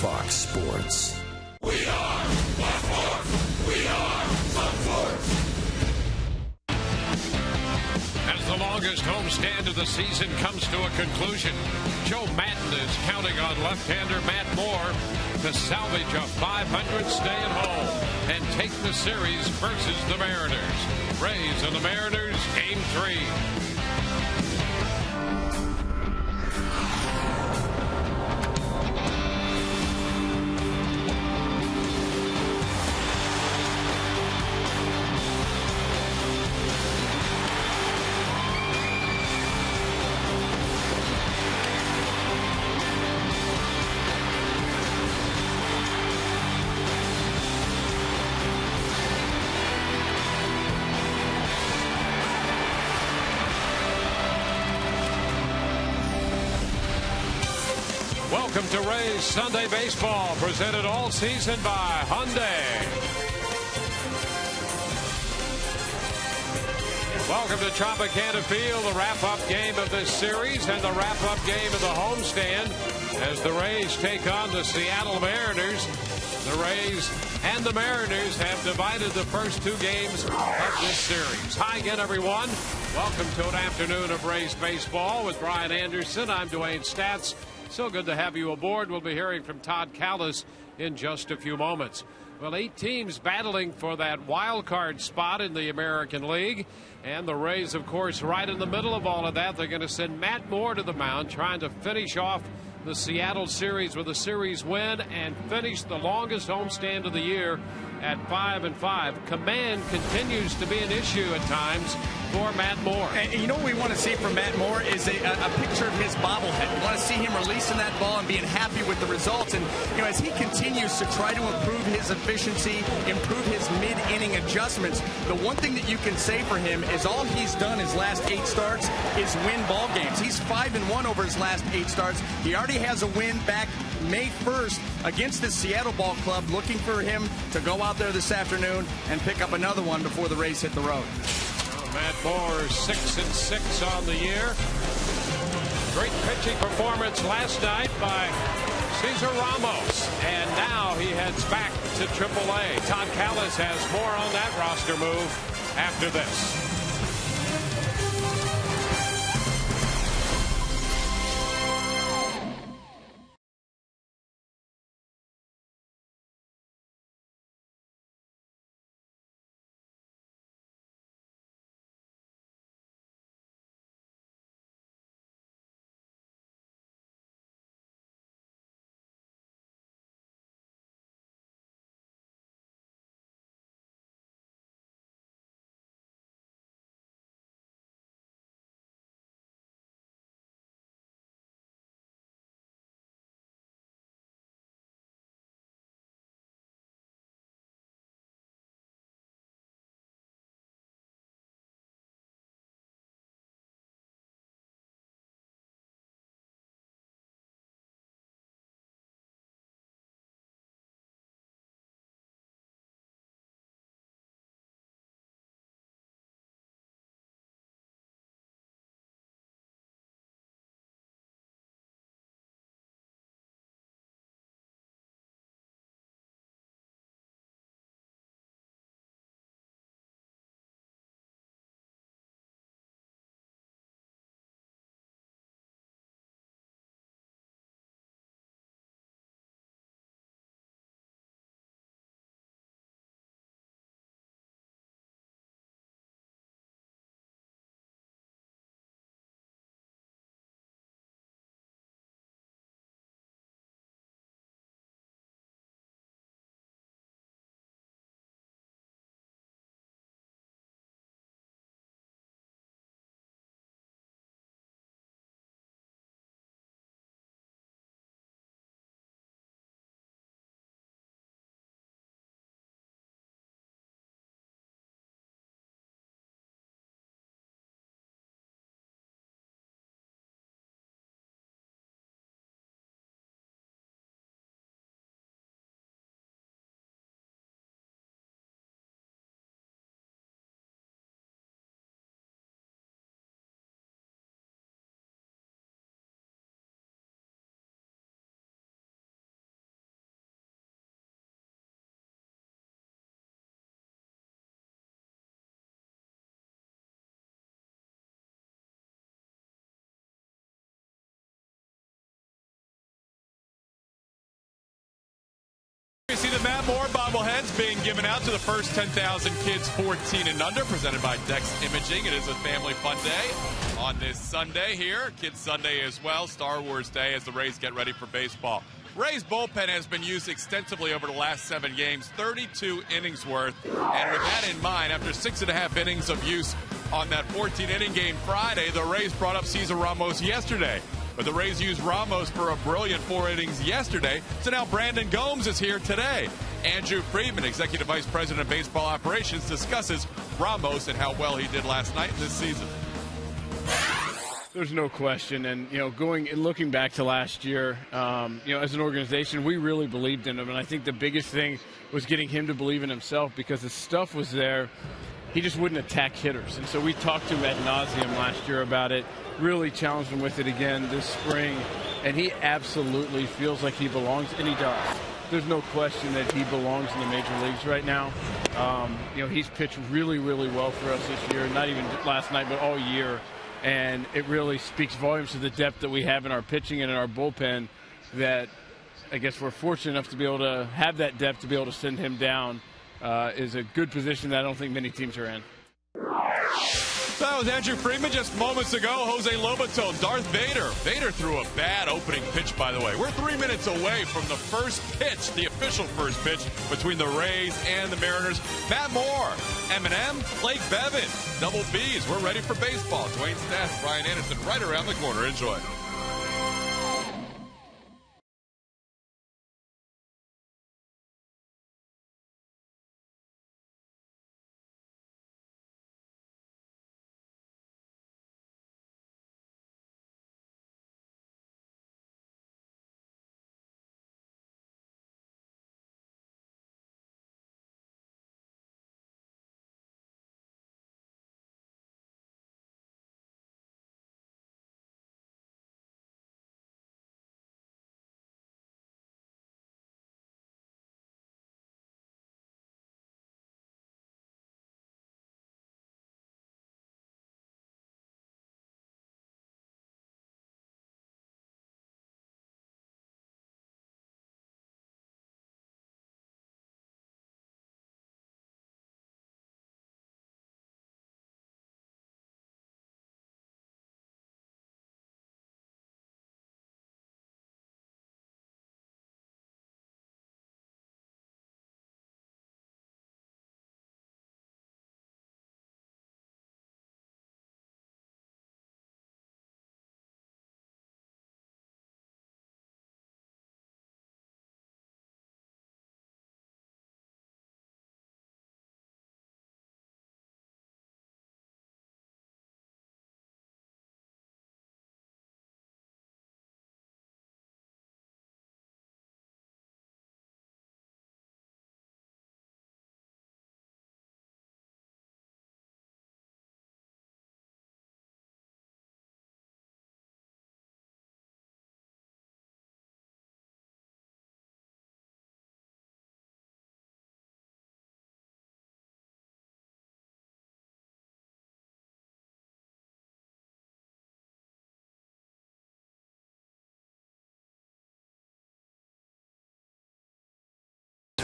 Fox Sports. We are Fox Sports. We are Fox Sports. As the longest homestand of the season comes to a conclusion, Joe Madden is counting on left-hander Matt Moore to salvage a .500 stay at home and take the series versus the Mariners. Rays and the Mariners, Game 3. Welcome to Rays Sunday Baseball, presented all season by Hyundai. Welcome to Tropicana Field, the wrap-up game of this series and the wrap-up game of the homestand as the Rays take on the Seattle Mariners. The Rays and the Mariners have divided the first two games of this series. Hi again, everyone. Welcome to an afternoon of Rays baseball with Brian Anderson. I'm Dwayne Statz. So good to have you aboard. We'll be hearing from Todd Callis in just a few moments. Well, 8 teams battling for that wild card spot in the American League. And the Rays, of course, right in the middle of all of that. They're going to send Matt Moore to the mound, trying to finish off the Seattle series with a series win and finish the longest homestand of the year at 5-5. Command continues to be an issue at times for Matt Moore. And you know what we want to see from Matt Moore is a picture of his bobblehead. We want to see him releasing that ball and being happy with the results. And as he continues to try to improve his efficiency, improve his mid-inning adjustments, the one thing that you can say for him is all he's done his last 8 starts is win ball games. He's 5-1 over his last 8 starts. He already has a win back May 1st against the Seattle ball club. Looking for him to go out there this afternoon and pick up another one before the Rays hit the road. Matt Moore 6-6 on the year. Great pitching performance last night by Cesar Ramos, and now he heads back to AAA. Todd Callis has more on that roster move after this. see the Matt Moore bobbleheads being given out to the first 10,000 kids 14 and under, presented by Dex Imaging. It is a family fun day on this Sunday here. Kids Sunday as well, Star Wars Day, as the Rays get ready for baseball. Rays bullpen has been used extensively over the last 7 games, 32 innings worth. And with that in mind, after 6.5 innings of use on that 14-inning game Friday, the Rays brought up Cesar Ramos yesterday. But the Rays used Ramos for a brilliant 4 innings yesterday, so now Brandon Gomes is here today. Andrew Friedman, Executive Vice President of Baseball Operations, discusses Ramos and how well he did last night this season. There's no question, and looking back to last year, as an organization, we really believed in him, and I think the biggest thing was getting him to believe in himself, because the stuff was there. He just wouldn't attack hitters, and so we talked to him ad nauseum last year about it. Really challenged him with it again this spring, and he absolutely feels like he belongs, and he does. There's no question that he belongs in the major leagues right now. He's pitched really, really well for us this year, not even last night, but all year. And it really speaks volumes to the depth that we have in our pitching and in our bullpen, that I guess we're fortunate enough to be able to have that depth to be able to send him down. Is a good position that I don't think many teams are in. So that was Andrew Friedman just moments ago. Jose Lobaton, Darth Vader. Vader threw a bad opening pitch, by the way. We're 3 minutes away from the first pitch, the official first pitch between the Rays and the Mariners. Matt Moore, Eminem, Blake Bevan, double B's. We're ready for baseball. Dwayne Stass, Brian Anderson, right around the corner. Enjoy.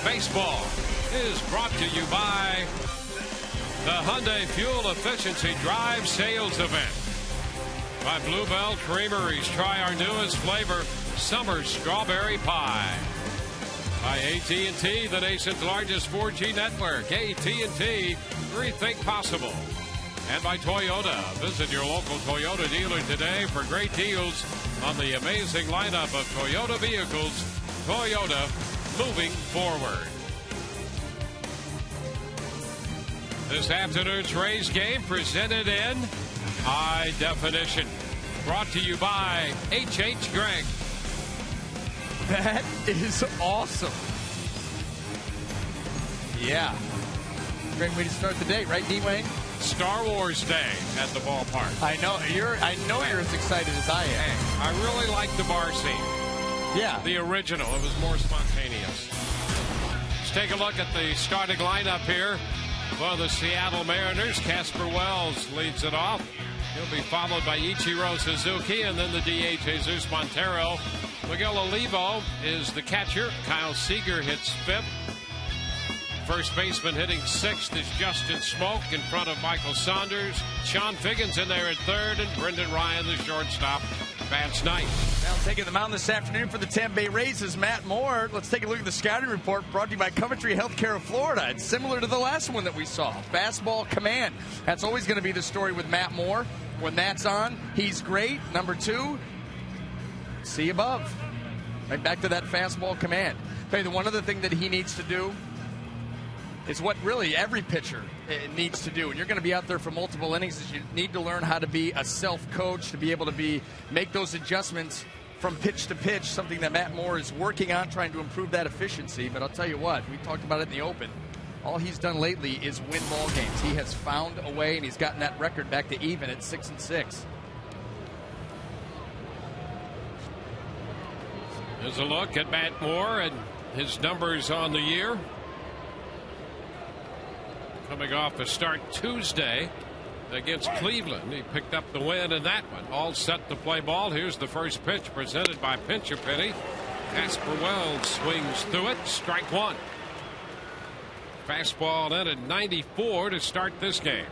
Baseball is brought to you by the Hyundai Fuel Efficiency Drive Sales Event. By Bluebell Creameries, try our newest flavor, Summer Strawberry Pie. By AT T, the nation's largest 4G network. AT&T, rethink possible. And by Toyota. Visit your local Toyota dealer today for great deals on the amazing lineup of Toyota vehicles. Toyota, moving forward. This afternoon's Rays game presented in high definition. Brought to you by H.H. Gregg. That is awesome. Yeah. Great way to start the day, right, D-Wayne? Star Wars Day at the ballpark. I know you're as excited as I am. Hey, I really like the bar scene. Yeah. The original. It was more spontaneous. Let's take a look at the starting lineup here for the Seattle Mariners. Casper Wells leads it off. He'll be followed by Ichiro Suzuki, and then the DH, Jesus Montero. Miguel Olivo is the catcher. Kyle Seager hits 5th. First baseman hitting 6th is Justin Smoke in front of Michael Saunders. Sean Figgins in there at 3rd, and Brendan Ryan, the shortstop, bats 9th. Now taking the mound this afternoon for the Tampa Bay Rays is Matt Moore. Let's take a look at the scouting report brought to you by Coventry Healthcare of Florida. It's similar to the last one that we saw. Fastball command. That's always going to be the story with Matt Moore. When that's on, he's great. Number 2, see above. Right back to that fastball command. Okay, the one other thing that he needs to do is what really every pitcher needs to do. And you're going to be out there for multiple innings. Is you need to learn how to be a self-coach, to be able to make those adjustments from pitch to pitch, something that Matt Moore is working on, trying to improve that efficiency. But I'll tell you what, we talked about it in the open. All he's done lately is win ball games. He has found a way, and he's gotten that record back to even at 6-6. Here's a look at Matt Moore and his numbers on the year. Coming off a start Tuesday against Cleveland. He picked up the win in that one. All set to play ball. Here's the first pitch presented by Pincher Penny. Casper Wells swings through it. Strike 1. Fastball in at 94 to start this game.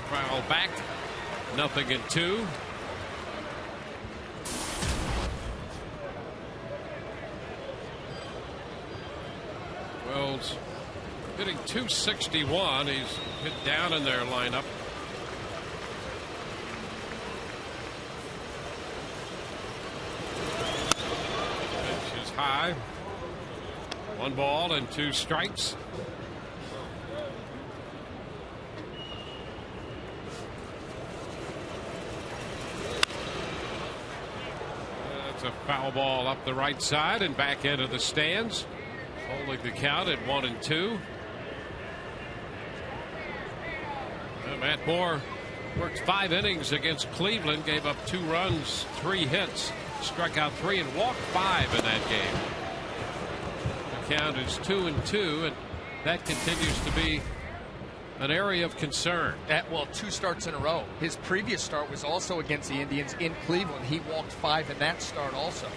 Foul back. 0-2. Wells hitting .261. He's hit down in their lineup. Pitch is high. 1 ball and 2 strikes. That's a foul ball up the right side and back into the stands. Holding the count at 1-2. Matt Moore worked 5 innings against Cleveland, gave up 2 runs, 3 hits, struck out 3 and walked 5 in that game. The count is 2-2, and that continues to be an area of concern. 2 starts in a row. His previous start was also against the Indians in Cleveland. He walked 5 in that start also.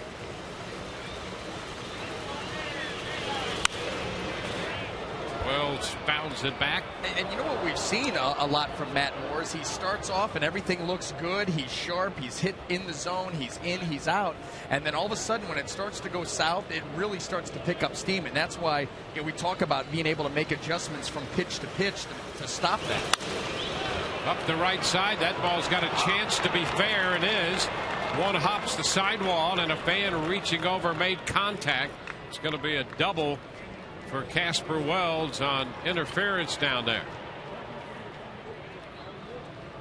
Wells bounds it back. And you know what we've seen a lot from Matt Moore is he starts off and everything looks good. He's sharp. He's hit in the zone. He's in. He's out. And then all of a sudden when it starts to go south, it really starts to pick up steam. And that's why we talk about being able to make adjustments from pitch to pitch to stop that. Up the right side. That ball's got a chance to be fair. It is. One hops the sidewall, and a fan reaching over made contact. It's going to be a double for Casper Wells on interference down there.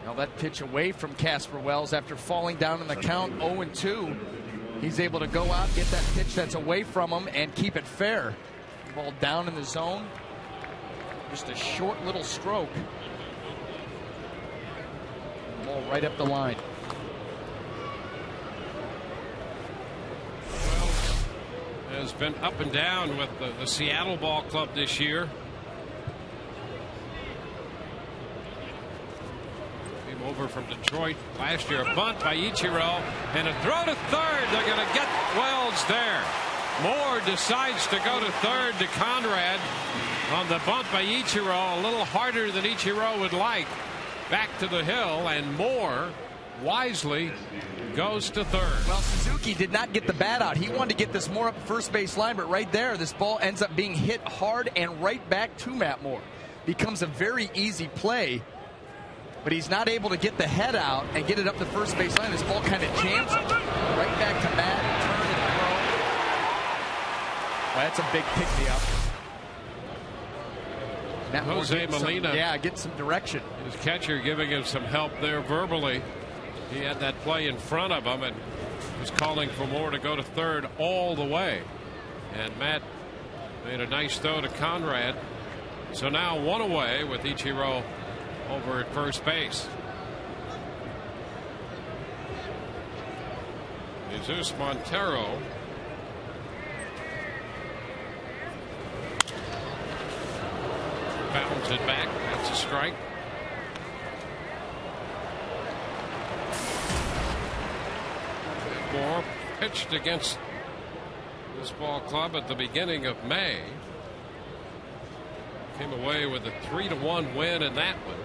Now that pitch away from Casper Wells after falling down in the count 0-2. He's able to go out, get that pitch that's away from him, and keep it fair. Ball down in the zone. Just a short little stroke. Ball right up the line. Has been up and down with the Seattle ball club this year. Came over from Detroit last year. A bunt by Ichiro and a throw to third. They're going to get Wells there. Moore decides to go to third to Conrad on the bunt by Ichiro. A little harder than Ichiro would like. Back to the hill, and Moore wisely goes to third. Well, Suzuki did not get the bat out. He wanted to get this Moore up first base line, but right there, this ball ends up being hit hard and right back to Matt Moore. Becomes a very easy play, but he's not able to get the head out and get it up the first base line. This ball kind of jams it right back to Matt. Turn and throw. Well, that's a big pick-me-up. Matt Jose Molina. Get some direction. His catcher giving him some help there verbally. He had that play in front of him and was calling for Moore to go to third all the way. And Matt made a nice throw to Conrad. So now 1 away with Ichiro over at first base. Jesus Montero. Bounds it back. That's a strike. Moore pitched against this ball club at the beginning of May. Came away with a 3-1 win in that one.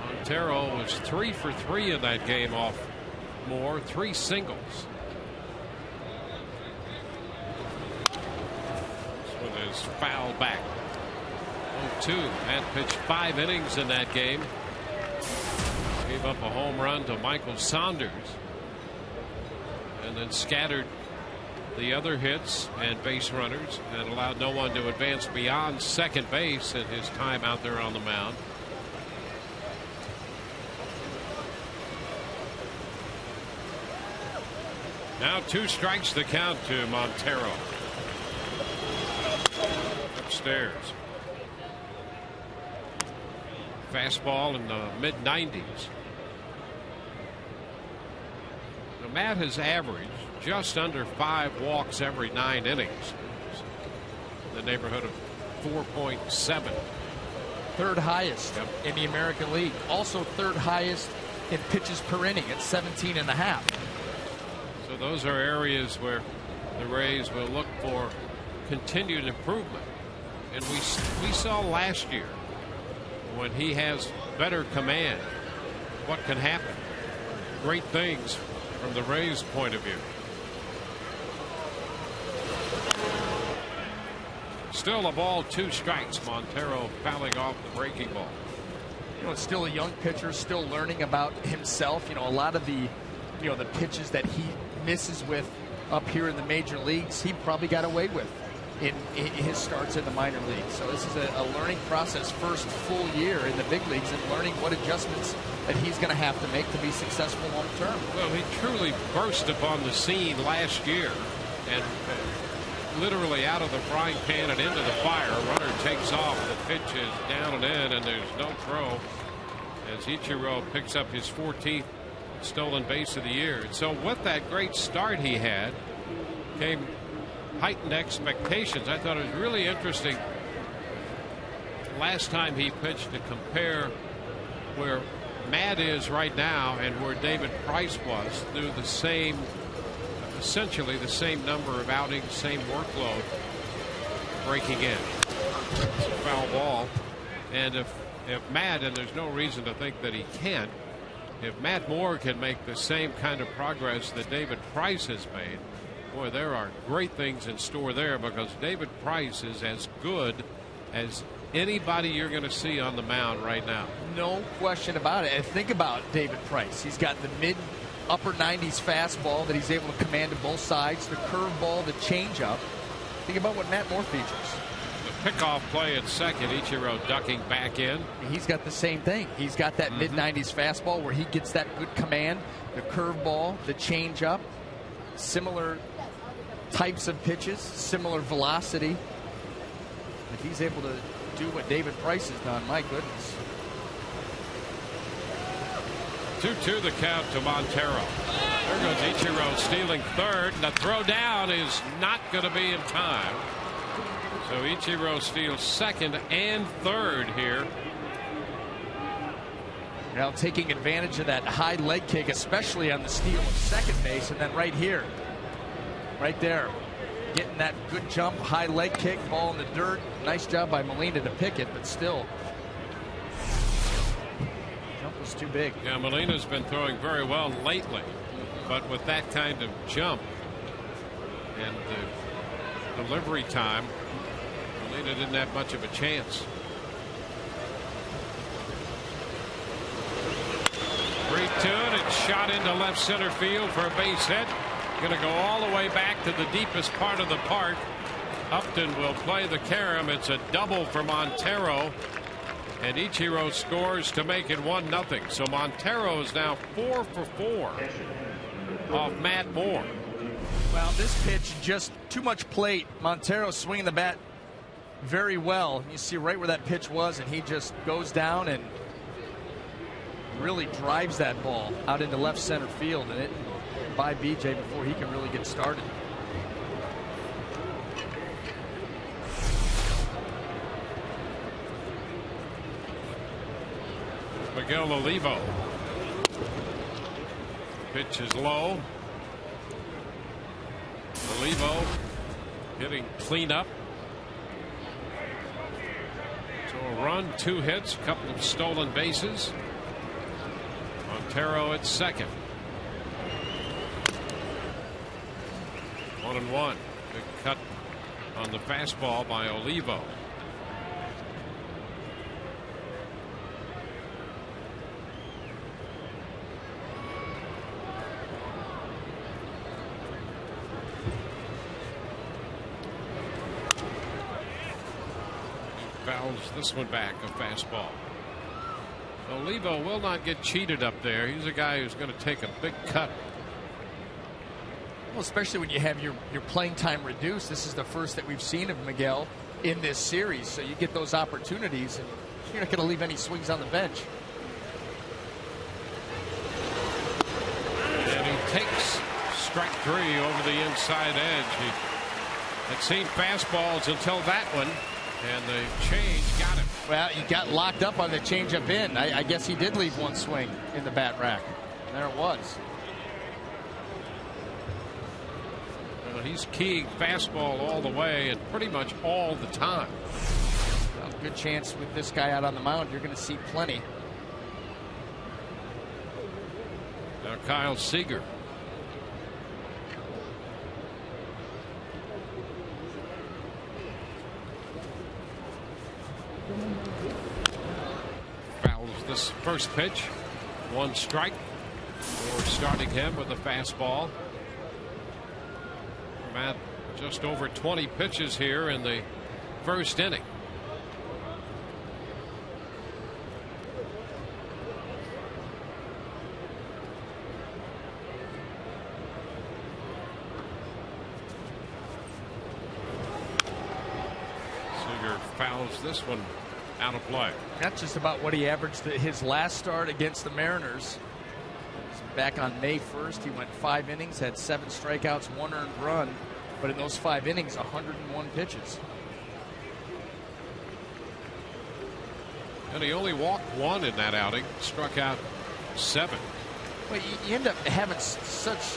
Montero was 3 for 3 in that game off Moore, 3 singles. This one is foul back. 0-2. Matt pitched 5 innings in that game. Gave up a home run to Michael Saunders, and then scattered the other hits and base runners and allowed no one to advance beyond second base in his time out there on the mound. Now 2 strikes to count to Montero. Upstairs. Fastball in the mid-90s. Now Matt has averaged just under 5 walks every 9 innings. In the neighborhood of 4.7. Third highest in the American League. Also third highest in pitches per inning at 17.5. So those are areas where the Rays will look for continued improvement. And we saw last year, when he has better command, what can happen. Great things from the Rays' point of view. Still a ball, 2 strikes. Montero fouling off the breaking ball. You know, still a young pitcher, still learning about himself. You know, a lot of the pitches that he misses with up here in the major leagues, he probably got away with in his starts in the minor leagues. So this is a learning process, first full year in the big leagues, and learning what adjustments that he's going to have to make to be successful long term. Well, he truly burst upon the scene last year, and literally out of the frying pan and into the fire. Runner takes off, the pitch is down and in, and there's no throw as Ichiro picks up his 14th stolen base of the year. So with that great start he had came heightened expectations. I thought it was really interesting last time he pitched to compare where Matt is right now and where David Price was through the same, essentially the same number of outings, same workload, breaking in. It's a foul ball, and if Matt, and there's no reason to think that he can't, if Matt Moore can make the same kind of progress that David Price has made, boy, there are great things in store there, because David Price is as good as anybody you're going to see on the mound right now. No question about it. And think about David Price. He's got the mid-upper 90s fastball that he's able to command to both sides, the curveball, the changeup. Think about what Matt Moore features. The pickoff play at second, Ichiro ducking back in. He's got the same thing. He's got that mid-90s fastball where he gets that good command, the curveball, the changeup, similar types of pitches, similar velocity. If he's able to do what David Price has done, my goodness. 2-2 the count to Montero. There goes Ichiro stealing third, and the throw down is not going to be in time. So Ichiro steals second and third here. Now taking advantage of that high leg kick, especially on the steal of second base, and then right here, right there, getting that good jump, high leg kick, ball in the dirt. Nice job by Molina to pick it, but still, jump was too big. Yeah, Molina's been throwing very well lately, but with that kind of jump and the delivery time, Molina didn't have much of a chance. 3-2, and it's shot into left center field for a base hit. Going to go all the way back to the deepest part of the park. Upton will play the carom. It's a double for Montero, and Ichiro scores to make it 1-0. So Montero is now 4 for 4 off Matt Moore. Well, this pitch, just too much plate. Montero swinging the bat very well. You see right where that pitch was, and he just goes down and really drives that ball out into left center field, and it by BJ before he can really get started. Miguel Olivo. Pitch is low. Olivo hitting cleanup. So a run, 2 hits, a couple of stolen bases. Montero at second. 1-1. Big cut on the fastball by Olivo. Fouls this one back, a fastball. Olivo will not get cheated up there. He's a guy who's going to take a big cut. Well, especially when you have your playing time reduced. This is the first that we've seen of Miguel in this series. So you get those opportunities, and you're not going to leave any swings on the bench. And he takes strike 3 over the inside edge. He had seen fastballs until that one. And the change got him. Well, he got locked up on the changeup in. I guess he did leave one swing in the bat rack. There it was. Well, he's keying fastball all the way and pretty much all the time. Well, good chance with this guy out on the mound. You're going to see plenty. Now Kyle Seager. Fouls this first pitch. 1 strike. We're starting him with a fastball. Matt, just over 20 pitches here in the first inning. Seager fouls this one out of play. That's just about what he averaged his last start against the Mariners. Back on May 1st, he went 5 innings, had 7 strikeouts, 1 earned run, but in those 5 innings, 101 pitches. And he only walked 1 in that outing, struck out 7. Well, you end up having such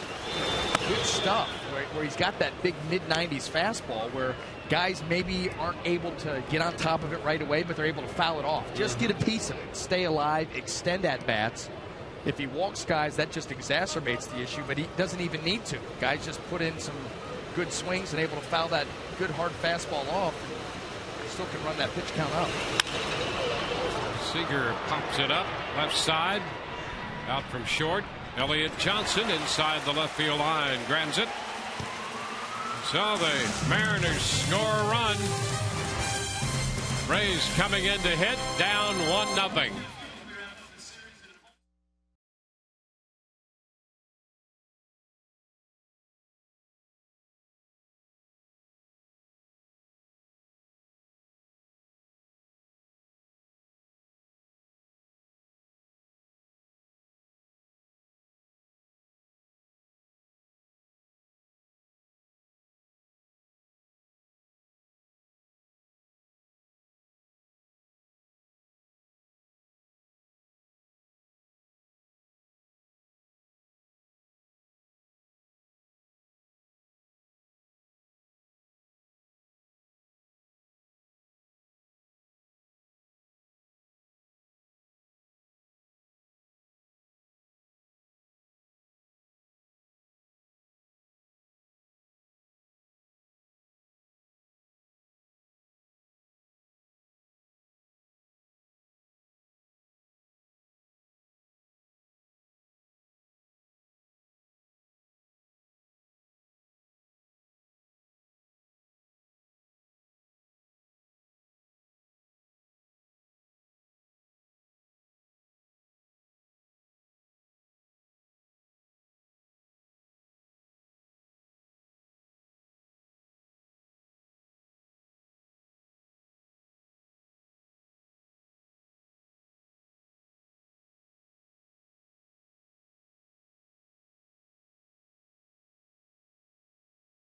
good stuff where he's got that big mid-90s fastball where guys maybe aren't able to get on top of it right away, but they're able to foul it off. Just get a piece of it, stay alive, extend at bats. If he walks guys, that just exacerbates the issue, but he doesn't even need to. Guys just put in some good swings and able to foul that good hard fastball off. Still can run that pitch count up. Seager pops it up left side, out from short. Elliott Johnson inside the left field line grabs it. So the Mariners score a run. Rays coming in to hit, down 1-0.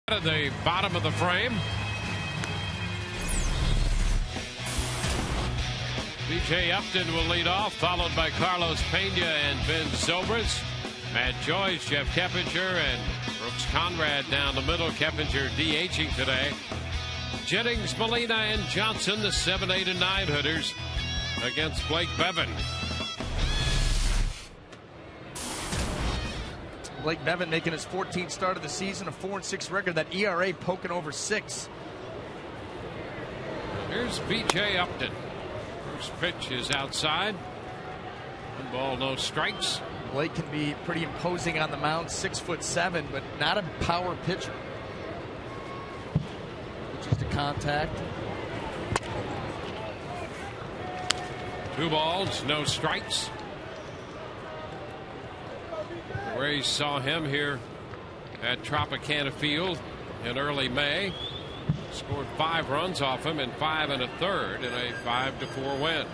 At the bottom of the frame. B.J. Upton will lead off, followed by Carlos Pena and Ben Zobrist. Matt Joyce, Jeff Keppinger, and Brooks Conrad down the middle. Keppinger DHing today. Jennings, Molina, and Johnson, the 7, 8, and 9 hitters against Blake Bevan. Blake Bevan making his 14th start of the season, a 4-6 record. That ERA poking over 6. Here's B.J. Upton. First pitch is outside. 1 ball, no strikes. Blake can be pretty imposing on the mound, 6'7", but not a power pitcher. Just a contact. 2 balls, no strikes. The Rays saw him here at Tropicana Field in early May. Scored 5 runs off him in 5 1/3 in a 5-4 win.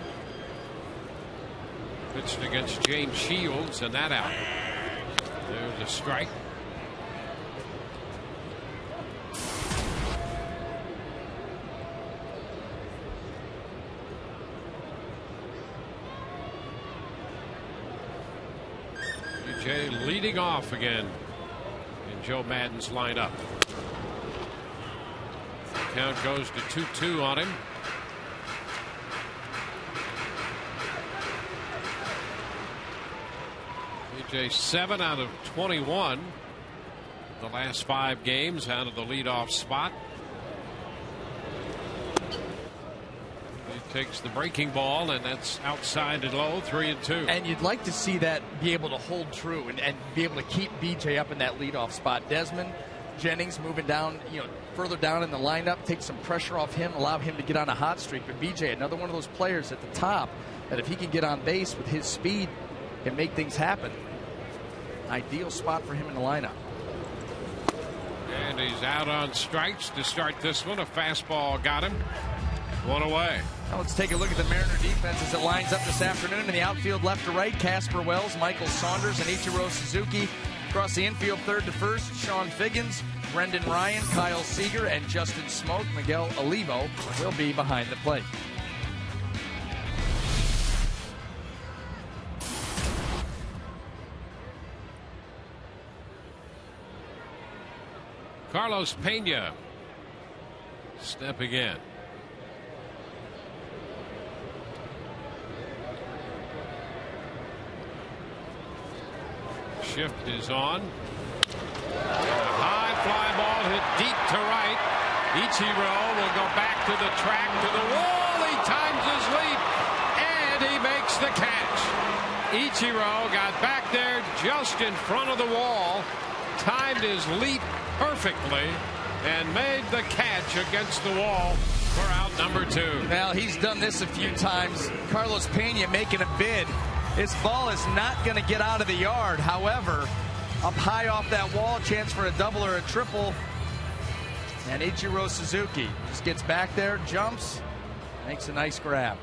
Pitched against James Shields, and that out. There's a strike. B.J. leading off again in Joe Maddon's lineup. Count goes to 2-2 on him. B.J. 7 out of 21 the last 5 games out of the leadoff spot. He takes the breaking ball, and that's outside and low, 3-2. And you'd like to see that be able to hold true and be able to keep B.J. up in that leadoff spot. Desmond Jennings moving down, further down in the lineup, take some pressure off him, allow him to get on a hot streak. But B.J., another one of those players at the top that if he can get on base with his speed, can make things happen. Ideal spot for him in the lineup. And he's out on strikes to start this one. A fastball got him. 1 away. Now let's take a look at the Mariner defense as it lines up this afternoon. In the outfield, left to right, Casper Wells, Michael Saunders, and Ichiro Suzuki. Across the infield, third to first, Sean Figgins, Brendan Ryan, Kyle Seager, and Justin Smoke. Miguel Olivo will be behind the plate. Carlos Pena stepping in. Shift is on. A high fly ball hit deep to right. Ichiro will go back to the track, to the wall. He times his leap, and he makes the catch. Ichiro got back there just in front of the wall, timed his leap perfectly, and made the catch against the wall for out number 2. Well, he's done this a few times. Carlos Pena making a bid. His ball is not going to get out of the yard. However, up high off that wall, chance for a double or a triple. And Ichiro Suzuki just gets back there, jumps, makes a nice grab.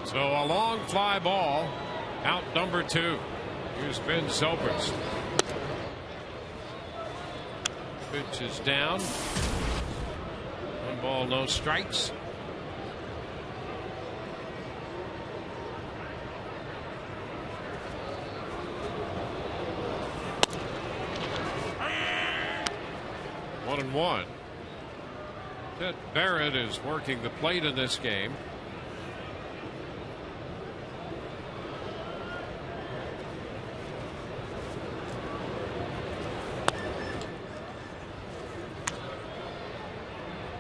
So a long fly ball, out number 2. Here's Ben Zobrist. Pitch is down. 1 ball, no strikes. One and one. Ted Barrett is working the plate in this game.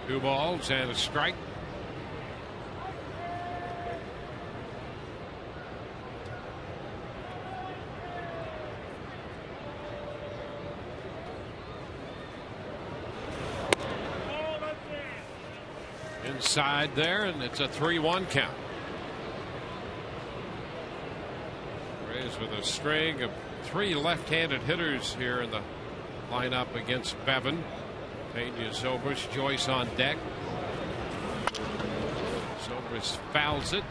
Two balls and a strike. Inside there, and it's a 3-1 count. Rays with a string of 3 left-handed hitters here in the lineup against Bevan. Pena, Zobrist, Joyce on deck. Zobrist fouls it,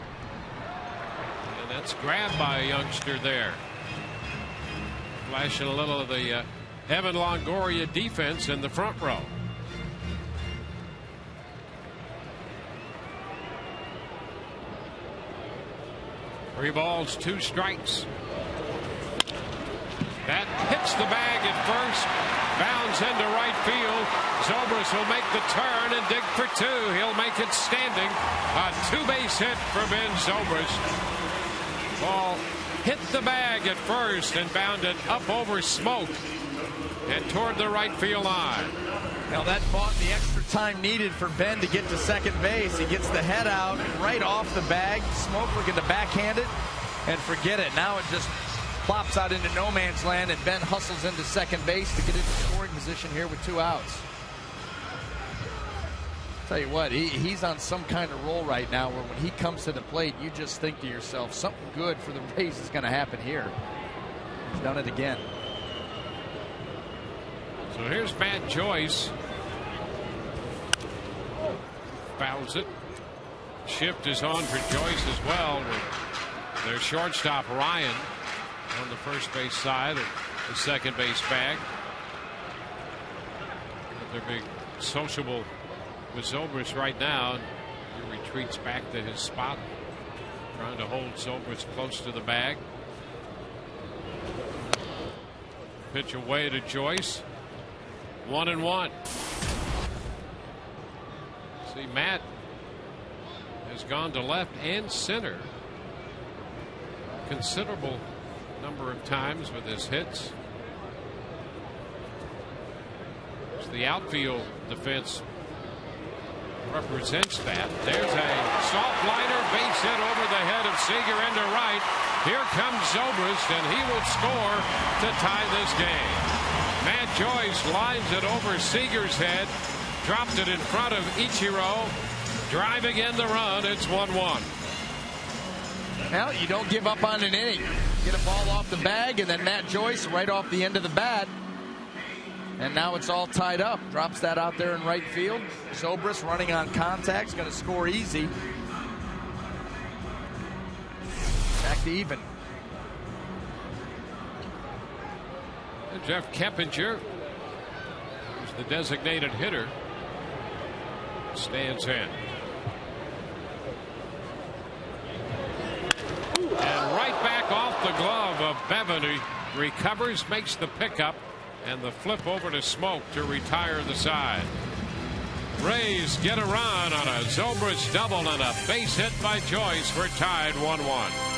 and that's grabbed by a youngster there. Flashing a little of the Evan Longoria defense in the front row. 3 balls, 2 strikes. That hits the bag at first, bounds into right field. Zobrist will make the turn and dig for 2. He'll make it standing. A 2-base hit for Ben Zobrist. Ball hit the bag at first and bounded up over Smoke and toward the right field line. Now that bought the extra time needed for Ben to get to second base. He gets the head out right off the bag. Smoke looking to backhand it and forget it. Now it just plops out into no man's land, and Ben hustles into second base to get into scoring position here with 2 outs. Tell you what, he's on some kind of roll right now where when he comes to the plate, you just think to yourself, something good for the Rays is going to happen here. He's done it again. So here's Matt Joyce. Fouls it. Shift is on for Joyce as well, with their shortstop Ryan on the first base side of the second base bag. They're being sociable with Zobrist right now. He retreats back to his spot, trying to hold Zobrist close to the bag. Pitch away to Joyce. 1-1. See, Matt has gone to left and center considerable number of times with his hits. So the outfield defense represents that. There's a soft liner, base hit over the head of Seager into right. Here comes Zobrist, and he will score to tie this game. Matt Joyce lines it over Seager's head, dropped it in front of Ichiro, driving in the run. It's 1-1. Well, you don't give up on an inning. Get a ball off the bag, and then Matt Joyce right off the end of the bat. And now it's all tied up. Drops that out there in right field. Zobrist running on contact, is going to score easy. Back to even. And Jeff Keppinger, who's the designated hitter, stands in. And right back off the glove of Bevan, who recovers, makes the pickup, and the flip over to Smoke to retire the side. Rays get a run on a Zobrist double and a base hit by Joyce. We're tied 1-1.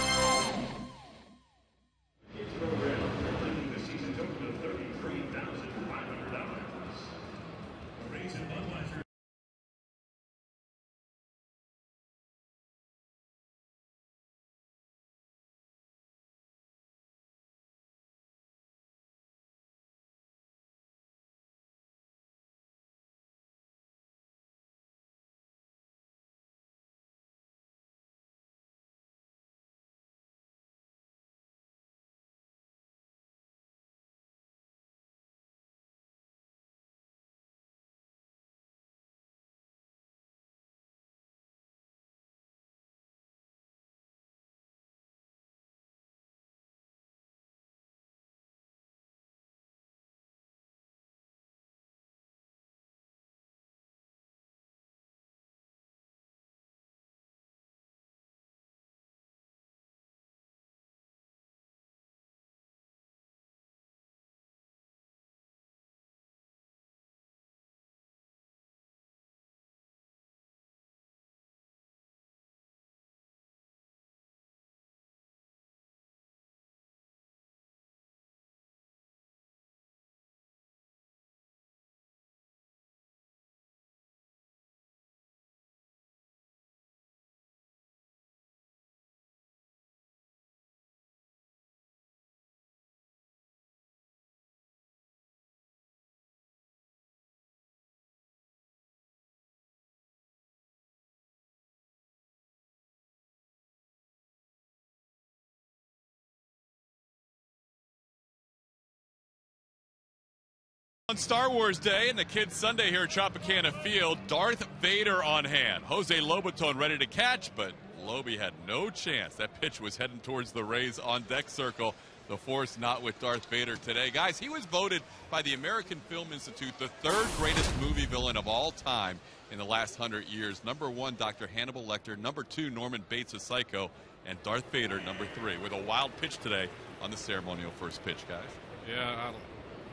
On Star Wars Day and the Kids Sunday here at Tropicana Field, Darth Vader on hand. Jose Lobaton ready to catch, but Lobe had no chance. That pitch was heading towards the Rays on deck circle. The Force not with Darth Vader today. Guys, he was voted by the American Film Institute the 3rd greatest movie villain of all time in the last 100 years. #1, Dr. Hannibal Lecter. #2, Norman Bates' Psycho. and Darth Vader, number 3, with a wild pitch today on the ceremonial first pitch, guys. Yeah,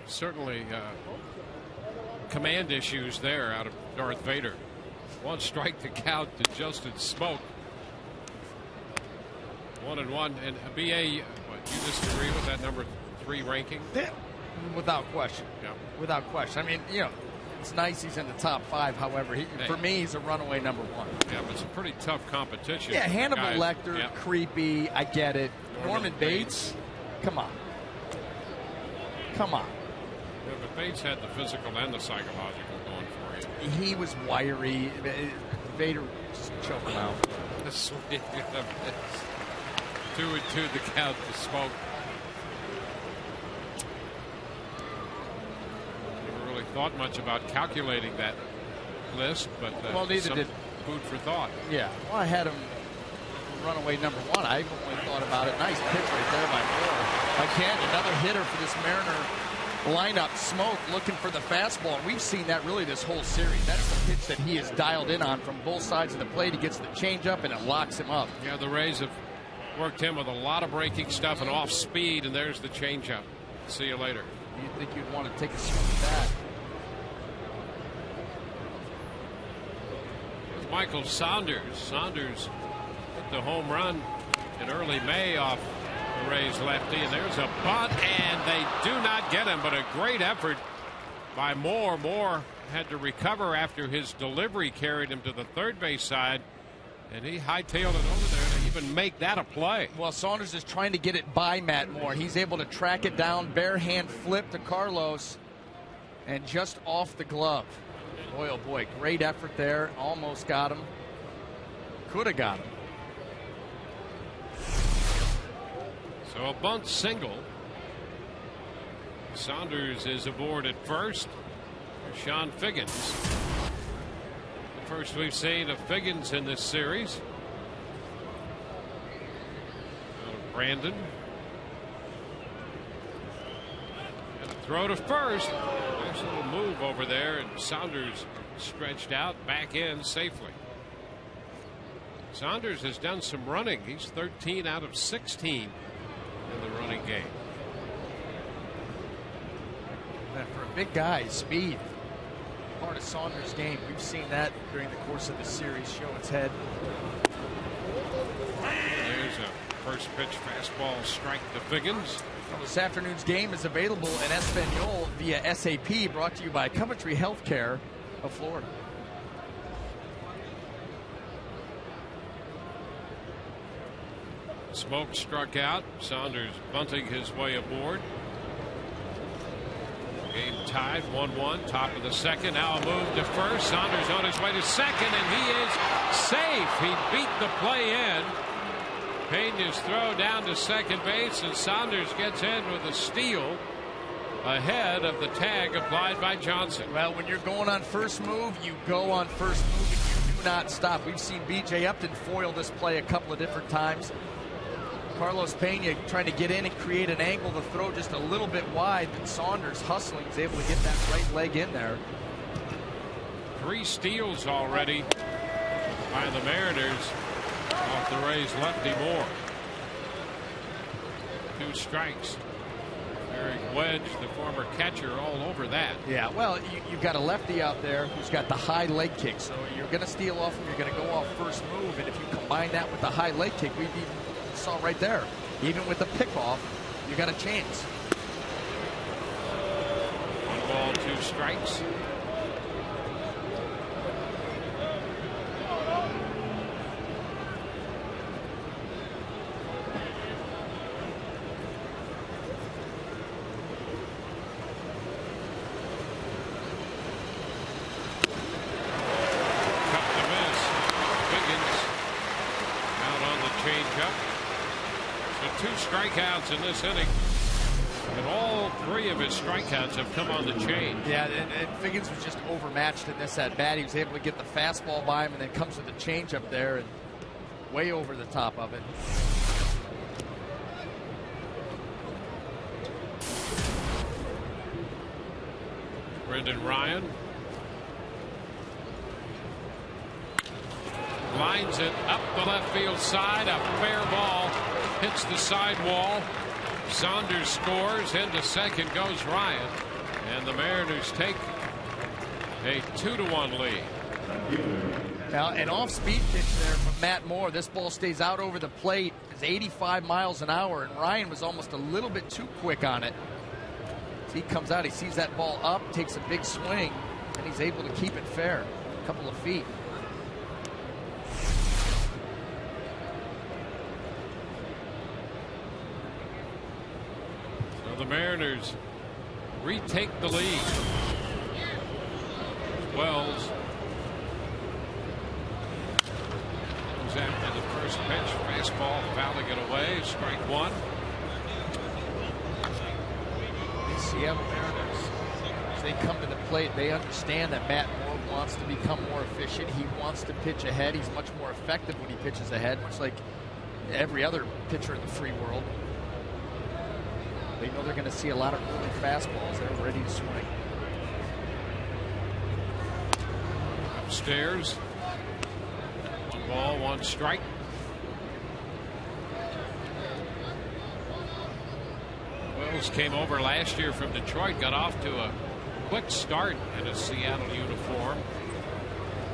certainly command issues there out of Darth Vader. 1 strike to count to Justin Smoke. 1-1, and BA, what, you disagree with that number 3 ranking? Yeah, without question. Yeah. Without question. I mean, you know, it's nice he's in the top 5. However, for me, he's a runaway number 1. Yeah, but it's a pretty tough competition. Yeah, Hannibal guys. Lecter, Yeah. creepy. I get it. Norman Bates, come on. Come on. Yeah, but Bates had the physical and the psychological going for you. He was wiry. Vader just choked him out. 2-2 the count to Smoke. Never really thought much about calculating that list, but well, neither did food for thought. Yeah, well, I had him runaway number 1. I only thought about it. Nice pitch right there by Moore. Again, another hitter for this Mariner lineup. Smoke looking for the fastball. We've seen that really this whole series. That's the pitch that he is dialed in on from both sides of the plate. He gets the changeup and it locks him up. Yeah, the Rays have worked him with a lot of breaking stuff and off speed, and there's the changeup. See you later. You'd think you'd want to take a swing at that. With Michael Saunders. Saunders hit the home run in early May off the Rays lefty, and there's a bunt, and they do not get him, but a great effort by Moore. Moore had to recover after his delivery carried him to the third base side, and he hightailed it over there to even make that a play. Well, Saunders is trying to get it by Matt Moore. He's able to track it down, bare hand flip to Carlos, and just off the glove. Boy, oh boy, great effort there. Almost got him. Could have got him. So a bunt single. Saunders is aboard at first. Sean Figgins. The first we've seen of Figgins in this series. Brandon. And a throw to first. Nice little move over there, and Saunders stretched out back in safely. Saunders has done some running. He's 13 out of 16 in the running game. And for a big guy, speed. Part of Saunders' game. We've seen that during the course of the series show its head. There's a first pitch fastball strike to Figgins. Well, this afternoon's game is available in Espanol via SAP, brought to you by Coventry Healthcare of Florida. Smoke struck out. Saunders bunting his way aboard. Game tied 1-1, top of the second. Now a move to first. Saunders on his way to second, and he is safe. He beat the play in. Pena's throw down to second base, and Saunders gets in with a steal ahead of the tag applied by Johnson. Well, when you're going on first move, you go on first move and you do not stop. We've seen B.J. Upton foil this play a couple of different times. Carlos Pena trying to get in and create an angle to throw just a little bit wide, but Saunders hustling is able to get that right leg in there. 3 steals already by the Mariners off the Rays lefty Moore. 2 strikes. Eric Wedge, the former catcher, all over that. Yeah, well, you've got a lefty out there who's got the high leg kick, so you're going to steal off him, you're going to go off first move, and if you combine that with the high leg kick, we've even saw right there. Even with the pickoff, you got a chance. 1 ball, 2 strikes. Cut to miss. Figgins out on the changeup. So 2 strikeouts in this inning, and all 3 of his strikeouts have come on the change. Yeah, and Figgins was just overmatched in this at bat. He was able to get the fastball by him, and then comes with the changeup there, and way over the top of it. Brendan Ryan. lines it up the left field side. A fair ball hits the side wall. Saunders scores. Into second goes Ryan. And the Mariners take a 2-1 lead. Now, an off-speed pitch there from Matt Moore. This ball stays out over the plate. It's 85 miles an hour, and Ryan was almost a little bit too quick on it. As he comes out, he sees that ball up, takes a big swing, and he's able to keep it fair. A couple of feet. So the Mariners retake the lead. Wells goes after the first pitch. Fastball fouling it away. Strike one. The Seattle Mariners, as they come to the plate, they understand that Matt Moore wants to become more efficient. He wants to pitch ahead. He's much more effective when he pitches ahead, much like every other pitcher in the free world. They know they're going to see a lot of early fastballs. They're ready to swing. Upstairs. One ball, one strike. Wells came over last year from Detroit, got off to a quick start in a Seattle uniform,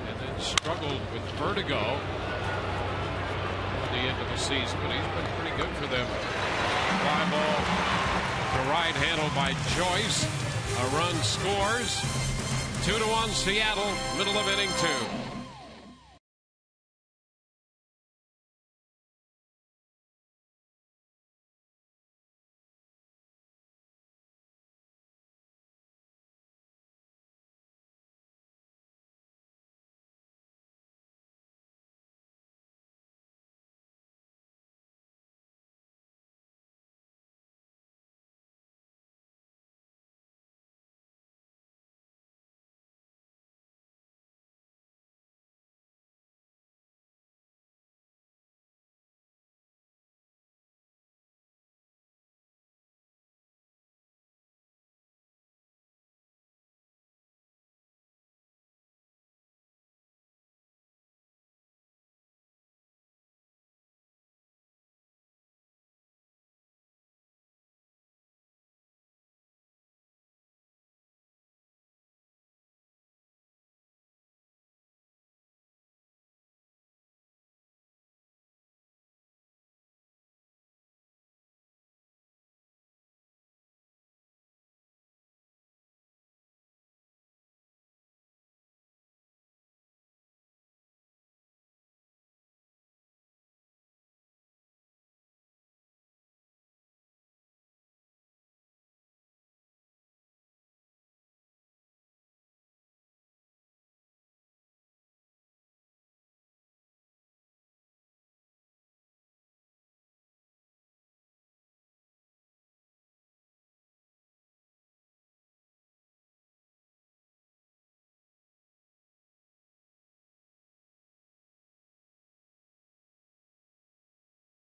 and then struggled with vertigo at the end of the season, but he's been pretty good for them. Fly ball to right, handled by Joyce. A run scores. 2-1 Seattle, middle of inning 2.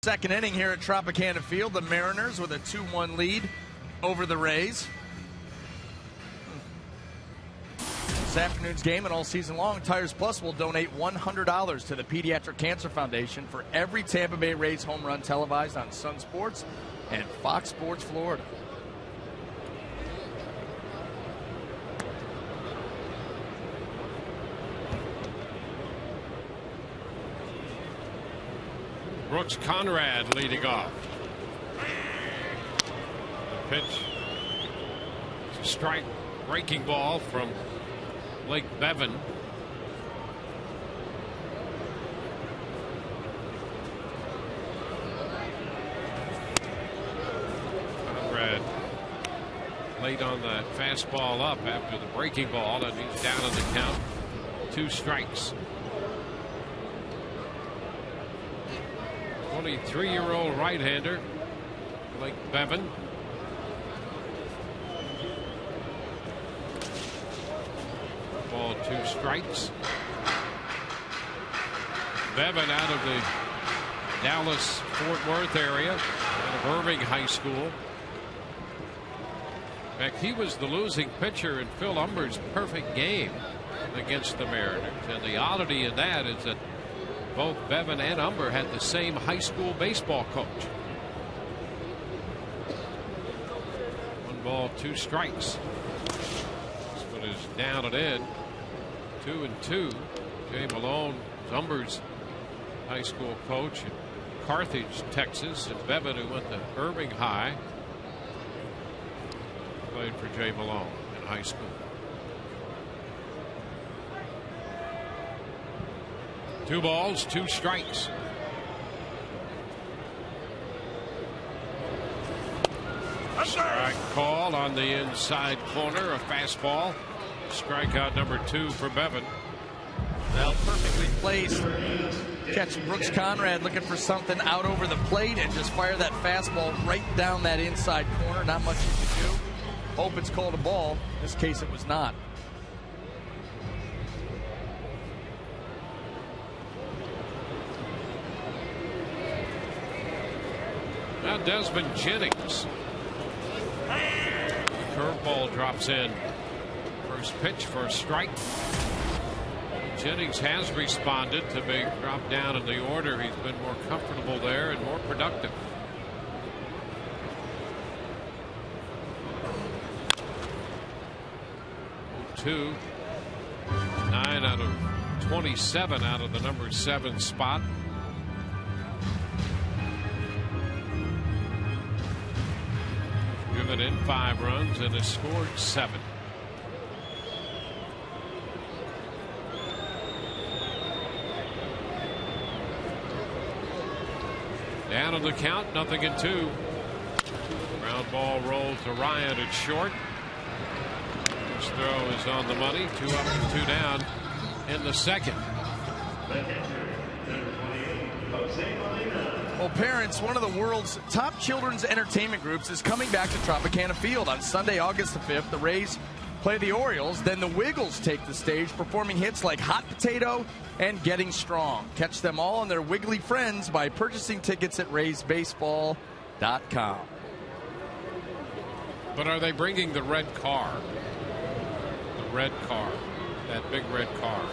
Second inning here at Tropicana Field. The Mariners with a 2-1 lead over the Rays. This afternoon's game and all season long, Tires Plus will donate $100 to the Pediatric Cancer Foundation for every Tampa Bay Rays home run televised on Sun Sports and Fox Sports Florida. Brooks Conrad leading off. The pitch. It's a strike breaking ball from Blake Bevan. Conrad late on that fastball up after the breaking ball, and he's down on the count. 2 strikes. 23-year-old right-hander Blake Bevan. Ball, 2 strikes. Bevan out of the Dallas-Fort Worth area, out of Irving High School. In fact, he was the losing pitcher in Phil Humber's perfect game against the Mariners. And the oddity of that is that both Bevan and Umber had the same high school baseball coach. 1 ball, 2 strikes. This one is down and in. 2-2. Jay Malone is Umber's high school coach in Carthage, Texas, and Bevan, who went to Irving High, played for Jay Malone in high school. 2 balls, 2 strikes. Strike call on the inside corner, a fastball. Strikeout number 2 for Bevan. Well, perfectly placed. Catch Brooks Conrad looking for something out over the plate and just fire that fastball right down that inside corner. Not much you can do. Hope it's called a ball. In this case, it was not. Now Desmond Jennings. Curveball drops in. First pitch for a strike. Jennings has responded to being dropped down in the order. He's been more comfortable there and more productive. Two. 9 out of 27 out of the number 7 spot. Driven in 5 runs and has scored 7. Down on the count, 0-2. Ground ball rolled to Ryan at short. His throw is on the money. 2 up and 2 down in the second. Well, parents, one of the world's top children's entertainment groups is coming back to Tropicana Field on Sunday, August the 5th. The Rays play the Orioles. Then the Wiggles take the stage, performing hits like Hot Potato and Getting Strong. Catch them all and their Wiggly friends by purchasing tickets at RaysBaseball.com. But are they bringing the red car? The red car. That big red car.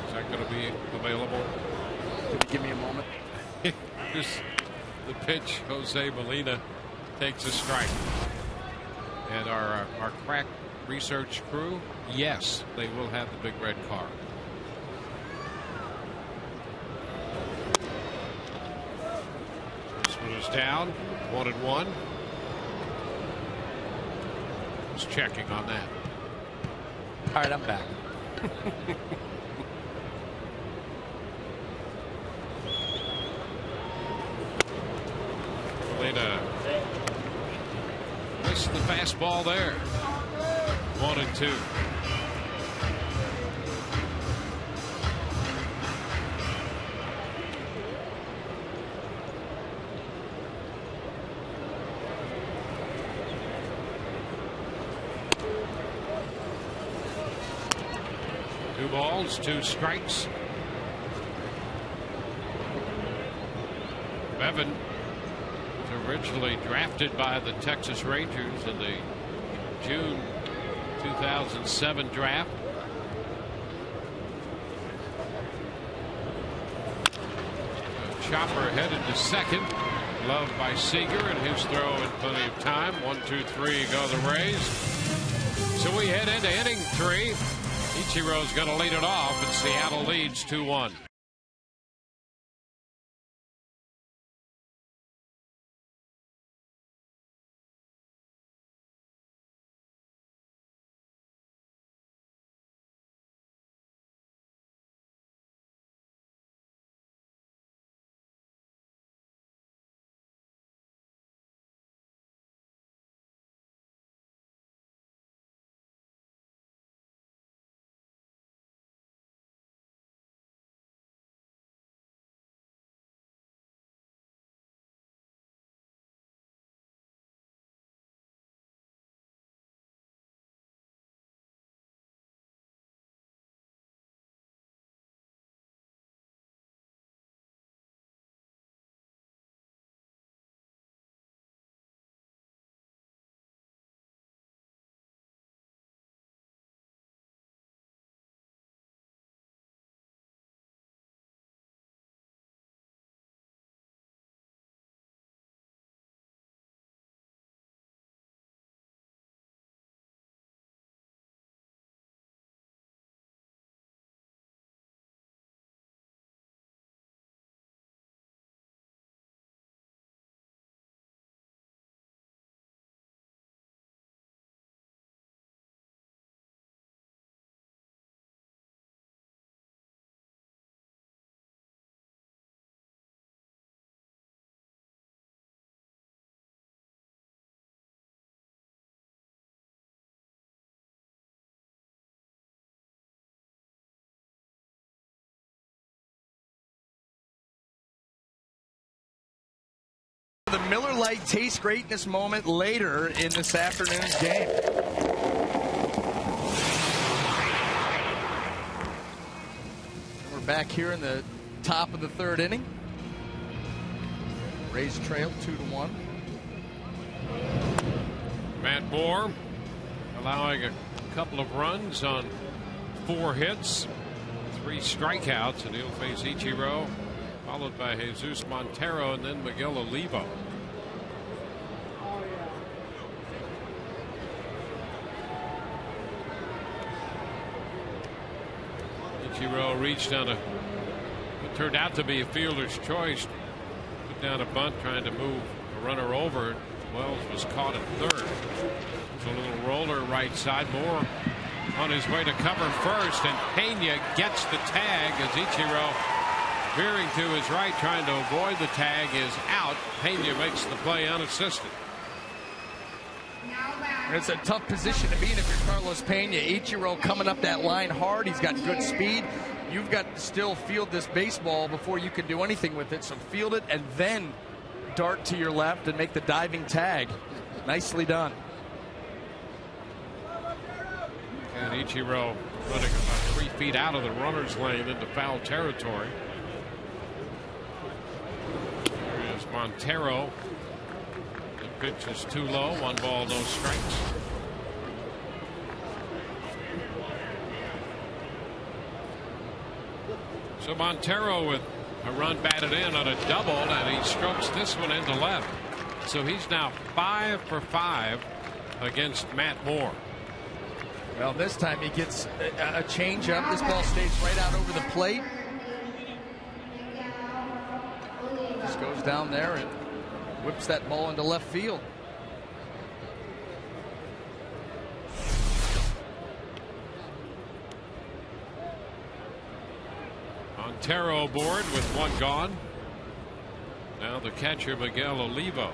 Is that going to be available? Can you give me a moment? Just the pitch. Jose Molina takes a strike. And our crack research crew, yes, they will have the big red car. This one is down. 1-1. Just checking on that. All right, I'm back. Molina missed the fastball there. 1-2. Two balls, 2 strikes. Bevan was originally drafted by the Texas Rangers in the June 2007 draft. Chopper headed to second. Loved by Seager, and his throw in plenty of time. 1-2-3 go the Rays. So we head into inning 3. Ichiro's going to lead it off, and Seattle leads 2-1. The Miller Lite tastes great in this moment later in this afternoon's game. We're back here in the top of the third inning. Rays trail 2-1. Matt Moore allowing a couple of runs on 4 hits, 3 strikeouts, and he'll face Ichiro, followed by Jesus Montero and then Miguel Olivo. Ichiro reached on what turned out to be a fielder's choice. Put down a bunt trying to move a runner over. Wells was caught at third. It's a little roller right side. Moore on his way to cover first, and Pena gets the tag as Ichiro, veering to his right, trying to avoid the tag, is out. Pena makes the play unassisted. It's a tough position to be in if you're Carlos Pena. Ichiro coming up that line hard. He's got good speed. You've got to still field this baseball before you can do anything with it. So field it and then dart to your left and make the diving tag. Nicely done. And Ichiro running about 3 feet out of the runner's lane into foul territory. There is Montero. The pitch is too low. 1 ball, no strikes. So Montero with a run batted in on a double, and he strokes this one into left. So he's now 5 for 5 against Matt Moore. Well, this time he gets a changeup. This ball stays right out over the plate. Just goes down there and whips that ball into left field. Montero aboard with 1 gone. Now the catcher Miguel Olivo.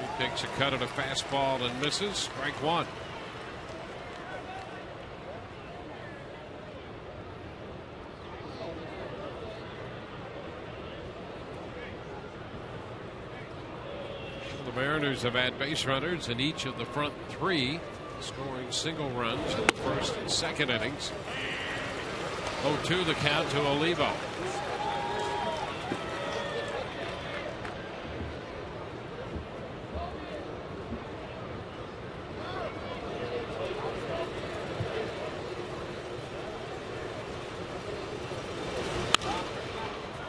He takes a cut at a fastball and misses. Strike 1. The Mariners have had base runners in each of the front 3, scoring single runs in the first and second innings. 0-2 the count to Olivo.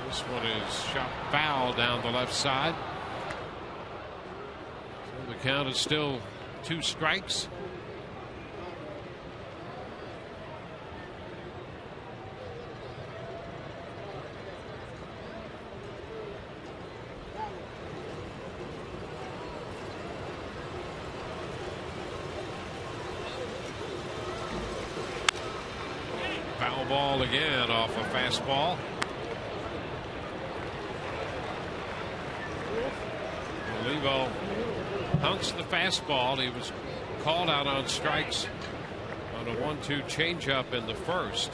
This one is shot foul down the left side. So the count is still 2 strikes. Foul ball again off a fastball. Olivo hunts the fastball. He was called out on strikes on a 1-2 changeup in the first.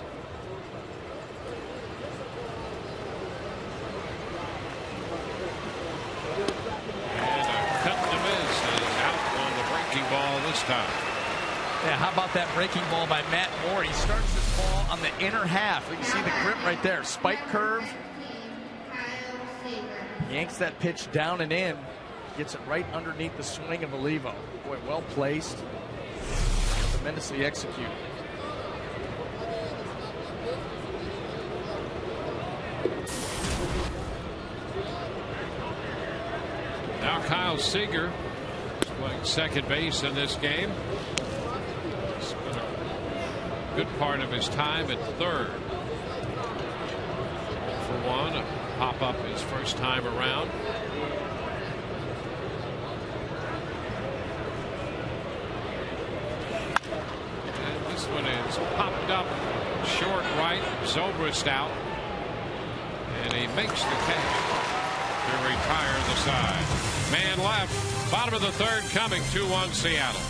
And a cut to miss is out on the breaking ball this time. Yeah, how about that breaking ball by Matt Moore? He starts this ball on the inner half. You can see the grip right there. Spike curve. Yanks that pitch down and in. Gets it right underneath the swing of Olivo. Boy, well placed. Tremendously executed. Now Kyle Seager is playing second base in this game. Spent a good part of his time at third. For 1, a pop up his first time around. And this one is popped up short right. Zobrist out. And he makes the catch to retire the side. Man left. Bottom of the third coming. 2-1 Seattle.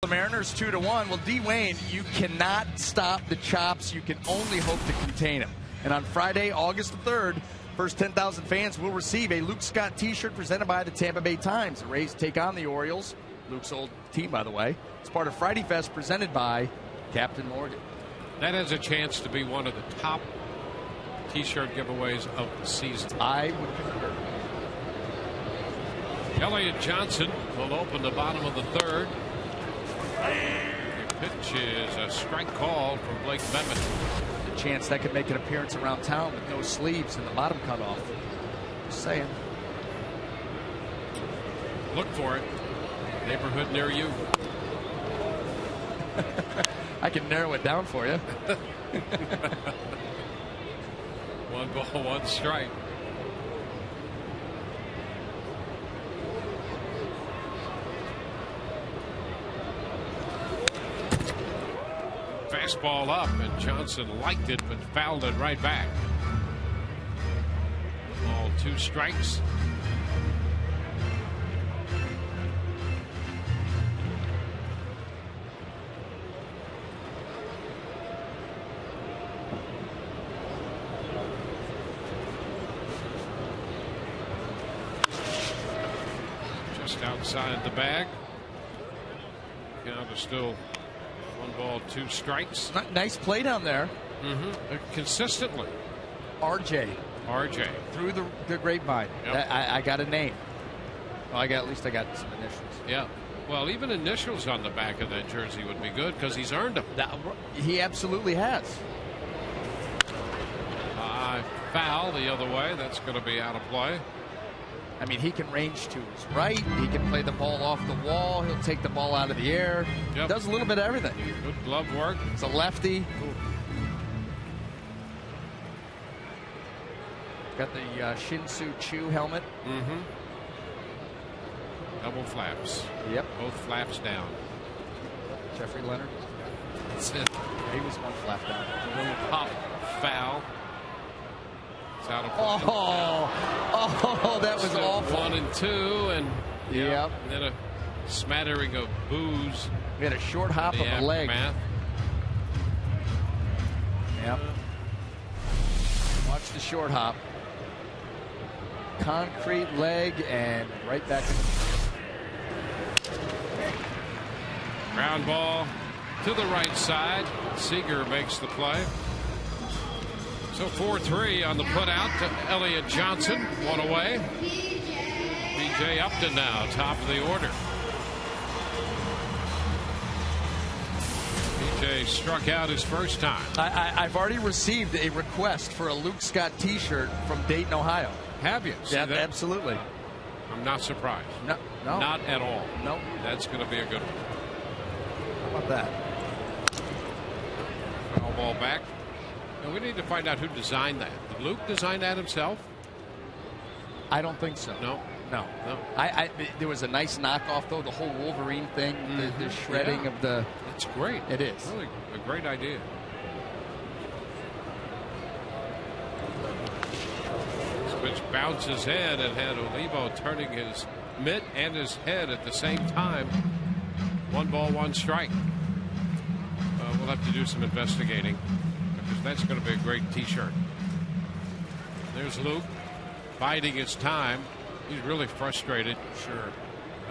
The Mariners 2-1. Well, D. Wayne, you cannot stop the chops. You can only hope to contain them. And on Friday, August the 3rd, first 10,000 fans will receive a Luke Scott t-shirt presented by the Tampa Bay Times. The Rays take on the Orioles. Luke's old team, by the way. It's part of Friday Fest presented by Captain Morgan. That has a chance to be one of the top t-shirt giveaways of the season. I would concur. Elliott Johnson will open the bottom of the 3rd. The pitch is a strike call from Blake Bettman. The chance that could make an appearance around town with no sleeves and the bottom cut off. Just saying. Look for it. Neighborhood near you. I can narrow it down for you. 1 ball, 1 strike. Fastball up, and Johnson liked it but fouled it right back. Ball, 2 strikes. Just outside the bag. Count is still 1 ball, 2 strikes. Nice play down there. Consistently. RJ. Through the grapevine. Yep. I got a name. Well, at least I got some initials. Yeah. Well, even initials on the back of that jersey would be good because he's earned them. He absolutely has. Foul the other way. That's going to be out of play. I mean, he can range to his right. He can play the ball off the wall. He'll take the ball out of the air. Yep. Does a little bit of everything. Good glove work. It's a lefty. Got the Shin-Soo Choo helmet. Double flaps. Yep. Both flaps down. Jeffrey Leonard. That's it. He was 1 flap down. A little pop foul. It's out of play. Oh, that was awful. 1 and 2, and yep. Then a smattering of boos. We had a short hop of a leg. Yep. Watch the short hop. Concrete leg and right back in. Ground ball to the right side. Seager makes the play. So 4-3 on the putout to Elliott Johnson. 1 away. B.J. Upton now, top of the order. B.J. struck out his first time. I've already received a request for a Luke Scott t-shirt from Dayton, Ohio. Have you? Yeah, absolutely. I'm not surprised. No. Not at all. No. That's going to be a good one. How about that? Foul ball back. And we need to find out who designed that. Did Luke design that himself? I don't think so. No. There was a nice knockoff, though, the whole Wolverine thing, the shredding of the... It's great. It is. Really a great idea. This pitch bounces head and had Olivo turning his mitt and his head at the same time. 1 ball, 1 strike. We'll have to do some investigating. That's going to be a great t-shirt. There's Luke biding his time. He's really frustrated,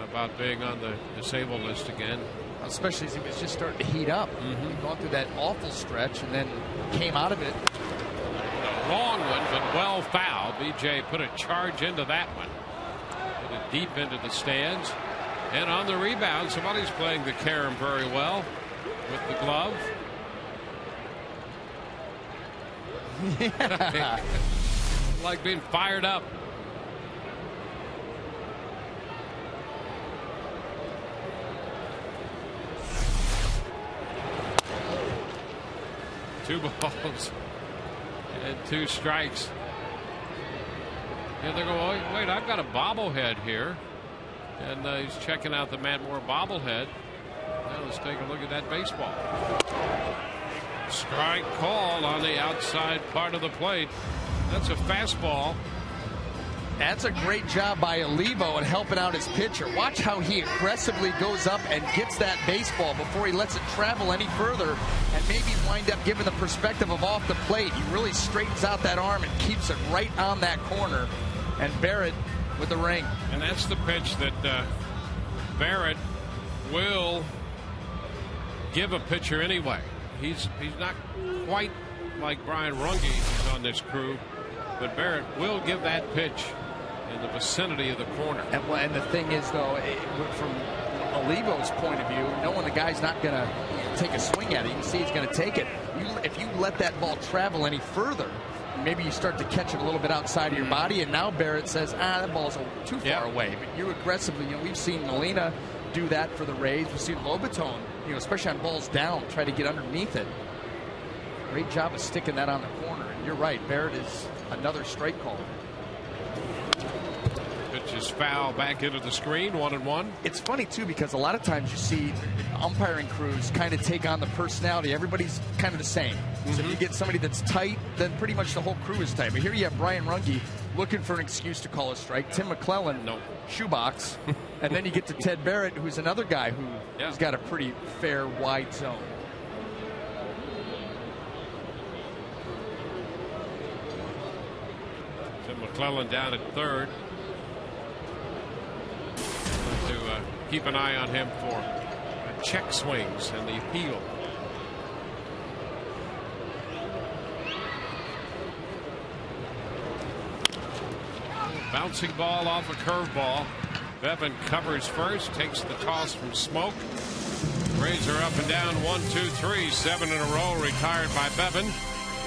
about being on the disabled list again. Especially as he was just starting to heat up. He'd gone through that awful stretch and then came out of it. A long one, but well fouled. BJ put a charge into that one. Put it deep into the stands. And on the rebound, somebody's playing the carom very well with the glove. Yeah. Like being fired up. Two balls and 2 strikes. And they're going, wait, I've got a bobblehead here. And he's checking out the Matt Moore bobblehead. Now let's take a look at that baseball. Strike call on the outside part of the plate. That's a fastball. That's a great job by Olivo in helping out his pitcher. Watch how he aggressively goes up and gets that baseball before he lets it travel any further and maybe wind up giving the perspective of off the plate. He really straightens out that arm and keeps it right on that corner. And Barrett with the ring. And that's the pitch that Barrett will give a pitcher anyway. He's not quite like Brian Runge, who's on this crew, but Barrett will give that pitch in the vicinity of the corner. And the thing is, though, from Olivo's point of view, knowing the guy's not going to take a swing at it, you can see he's going to take it. If you let that ball travel any further, maybe you start to catch it a little bit outside of your body, and now Barrett says, that ball's too far away. But you aggressively, we've seen Molina do that for the Rays. We've seen Lobaton, especially on balls down, try to get underneath it. Great job of sticking that on the corner. And you're right, Barrett is another strike call. Pitch is foul back into the screen, 1-1. It's funny, too, because a lot of times you see umpiring crews kind of take on the personality. Everybody's kind of the same. So if you get somebody that's tight, then pretty much the whole crew is tight. But here you have Brian Runge looking for an excuse to call a strike. Tim McClellan, shoebox. And then you get to Ted Barrett, who's another guy who's got a pretty fair, wide zone. Tim McClellan down at third. To keep an eye on him for check swings and the appeal. Bouncing ball off a curveball. Bevan covers first, takes the toss from Smoke. Rays are up and down 1, 2, 3, 7 in a row retired by Bevan.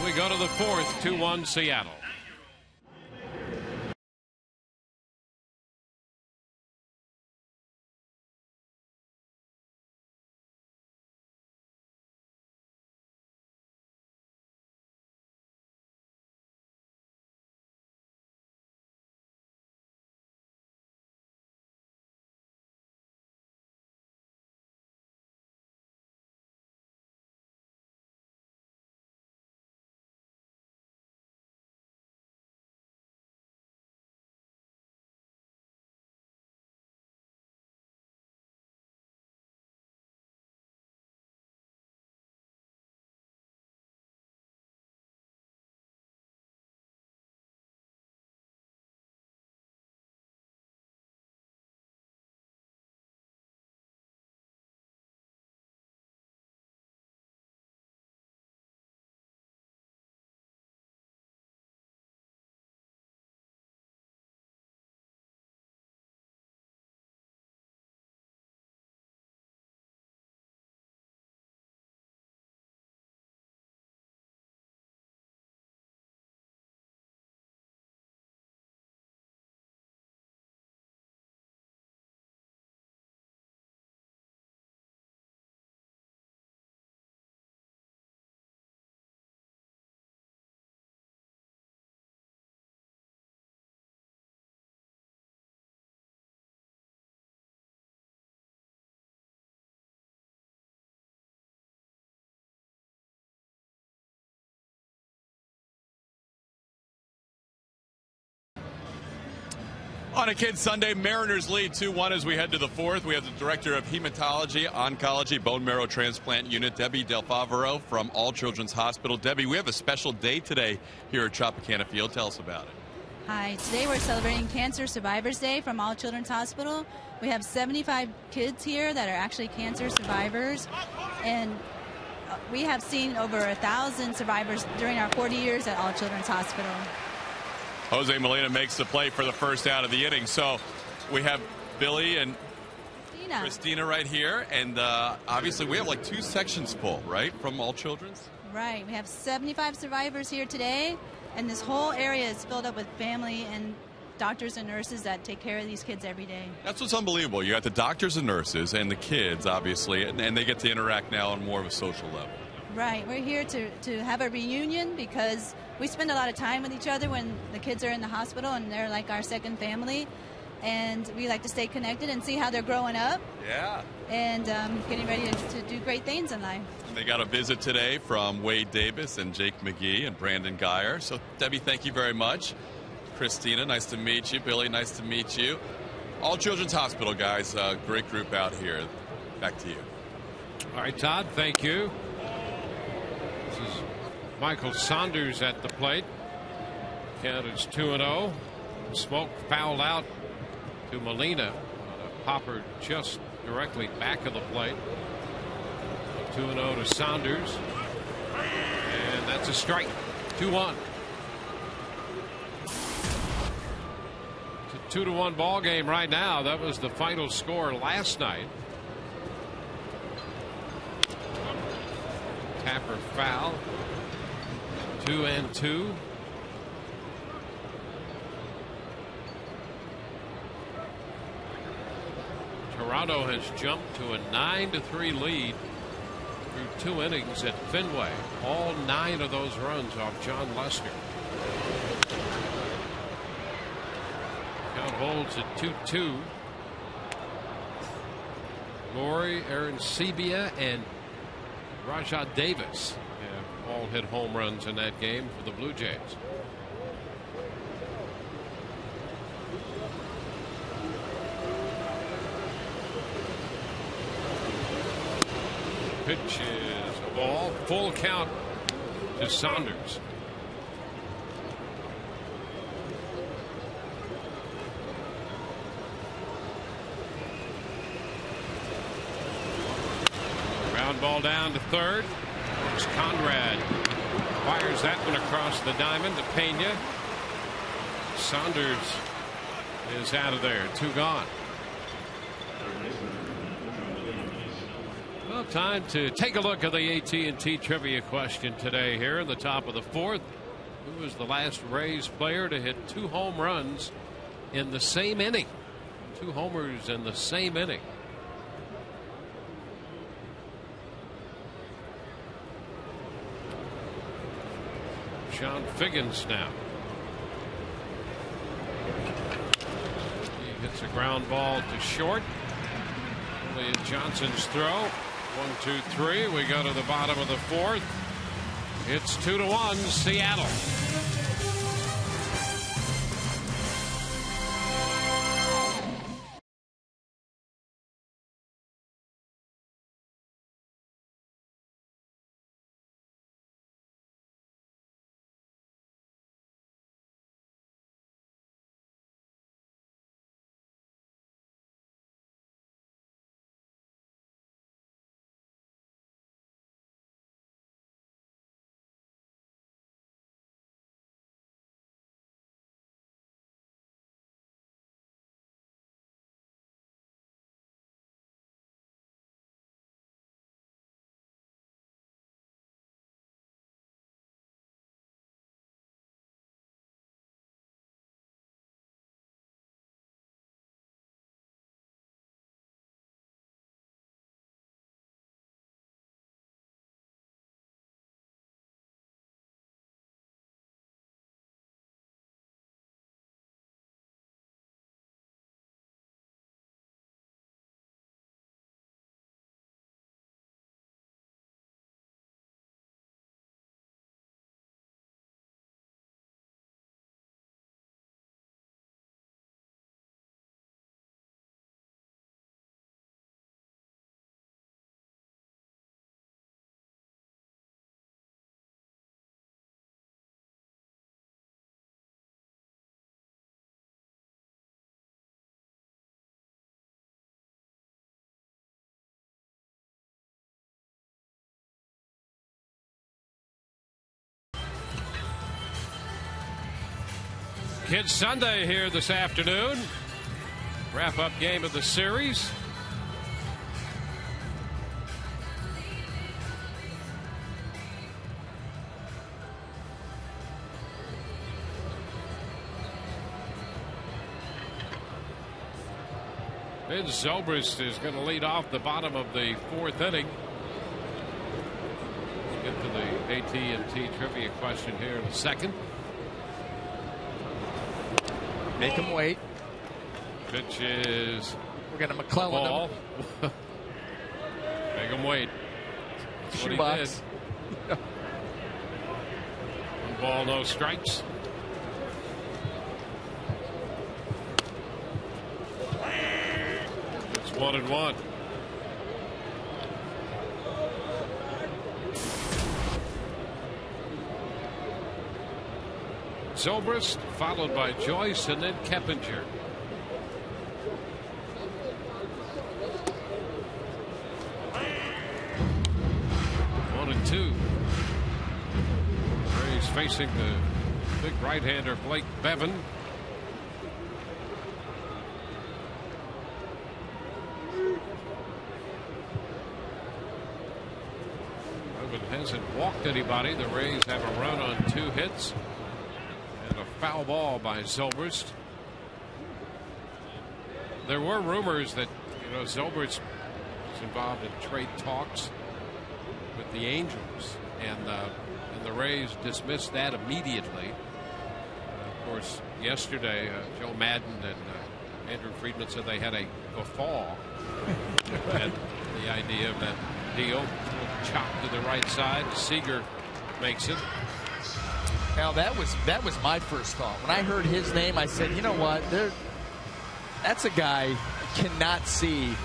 We go to the fourth, 2-1 Seattle. On a Kids Sunday, Mariners lead 2-1 as we head to the fourth. We have the Director of Hematology, Oncology, Bone Marrow Transplant Unit, Debbie Del Favaro from All Children's Hospital. Debbie, we have a special day today here at Tropicana Field. Tell us about it. Hi, today we're celebrating Cancer Survivors Day from All Children's Hospital. We have 75 kids here that are actually cancer survivors, and we have seen over 1,000 survivors during our 40 years at All Children's Hospital. Jose Molina makes the play for the first out of the inning. So we have Billy and Christina right here. And obviously we have like 2 sections full, right, from All Children's? Right. We have 75 survivors here today. And this whole area is filled up with family and doctors and nurses that take care of these kids every day. That's what's unbelievable. You got the doctors and nurses and the kids, obviously, and they get to interact now on more of a social level. Right. We're here to have a reunion because we spend a lot of time with each other when the kids are in the hospital, and they're like our second family. And we like to stay connected and see how they're growing up. Yeah. And getting ready to do great things in life. They got a visit today from Wade Davis and Jake McGee and Brandon Geyer. So, Debbie, thank you very much. Christina, nice to meet you. Billy, nice to meet you. All Children's Hospital guys, great group out here. Back to you. All right, Todd, thank you. This is Michael Saunders at the plate. Count is 2-0. Smoke fouled out to Molina on a popper just directly back of the plate. 2-0 to Saunders. And that's a strike. 2-1. It's a 2-1 ball game right now. That was the final score last night. Tapper foul. 2-2. Toronto has jumped to a 9-3 lead through 2 innings at Fenway. All 9 of those runs off John Lester. Count holds at 2-2. Lori, Aaron Sebia, and Rajah Davis have all hit home runs in that game for the Blue Jays. Pitch is a ball. Full count to Saunders. Ground ball down to third. It's Conrad. Fires that one across the diamond to Pena. Saunders is out of there. 2 gone. Well, time to take a look at the AT trivia question today here in the top of the 4th. Who was the last Rays player to hit 2 home runs in the same inning? 2 homers in the same inning. Sean Figgins now. He hits a ground ball to short. Elliott Johnson's throw. 1, 2, 3. We go to the bottom of the 4th. It's 2-1 Seattle. Kids Sunday here this afternoon. Wrap-up game of the series. Vince Zobrist is going to lead off the bottom of the 4th inning. We'll get to the AT&T trivia question here in a second. Make him wait. Pitch is. We're going to McClellan ball. Make him wait. That's what he did. 1 ball, no strikes. 1-1. Zobrist, followed by Joyce, and then Keppinger. 1-2. He's facing the big right-hander Blake Bevan. Bevan hasn't walked anybody. The Rays have a run on 2 hits. And a foul ball by Zobrist. There were rumors that, Zobrist was involved in trade talks with the Angels, and the Rays dismissed that immediately. Of course, yesterday, Joe Madden and Andrew Friedman said they had a guffaw at the idea of that deal. Chopped to the right side. Seager makes it. Now that was my first thought. When I heard his name, I said, you know what? That's a guy you cannot see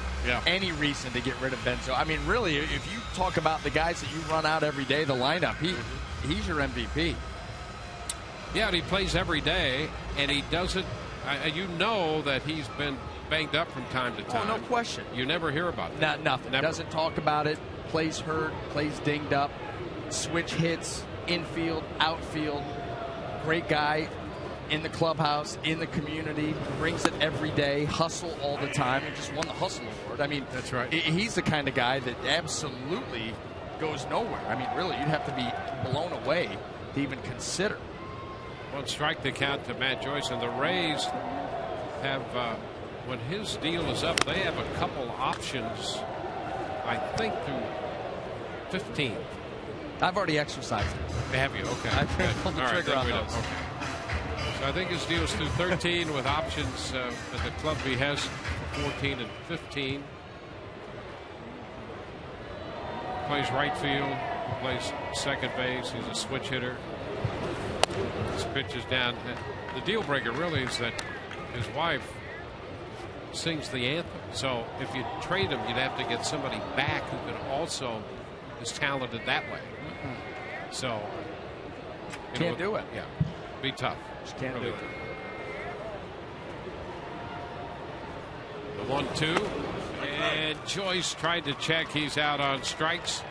any reason to get rid of Benzo. I mean, really, if you talk about the guys that you run out every day, the lineup, he's your MVP. Yeah, and he plays every day, and he doesn't. You know that he's been banged up from time to time. Oh, no question. You never hear about it. Nothing. Never. Doesn't talk about it. Plays hurt. Plays dinged up. Switch hits. Infield, outfield. Great guy in the clubhouse, in the community. Brings it every day. Hustle all the time. He just won the Hustle Award. I mean, that's right. He's the kind of guy that absolutely goes nowhere. I mean, really, you'd have to be blown away to even consider. 1 strike the count to Matt Joyce, and the Rays have, when his deal is up, they have a couple options, I think, through 15. I've already exercised it. Have you? Okay. I pulled the trigger on those. Okay. So I think his deal's through 13 with options at the club he has 14 and 15. Plays right field, plays second base. He's a switch hitter. His pitch is down. The deal breaker really is that his wife sings the anthem. So if you trade him, you'd have to get somebody back who could also is talented that way. So can't do it. Yeah, be tough. Just can't do it. The 1-2, and Joyce tried to check. He's out on strikes.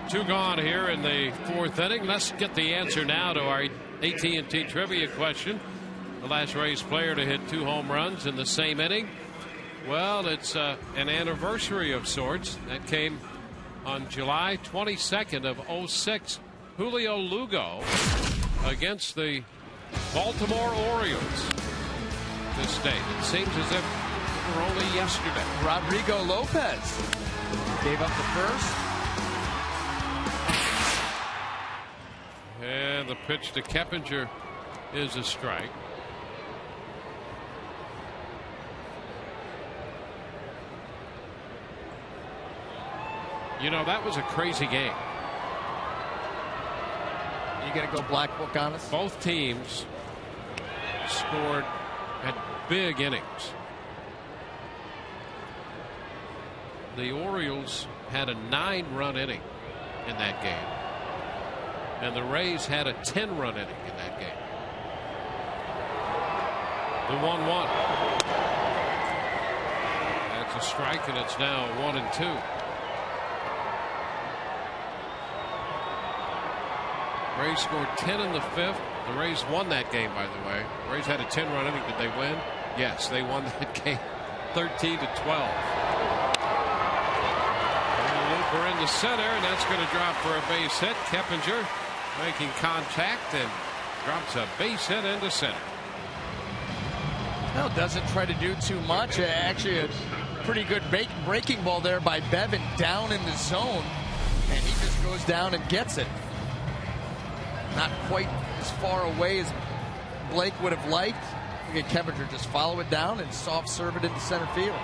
2 gone here in the 4th inning. Let's get the answer now to our AT&T trivia question. The last Rays player to hit 2 home runs in the same inning. Well, it's an anniversary of sorts that came on July 22nd of 06. Julio Lugo against the Baltimore Orioles. This day, it seems as if it were only yesterday. Rodrigo Lopez gave up the first. And the pitch to Keppinger is a strike. That was a crazy game. You going to go black book on us? Both teams scored at big innings. The Orioles had a 9-run inning in that game, and the Rays had a 10-run inning in that game. The 1-1. That's a strike, and it's now 1-2. Rays scored 10 in the 5th. The Rays won that game, by the way. The Rays had a 10-run inning. Did they win? Yes, they won that game 13-12. Looper in the center, and that's going to drop for a base hit. Keppinger making contact and drops a base hit into center. No, doesn't try to do too much. Actually, a pretty good breaking ball there by Bevan down in the zone, and he just goes down and gets it. Not quite as far away as Blake would have liked. You get Keppinger just follow it down and soft serve it into center field.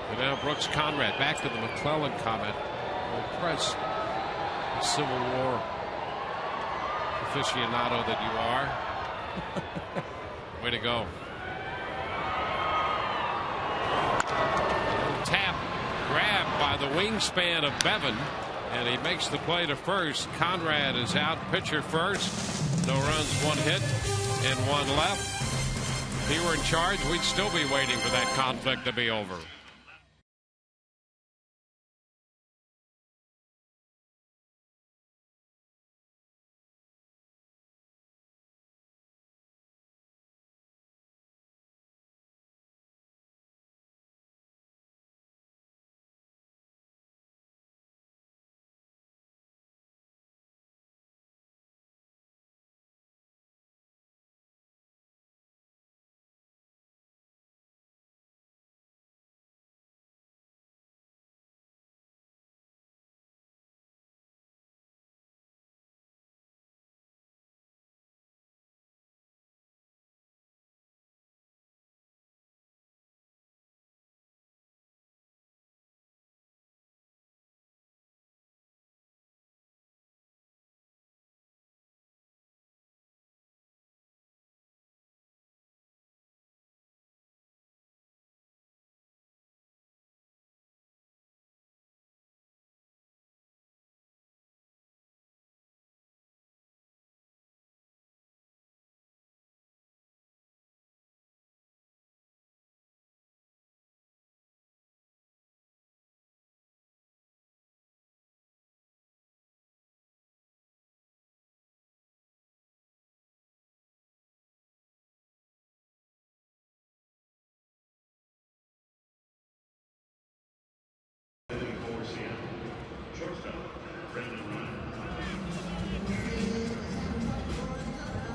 And now Brooks Conrad back to the McClellan comment. We'll press the Civil War aficionado that you are. Way to go. Tap, grab by the wingspan of Bevan, and he makes the play to first. Conrad is out, pitcher first. No runs, 1 hit, and 1 left. If he were in charge, we'd still be waiting for that conflict to be over.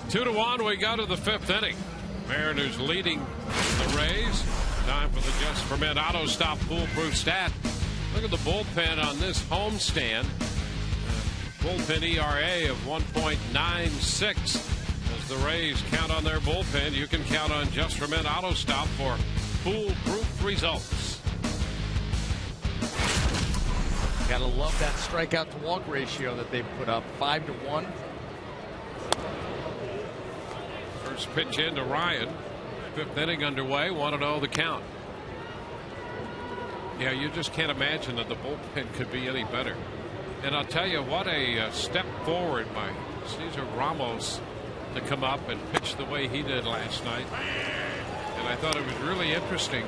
Two to one, we go to the 5th inning. Mariners leading the Rays. Time for the Just for Men auto stop foolproof stat. Look at the bullpen on this homestand. Bullpen ERA of 1.96. As the Rays count on their bullpen, you can count on Just for Men auto stop for foolproof results. Gotta love that strikeout to walk ratio that they put up, 5 to 1. First pitch into Ryan. 5th inning underway. 1-0 the count. Yeah, you just can't imagine that the bullpen could be any better. And I'll tell you what, a step forward by Cesar Ramos to come up and pitch the way he did last night. And I thought it was really interesting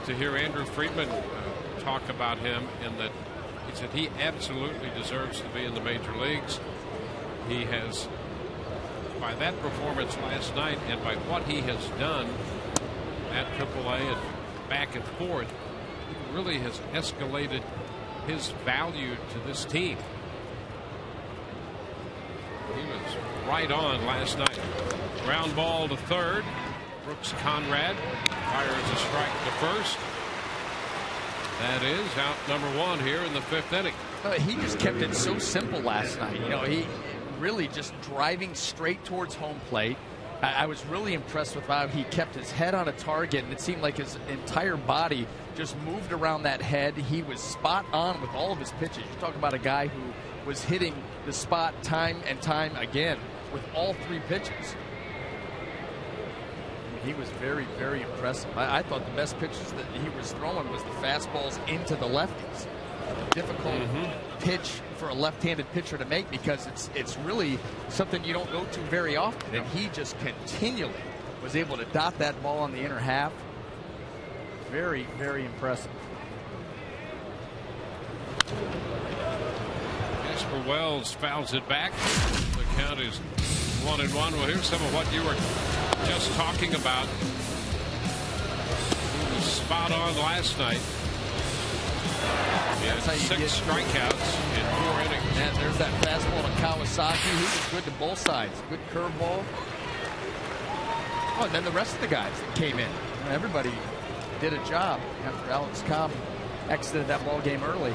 to hear Andrew Friedman talk about him, in that he said he absolutely deserves to be in the major leagues. He has, by that performance last night and by what he has done at AAA and back and forth, he really has escalated his value to this team. He was right on last night. Ground ball to third. Brooks Conrad fires a strike to first. That is out number 1 here in the 5th inning. He just kept it so simple last night. You know, he really just driving straight towards home plate. I was really impressed with how he kept his head on a target, and it seemed like his entire body just moved around that head. He was spot on with all of his pitches. You talk about a guy who was hitting the spot time and time again with all 3 pitches. He was very, very impressive. I thought the best pitches that he was throwing was the fastballs into the lefties. Difficult pitch for a left-handed pitcher to make, because it's really something you don't go to very often. And he just continually was able to dot that ball on the inner half. Very, very impressive. Jasper Wells fouls it back. The count is 1-1. Well, here's some of what you were just talking about. He was spot on last night. He had 6 strikeouts in 4 innings. And there's that fastball to Kawasaki. He was good to both sides. Good curveball. Oh, and then the rest of the guys that came in. Everybody did a job after Alex Cobb exited that ball game early.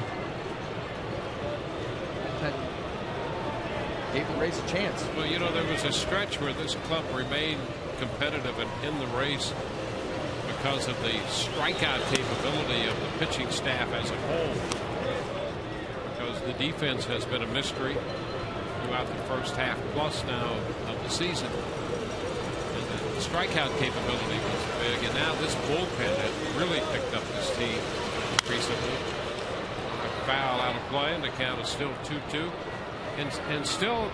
And gave the Rays a chance. Well, you know, there was a stretch where this club remained competitive and in the race because of the strikeout capability of the pitching staff as a whole. Because the defense has been a mystery throughout the first half plus now of the season. And the strikeout capability was big, and now this bullpen has really picked up this team recently. A foul out of play, and the count is still 2-2. And still,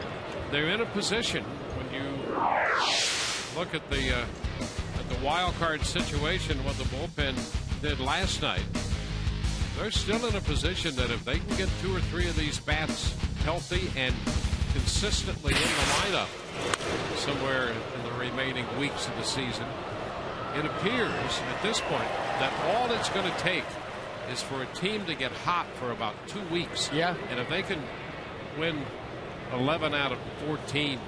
they're in a position when you look at the wild card situation, what the bullpen did last night. They're still in a position that if they can get 2 or 3 of these bats healthy and consistently in the lineup somewhere in the remaining weeks of the season, it appears at this point that all it's going to take is for a team to get hot for about 2 weeks. Yeah. And if they can win 11 out of 14,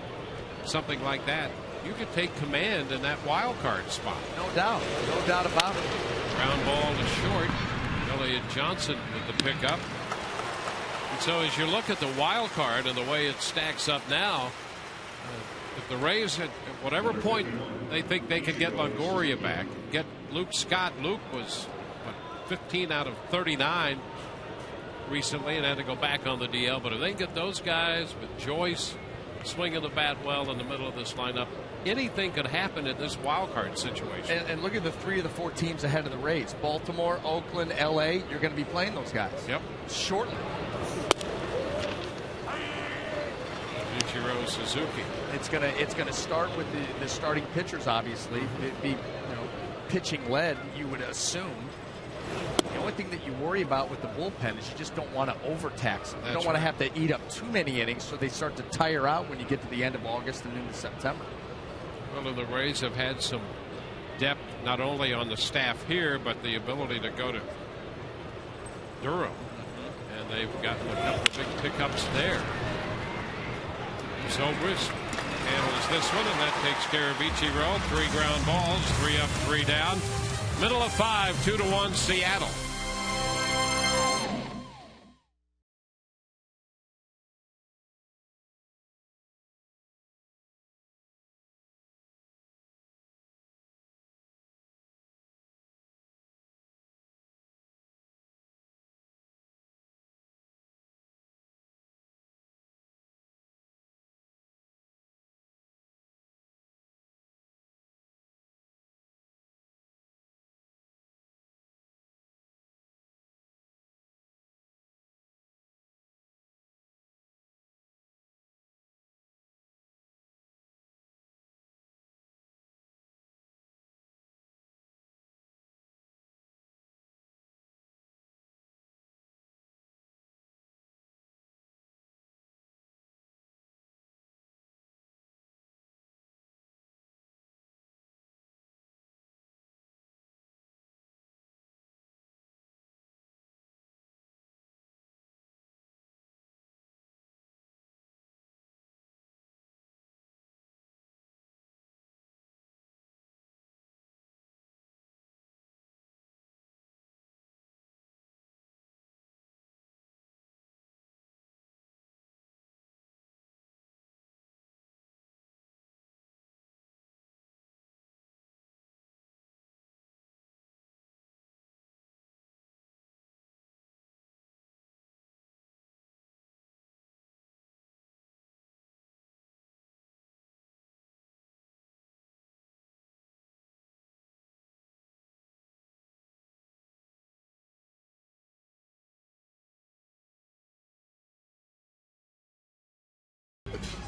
something like that, you could take command in that wild card spot. No doubt about it. Ground ball to short. Elliott Johnson with the pickup. And so as you look at the wild card and the way it stacks up now, if the Rays at whatever point they think they can get Longoria back, get Luke Scott. Luke was 15 out of 39 recently and had to go back on the DL. But if they can get those guys with Joyce swinging the bat well in the middle of this lineup, anything could happen in this wild card situation. And look at the 3 of the 4 teams ahead of the Rays: Baltimore, Oakland, LA. You're going to be playing those guys. Yep. Shortly. Ichiro Suzuki. It's gonna start with the starting pitchers. Obviously, it'd be pitching led. You would assume. The only thing that you worry about with the bullpen is you just don't want to overtax them. You don't want to have to eat up too many innings, so they start to tire out when you get to the end of August and into September. Well, the Rays have had some depth not only on the staff here, but the ability to go to Durham, and they've gotten a couple of big pickups there. Zobrist handles this one, and that takes care of Ichiro. 3 ground balls, 3 up, 3 down. Middle of 5, 2-1 Seattle.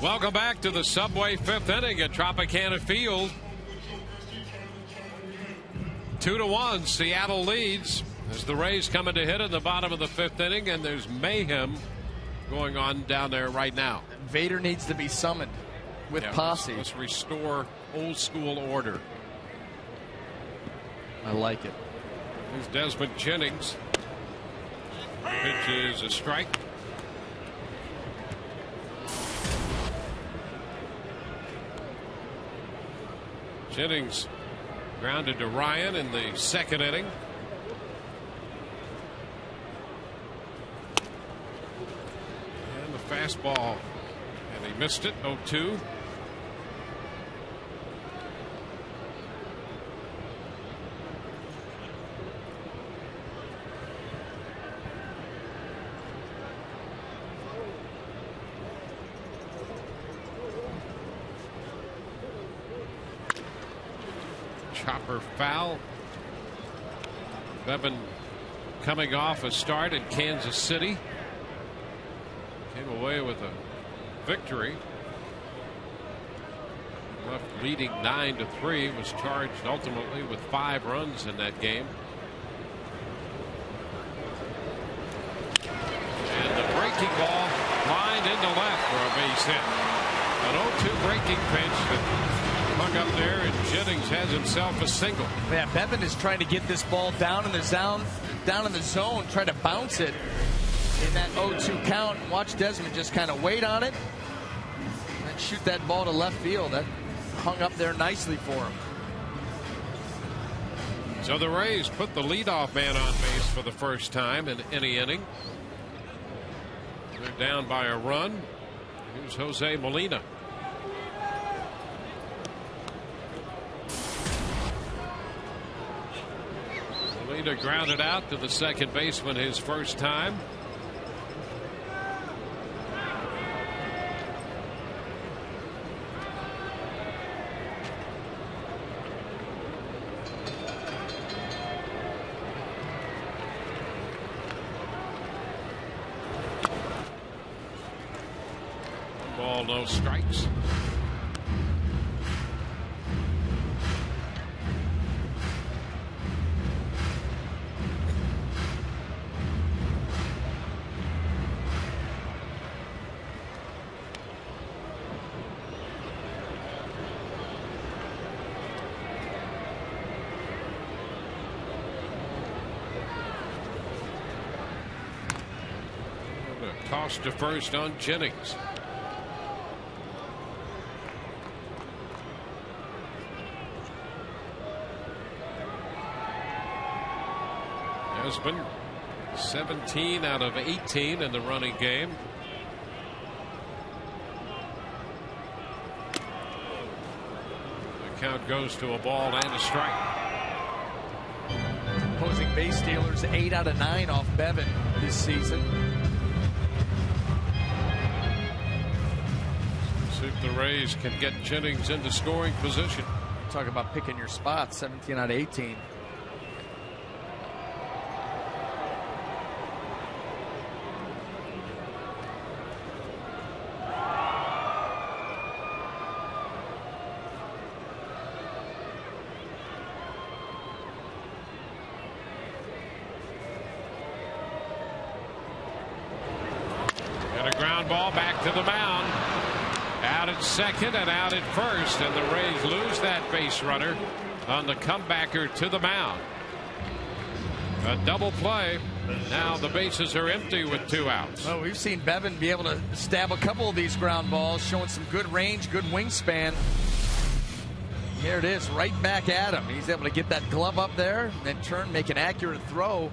Welcome back to the Subway 5th inning at Tropicana Field. 2-1 Seattle leads as the Rays coming to hit in the bottom of the 5th inning, and there's mayhem going on down there right now. Vader needs to be summoned with posse. Let's restore old school order. I like it. Here's Desmond Jennings. Pitch is a strike. Jennings grounded to Ryan in the 2nd inning. And the fastball, and he missed it. 0-2. chopper foul. Bevan coming off a start in Kansas City. Came away with a victory. Left leading 9-3. Was charged ultimately with 5 runs in that game. And the breaking ball lined into left for a base hit. An 0-2 breaking pitch that hung up there, and Jennings has himself a single. Yeah, Bevan is trying to get this ball down in the zone, try to bounce it in that 0-2 count. Watch Desmond just kind of wait on it and shoot that ball to left field. That hung up there nicely for him. So the Rays put the leadoff man on base for the first time in any inning. They're down by a run. Here's Jose Molina. Molina grounded out to the second baseman his first time. Ball, no strikes. Toss to first on Jennings. Desmond 17 out of 18 in the running game. The count goes to a ball and a strike. Opposing base stealers 8 out of 9 off Bevan this season. See if the Rays can get Jennings into scoring position. Talk about picking your spots. 17 out of 18. And a ground ball back to the mound. Out at second and out at first, and the Rays lose that base runner on the comebacker to the mound. A double play. Now the bases are empty with 2 outs. Well, we've seen Bevan be able to stab a couple of these ground balls, showing some good range, good wingspan. Here it is, right back at him. He's able to get that glove up there, and then turn, make an accurate throw.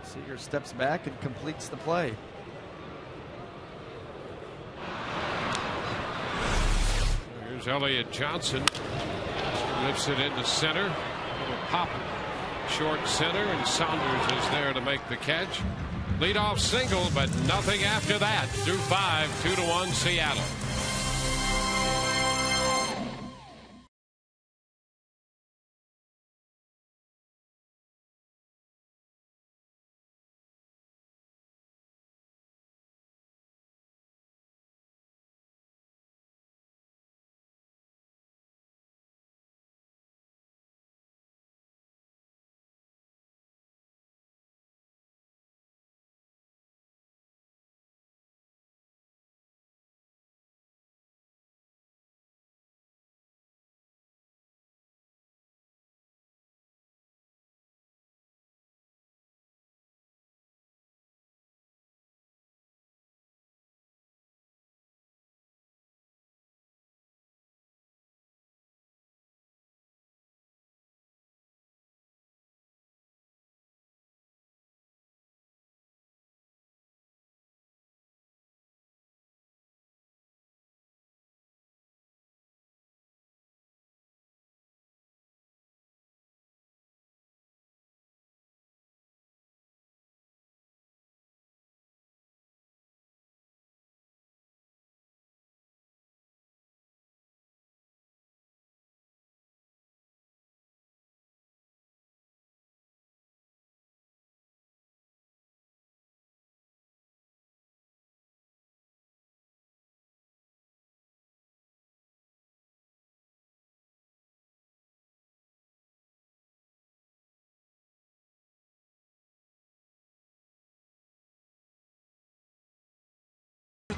Seager steps back and completes the play. Here's Elliott Johnson. Lifts it into center. Little pop short center, and Saunders is there to make the catch. Leadoff single, but nothing after that. Through 5, 2-1 Seattle.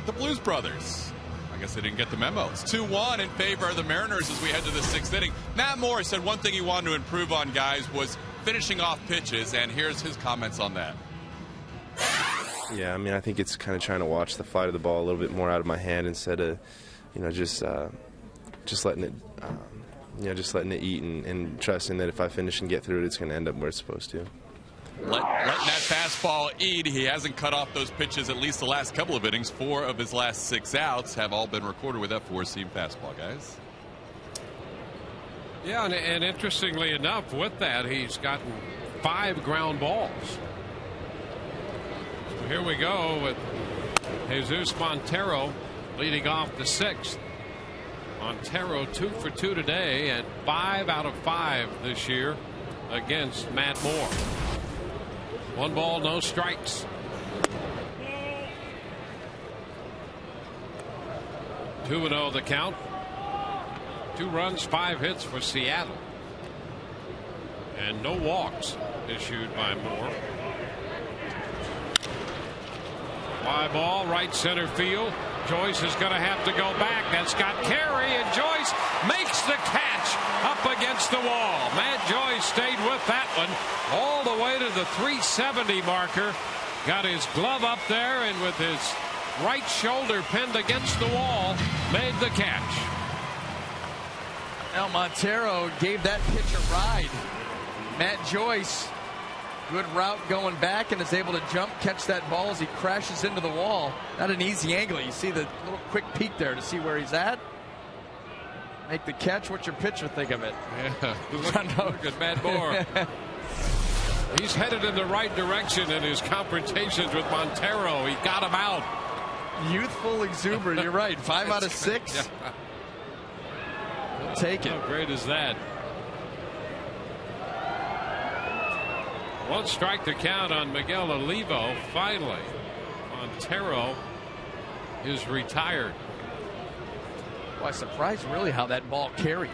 the Blues Brothers. I guess they didn't get the memo. It's 2-1 in favor of the Mariners as we head to the 6th inning. Matt Moore said one thing he wanted to improve on, guys, was finishing off pitches, and here's his comments on that. Yeah, I mean, I think it's kind of trying to watch the flight of the ball a little bit more out of my hand instead of, just letting it, just letting it eat and trusting that if I finish and get through it, it's going to end up where it's supposed to. Letting that fastball eat. He hasn't cut off those pitches at least the last couple of innings. 4 of his last 6 outs have all been recorded with that 4-seam fastball, guys. Yeah, and interestingly enough, with that, he's gotten 5 ground balls. So here we go with Jesus Montero leading off the 6th. Montero 2 for 2 today and 5 out of 5 this year against Matt Moore. 1 ball, no strikes. 2-0 the count. 2 runs, 5 hits for Seattle. And no walks issued by Moore. Fly ball, right center field. Joyce is going to have to go back. That's got Carey, and Joyce makes the catch up against the wall. Matt Joyce stayed with that one all the way to the 370 marker. Got his glove up there, and with his right shoulder pinned against the wall, made the catch. Now Montero gave that pitch a ride. Matt Joyce, good route going back, and is able to jump, catch that ball as he crashes into the wall. Not an easy angle. You see the little quick peek there to see where he's at. Make the catch. What's your pitcher think of it? Yeah, look at Matt Moore. He's headed in the right direction in his confrontations with Montero. He got him out. Youthful, exuberant. You're right. 5 out of 6. Yeah. We'll take it. How great is that? 1 strike to count on Miguel Olivo. Finally, Montero is retired. Well, I was surprised really how that ball carried.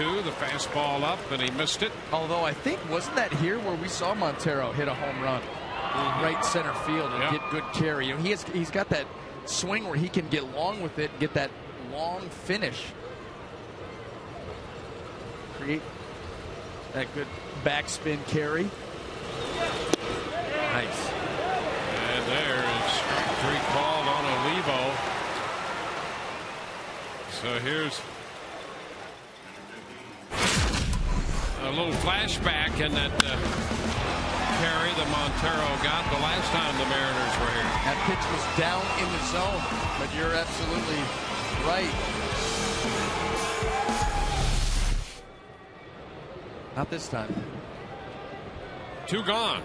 The fastball up, and he missed it. Although I think, wasn't that here where we saw Montero hit a home run? Right center field and get good carry. You know, he's got that swing where he can get long with it, get that long finish. Create that good backspin carry. Nice. And there is strike 3 called on Olivo. So here's a little flashback in that carry that Montero got the last time the Mariners were here. That pitch was down in the zone, but you're absolutely right. Not this time. 2 gone.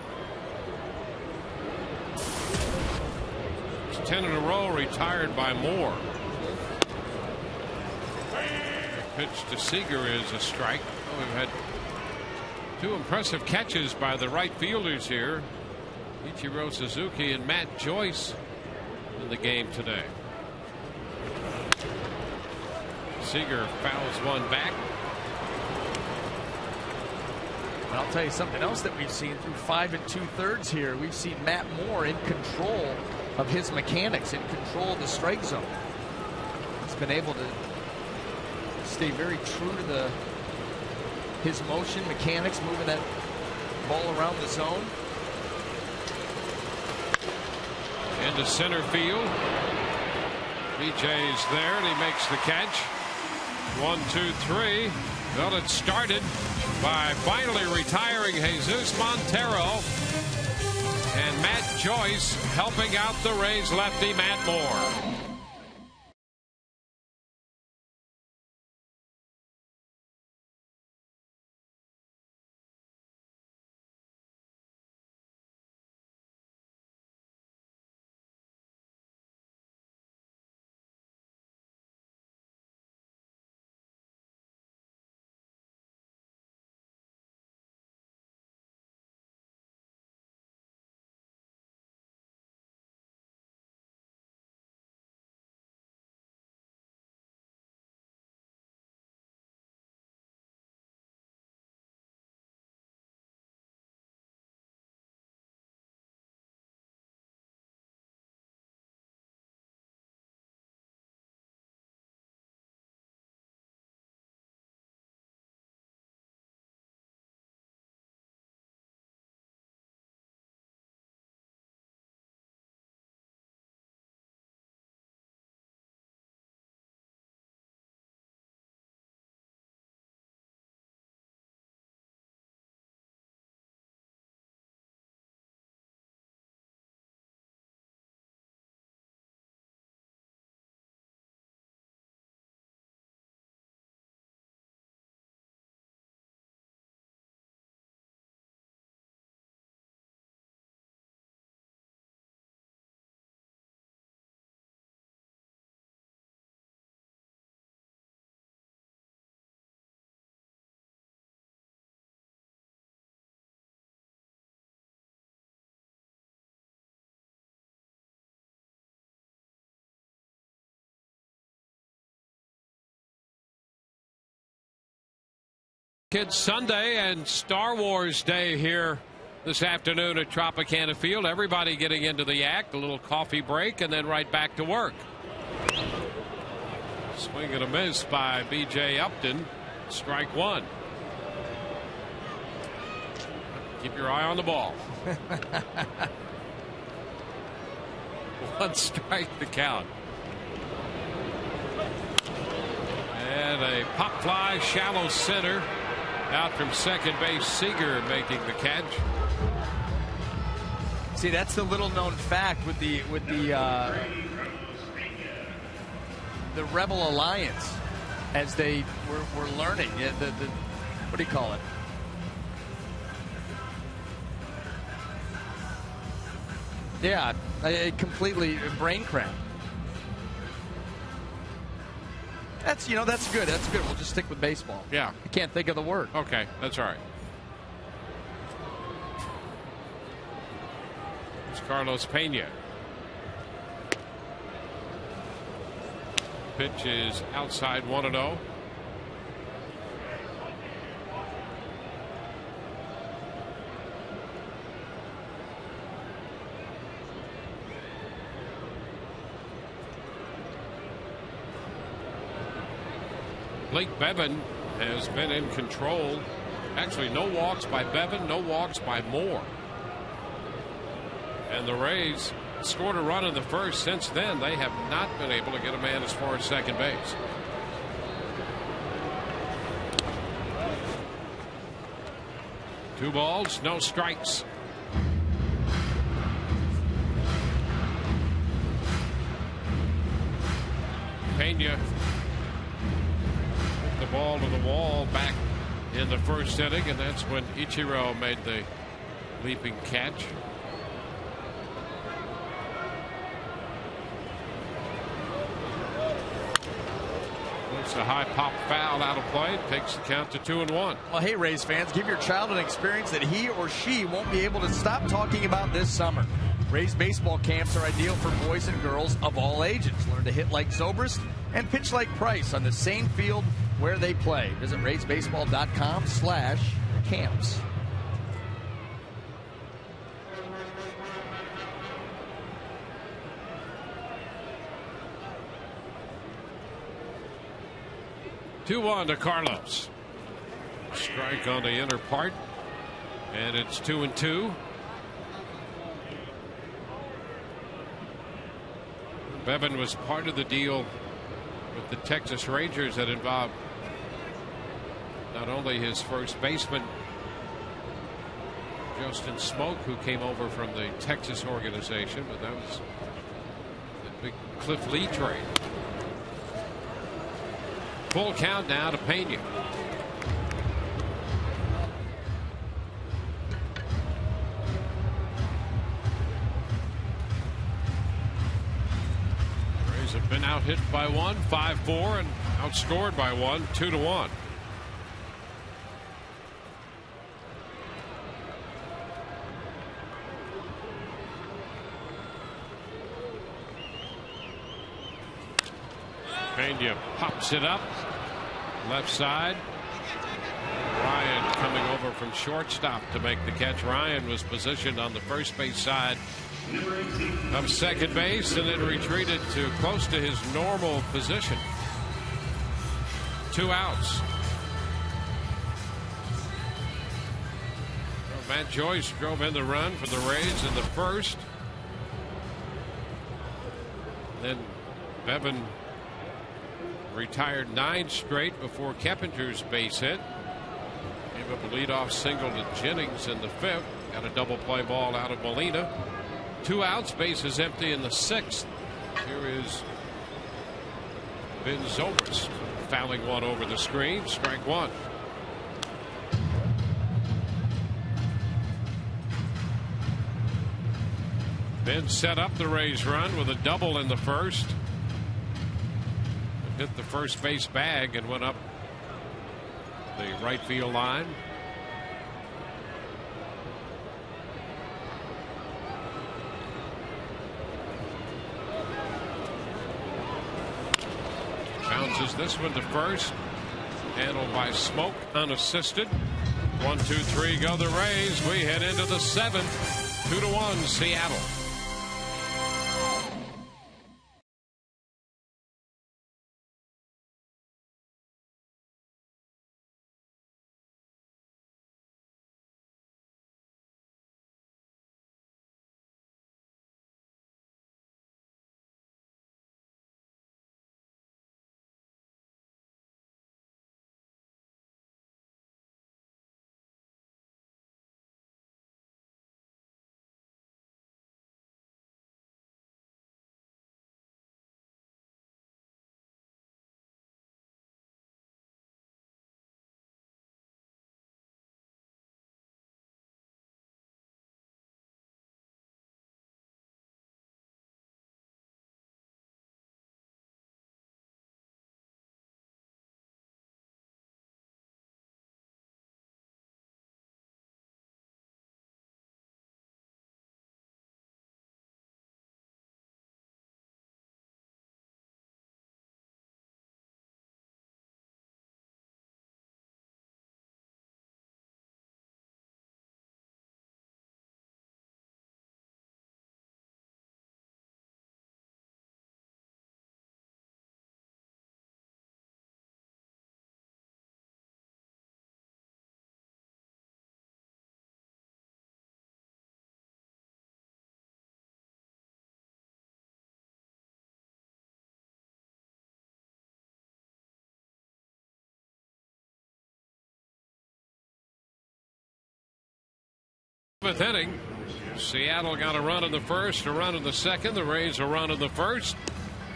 It's 10 in a row retired by Moore. The pitch to Seager is a strike. Oh, we've had 2 impressive catches by the right fielders here. Ichiro Suzuki and Matt Joyce in the game today. Seager fouls 1 back. And I'll tell you something else that we've seen through 5 2/3 here. We've seen Matt Moore in control of his mechanics, in control of the strike zone. He's been able to stay very true to his motion, mechanics, moving that ball around the zone. Into center field. BJ's there, and he makes the catch. 1, 2, 3. Well, it started by finally retiring Jesus Montero, and Matt Joyce helping out the Rays lefty Matt Moore. Kids Sunday and Star Wars Day here this afternoon at Tropicana Field. Everybody getting into the act. A little coffee break and then right back to work. Swing and a miss by B.J. Upton. Strike one. Keep your eye on the ball. One strike to count. And a pop fly, shallow center. Out from second base, Seager making the catch. See, that's the little known fact with the Rebel Alliance, as they were learning. The what do you call it? Yeah, completely brain cramp. That's that's good. That's good. We'll just stick with baseball. Yeah. I can't think of the word. Okay, that's all right. It's Carlos Pena. Pitch is outside 1-0. Blake Bevan has been in control. Actually, no walks by Bevan, no walks by Moore. And the Rays scored a run in the first. Since then, they have not been able to get a man as far as second base. Two balls, no strikes. Pena put the ball to the wall back in the first inning, and that's when Ichiro made the leaping catch. It's a high pop foul out of play. Takes the count to 2-1. Well, hey, Rays fans, give your child an experience that he or she won't be able to stop talking about this summer. Rays baseball camps are ideal for boys and girls of all ages. Learn to hit like Zobrist and pitch like Price on the same field where they play. Visit RaysBaseball.com/camps. Two-one to Carlos. Strike on the inner part, and it's 2-2. Bevan was part of the deal with the Texas Rangers that involved not only his first baseman Justin Smoke, who came over from the Texas organization, but that was the big Cliff Lee trade. Full count now to Pena. Rays have been out hit by one, 5-4, and outscored by one, 2-1. Pena pops it up left side. Ryan coming over from shortstop to make the catch. Ryan was positioned on the first base side of second base and then retreated to close to his normal position. 2 outs. Matt Joyce drove in the run for the Rays in the first. Then Bevan retired 9 straight before Keppinger's base hit. Gave up a leadoff single to Jennings in the 5th. Got a double play ball out of Molina. 2 outs, bases empty in the 6th. Here is Ben Zobrist fouling one over the screen. Strike one. Ben set up the Rays run with a double in the first. Hit the first base bag and went up the right field line. Bounces this one to first. Handled by Smoke, unassisted. 1, 2, 3 go the Rays. We head into the 7th. 2-1 Seattle. Fifth inning. Seattle got a run in the first, a run in the second. The Rays a run in the first.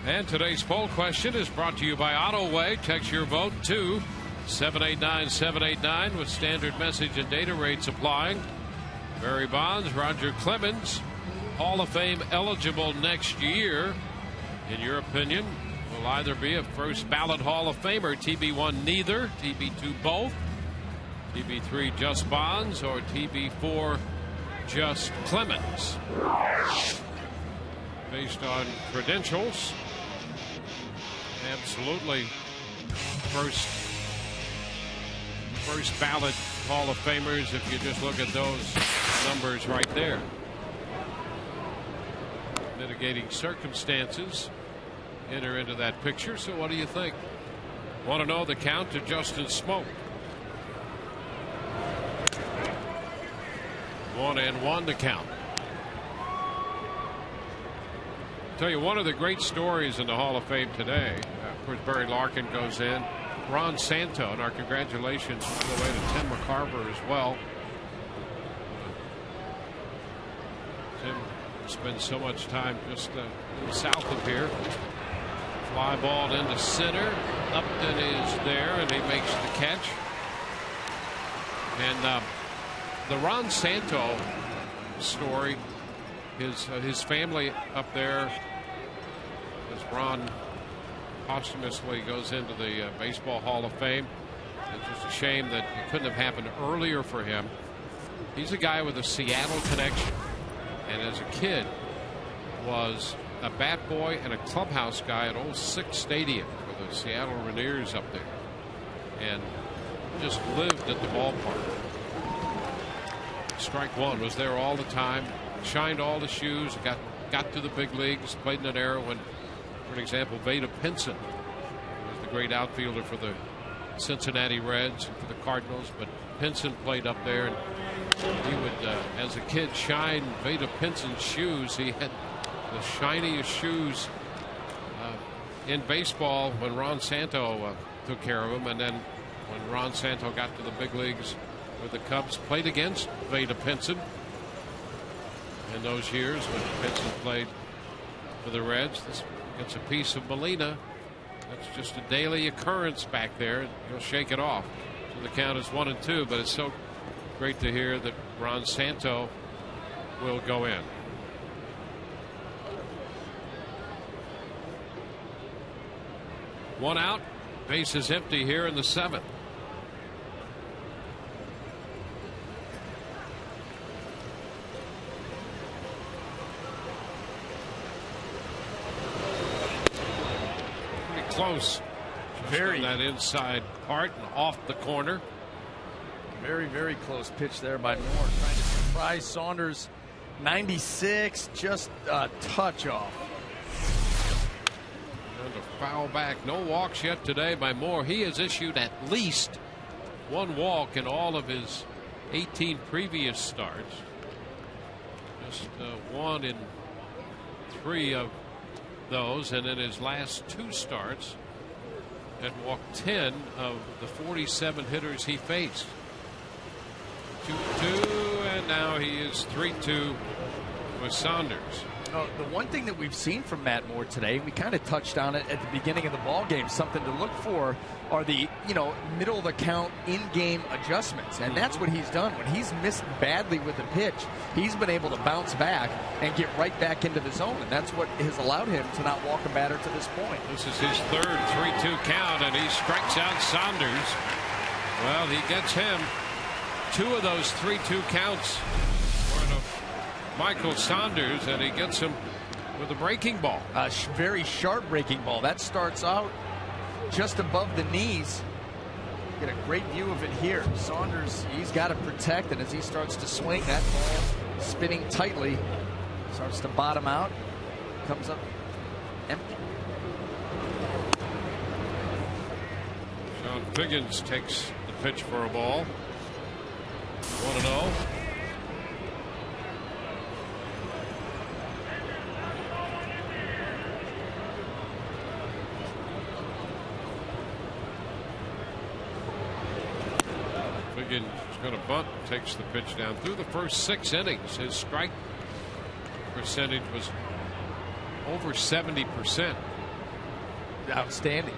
And today's poll question is brought to you by AutoWay. Text your vote to 789-789 with standard message and data rates applying. Barry Bonds, Roger Clemens, Hall of Fame eligible next year. In your opinion, will either be a first ballot Hall of Famer, TB1 neither, TB2 both, TB3 just Bonds, or TB4 just Clemens? Based on credentials, absolutely first ballot Hall of Famers if you just look at those numbers right there. Mitigating circumstances enter into that picture. So what do you think? Want to know the count to Justin Smoke? 1-1 to count. Tell you one of the great stories in the Hall of Fame today. Of course, Barry Larkin goes in. Ron Santo, and our congratulations go away to Tim McCarver as well. Tim spends so much time just south of here. Fly ball into center. Upton is there, and he makes the catch. And the Ron Santo story, his family up there, as Ron posthumously goes into the Baseball Hall of Fame. It's just a shame that it couldn't have happened earlier for him. He's a guy with a Seattle connection, and as a kid was a bat boy and a clubhouse guy at Old Six Stadium for the Seattle Rainiers up there, and just lived at the ballpark. Strike one, was there all the time, shined all the shoes, got to the big leagues, played in an era when, for an example, Vada Pinson was the great outfielder for the Cincinnati Reds and for the Cardinals, but Pinson played up there, and he would, as a kid, shine Vada Pinson's shoes. He had the shiniest shoes in baseball when Ron Santo took care of him, and then when Ron Santo got to the big leagues with the Cubs, played against Vada Pinson in those years when Pinson played for the Reds. This gets a piece of Molina. That's just a daily occurrence back there. He'll shake it off. So the count is 1-2, but it's so great to hear that Ron Santo will go in. One out, base is empty here in the 7th. Close. Very that inside part and off the corner. Very, very close pitch there by Moore, trying to surprise Saunders. 96, just a touch off. And a foul back. No walks yet today by Moore. He has issued at least one walk in all of his 18 previous starts. Just one in 3 of those, and in his last 2 starts had walked 10 of the 47 hitters he faced. 2-2, and now he is 3-2 with Saunders. The one thing that we've seen from Matt Moore today, we kind of touched on it at the beginning of the ball game, something to look for are the middle of the count in-game adjustments, and that's what he's done. When he's missed badly with a pitch, he's been able to bounce back and get right back into the zone, and that's what has allowed him to not walk a batter to this point. This is his 3rd 3-2 count, and he strikes out Saunders. Well, he gets him. 2 of those 3-2 counts were to Michael Saunders, and he gets him with a breaking ball. A very sharp breaking ball. That starts out just above the knees. Get a great view of it here. Saunders, he's got to protect, and as he starts to swing, that ball spinning tightly starts to bottom out. Comes up empty. Sean Figgins takes the pitch for a ball. 1-0. Figgins is going to bunt, takes the pitch down. Through the first 6 innings, his strike percentage was over 70%. Outstanding.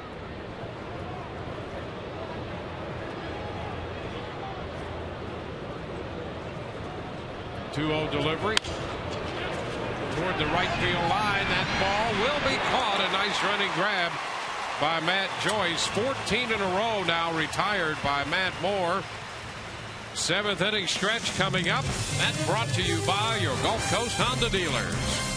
2-0 delivery toward the right field line. That ball will be caught. A nice running grab by Matt Joyce. 14 in a row now retired by Matt Moore. 7th inning stretch coming up. That brought to you by your Gulf Coast Honda dealers.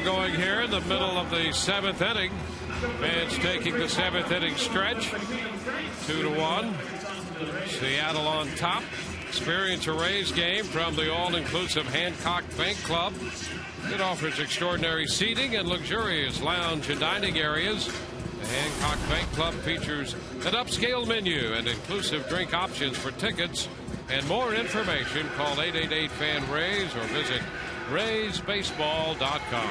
Going here in the middle of the 7th inning. Fans taking the 7th inning stretch. 2-1. Seattle on top. Experience a Rays game from the all-inclusive Hancock Bank Club. It offers extraordinary seating and luxurious lounge and dining areas. The Hancock Bank Club features an upscale menu and inclusive drink options. For tickets and more information, call 888-FAN-RAYS or visit RaysBaseball.com.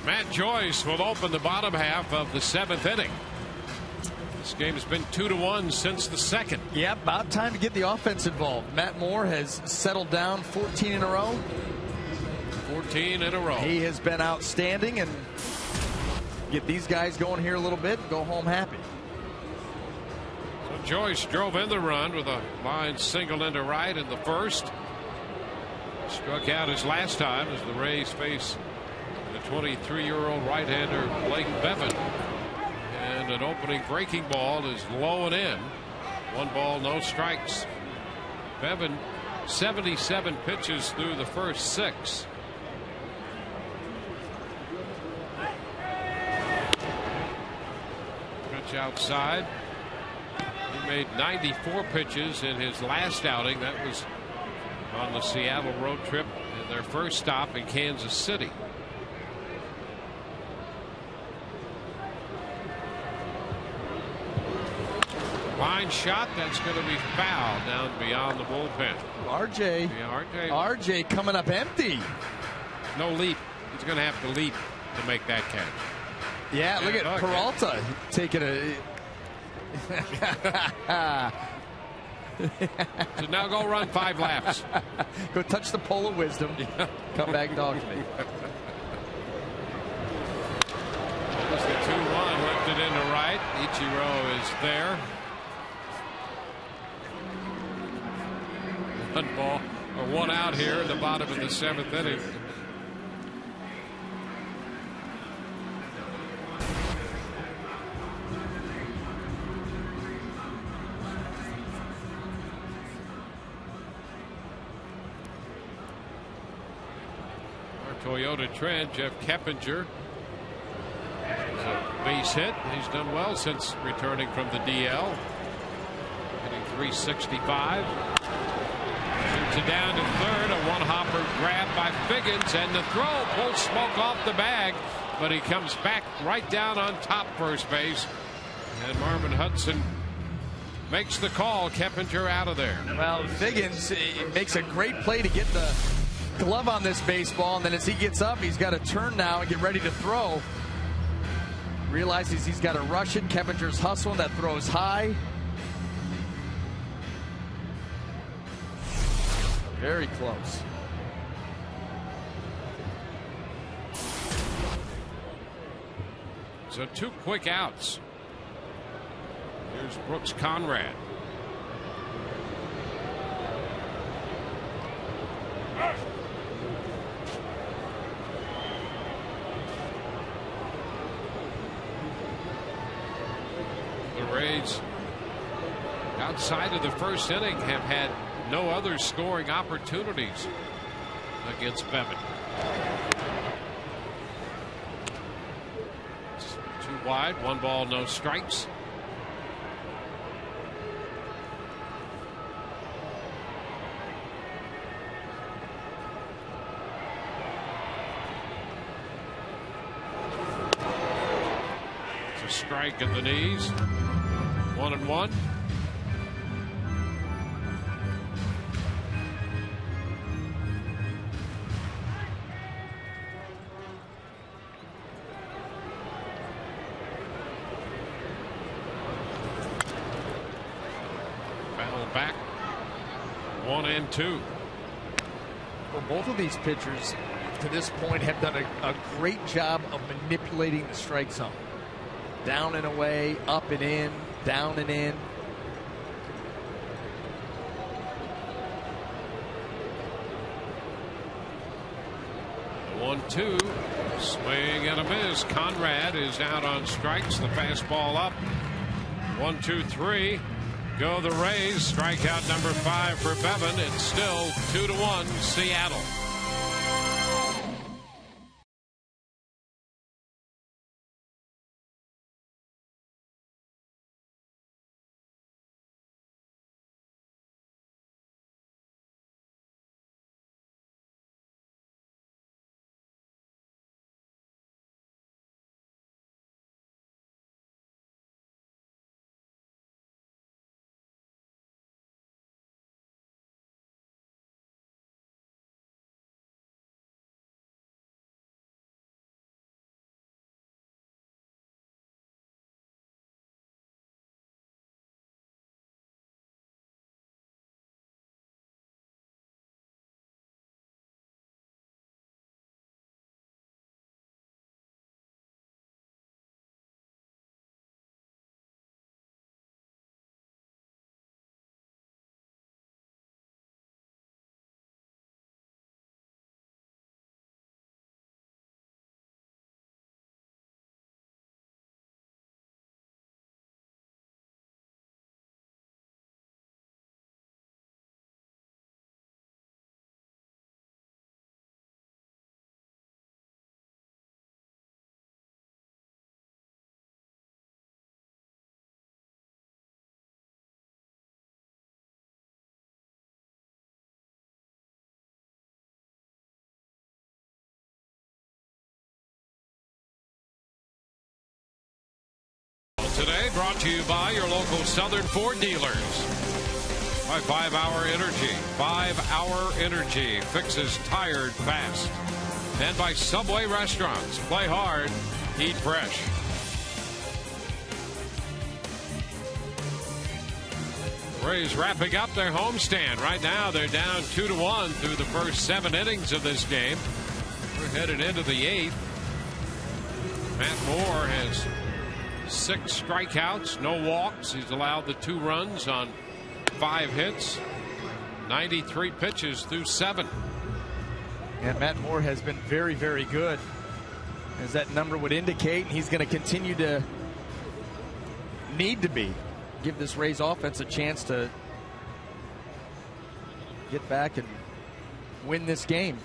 Matt Joyce will open the bottom half of the 7th inning. This game has been 2-1 since the 2nd. Yeah, about time to get the offense involved. Matt Moore has settled down 14 in a row. 14 in a row. He has been outstanding, and get these guys going here a little bit and go home happy. So Joyce drove in the run with a line single into right in the first. Struck out his last time as the Rays face the 23-year-old right-hander Blake Bevan. And an opening breaking ball is low and in. 1 ball, no strikes. Bevan 77 pitches through the first 6. Pitch outside. He made 94 pitches in his last outing. That was on the Seattle road trip and their first stop in Kansas City. Line shot, that's going to be fouled down beyond the bullpen. RJ coming up empty. No leap. He's going to have to leap to make that catch. Yeah, look at Peralta taking a. So now go run 5 laps. Go touch the pole of wisdom. Come back and talk to me. That was the 2-1 lifted into right. Ichiro is there. 1 ball or 1 out here in the bottom of the 7th inning. Toyota Trent, Jeff Keppinger. It's a base hit. He's done well since returning from the DL. Hitting .365. Shoots it down to third. A 1-hopper grab by Figgins, and the throw pulls Smoke off the bag, but he comes back right down on top first base. And Marvin Hudson makes the call. Keppinger out of there. Well, Figgins makes a great play to get the glove on this baseball, and then as he gets up, he's got to turn now and get ready to throw. Realizes he's got to rush it. Keppinger's hustling. That throws high. Very close. So 2 quick outs. Here's Brooks Conrad. The Rays, outside of the first inning, have had no other scoring opportunities against Bevan. It's 2 wide, 1 ball, no strikes. It's a strike at the knees. 1-1. Foul back. 1-2. Well, both of these pitchers to this point have done a great job of manipulating the strike zone. Down and away, up and in, down and in. The 1-2. Swing and a miss. Conrad is out on strikes. The fastball up. 1-2-3. go the Rays. Strikeout number 5 for Bevan. It's still 2-1 Seattle. Today brought to you by your local Southern Ford dealers. By 5-Hour Energy. 5-Hour Energy fixes tired fast. And by Subway Restaurants. Play hard, eat fresh. Rays wrapping up their homestand. Right now they're down 2-1 through the first 7 innings of this game. We're headed into the 8th. Matt Moore has 6 strikeouts, no walks. He's allowed the 2 runs on 5 hits. 93 pitches through 7. And Matt Moore has been very, very good, as that number would indicate. He's going to continue to need to be. Give this Rays offense a chance to get back and win this game.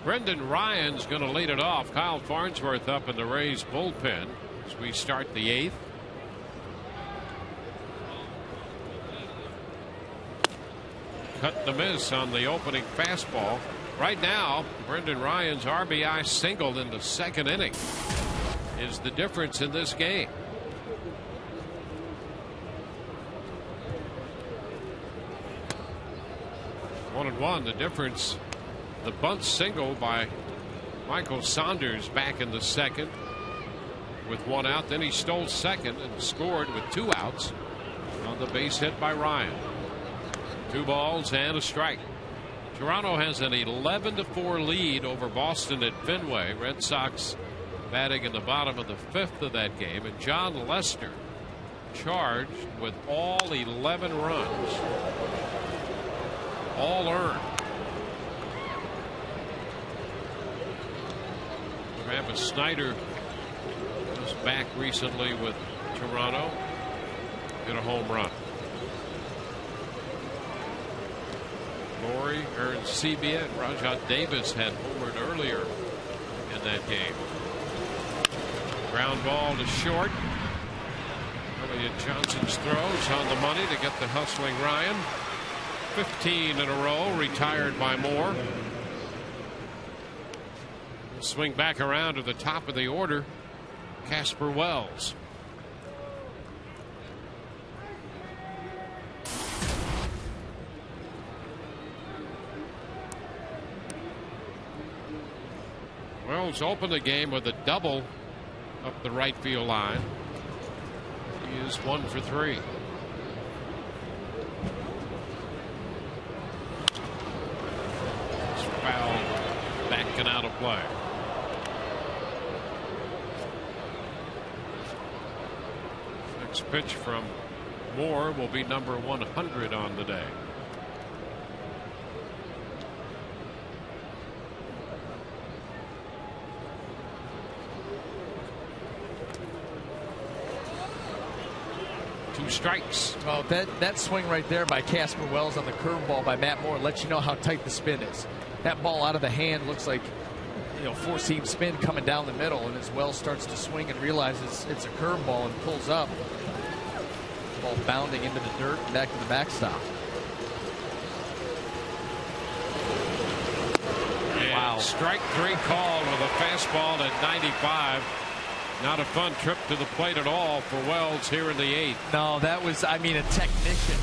Brendan Ryan's going to lead it off. Kyle Farnsworth up in the Rays bullpen as we start the 8th. Cut the miss on the opening fastball. Right now, Brendan Ryan's RBI single in the 2nd inning is the difference in this game. One and one, the difference. The bunt single by Michael Saunders back in the 2nd with 1 out. Then he stole 2nd and scored with 2 outs on the base hit by Ryan. 2 balls and a strike. Toronto has an 11-4 lead over Boston at Fenway. Red Sox batting in the bottom of the 5th of that game, and John Lester charged with all 11 runs, all earned. Travis Snyder was back recently with Toronto. Hit a home run. Lowry, Aaron Sebia, and Rajat Davis had homered earlier in that game. Ground ball to short. Elliott Johnson's throws on the money to get the hustling Ryan. 15 in a row, retired by Moore. Swing back around to the top of the order. Casper Wells. Wells opened the game with a double up the right field line. He is 1 for 3. It's foul, backing out of play. Next pitch from Moore will be number 100 on the day. 2 strikes. Well, that swing right there by Casper Wells on the curveball by Matt Moore lets you know how tight the spin is. That ball out of the hand looks like, you know, 4-seam spin coming down the middle, and as Wells starts to swing and realizes it's a curveball and pulls up, ball bounding into the dirt and back to the backstop. Wow. Strike 3 called with a fastball at 95. Not a fun trip to the plate at all for Wells here in the 8th. No, that was, I mean, a technician.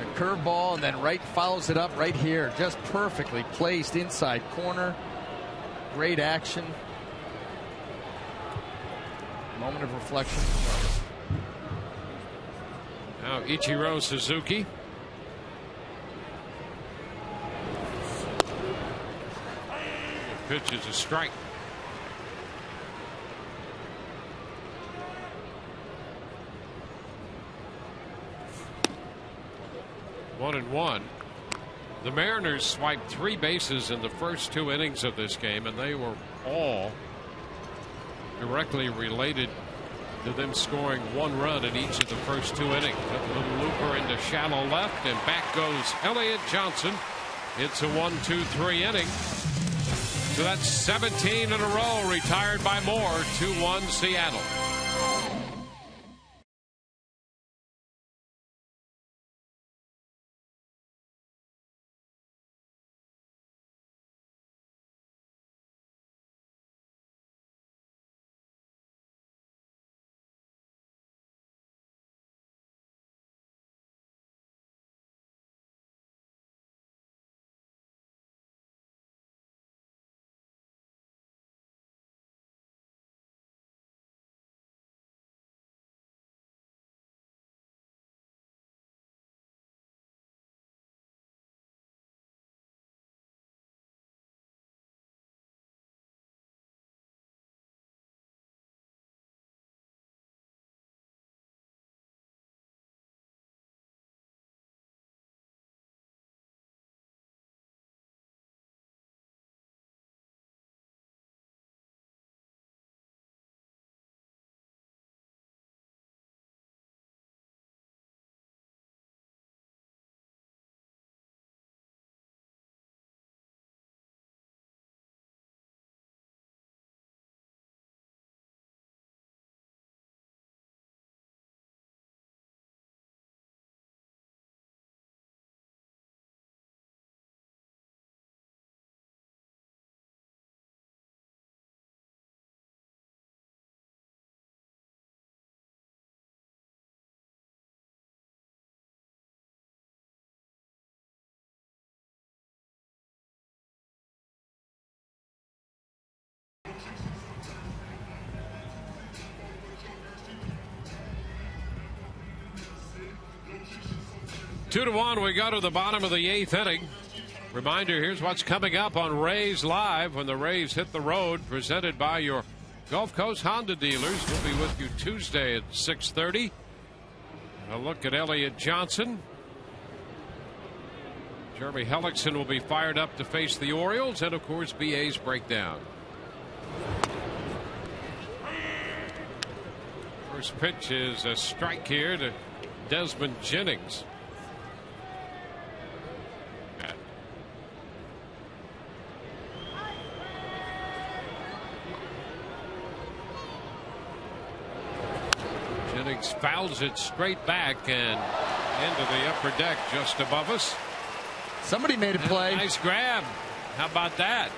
A curveball, and then right follows it up right here. Just perfectly placed inside corner. Great action. Moment of reflection. Now Ichiro Suzuki. The pitch is a strike. One and one. The Mariners swiped 3 bases in the first 2 innings of this game, and they were all directly related to them scoring 1 run in each of the first 2 innings. A little looper into shallow left, and back goes Elliott Johnson. It's a 1-2-3 inning. So that's 17 in a row retired by Moore. 2-1 Seattle. Two to one, we go to the bottom of the 8th inning. Reminder, here's what's coming up on Rays Live when the Rays hit the road, presented by your Gulf Coast Honda dealers. We'll be with you Tuesday at 6:30. A look at Elliott Johnson. Jeremy Hellickson will be fired up to face the Orioles, and of course BA's breakdown. First pitch is a strike here to Desmond Jennings. Jennings fouls it straight back and into the upper deck just above us. Somebody made a play. Nice grab. How about that?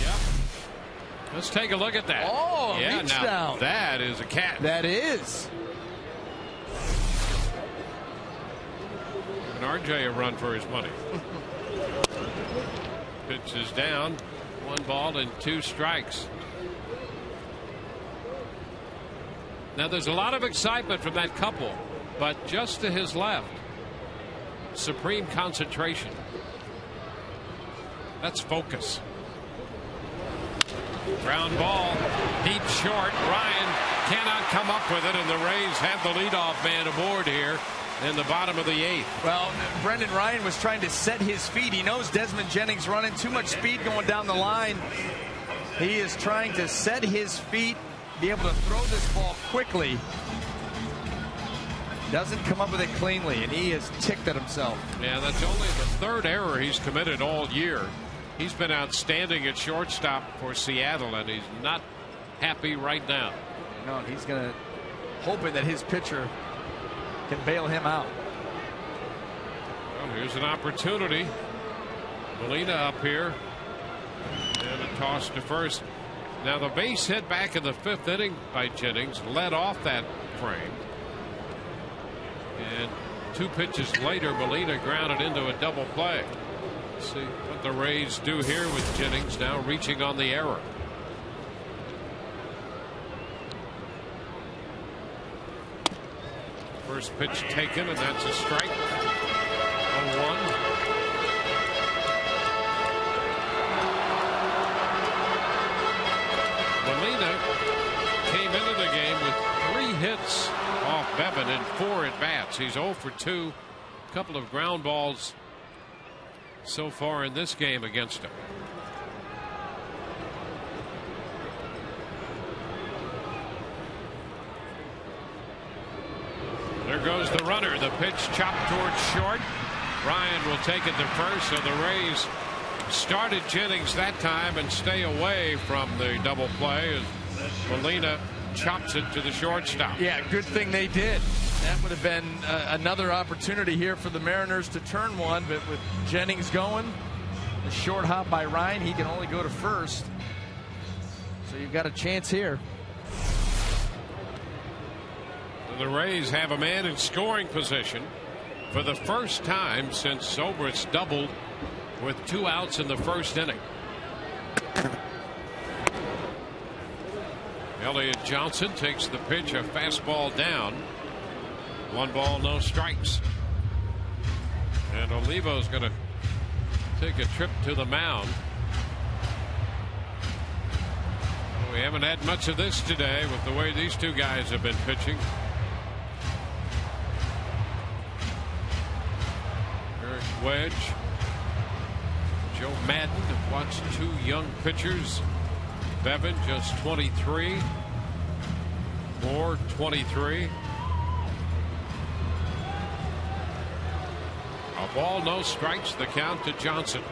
Yep. Let's take a look at that. Oh, yeah, reach now down. That is a catch. That is. Giving RJ a run for his money. Pitch is down. 1 ball and 2 strikes. Now there's a lot of excitement from that couple, but just to his left, supreme concentration. That's focus. Ground ball, deep short. Ryan cannot come up with it, and the Rays have the leadoff man aboard here in the bottom of the 8th. Well, Brendan Ryan was trying to set his feet. He knows Desmond Jennings running too much speed going down the line. He is trying to set his feet, be able to throw this ball quickly. Doesn't come up with it cleanly, and he is ticked at himself. Yeah, that's only the third error he's committed all year. He's been outstanding at shortstop for Seattle, and he's not happy right now. No, he's going to hoping that his pitcher can bail him out. Well, here's an opportunity. Molina up here, and a toss to first. Now the base hit back in the 5th inning by Jennings led off that frame. And 2 pitches later, Molina grounded into a double play. Let's see what the Rays do here with Jennings now reaching on the error. First pitch taken, and that's a strike. 0-1. Molina came into the game with 3 hits off Bevan in 4 at bats. He's 0 for 2. A couple of ground balls so far in this game against him. There goes the runner. The pitch chopped towards short. Ryan will take it to first. So the Rays started Jennings that time and stay away from the double play as Molina chops it to the shortstop. Yeah, good thing they did. That would have been another opportunity here for the Mariners to turn one, but with Jennings going, the short hop by Ryan, he can only go to first. So you've got a chance here. The Rays have a man in scoring position for the first time since Zobrist doubled with 2 outs in the 1st inning. Elliott Johnson takes the pitch, a fastball down. 1 ball, no strikes. And Olivo's going to take a trip to the mound. We haven't had much of this today with the way these 2 guys have been pitching. Eric Wedge, Joe Madden have watched 2 young pitchers. Bevan just 23. Moore 23. A ball, no strikes, the count to Johnson.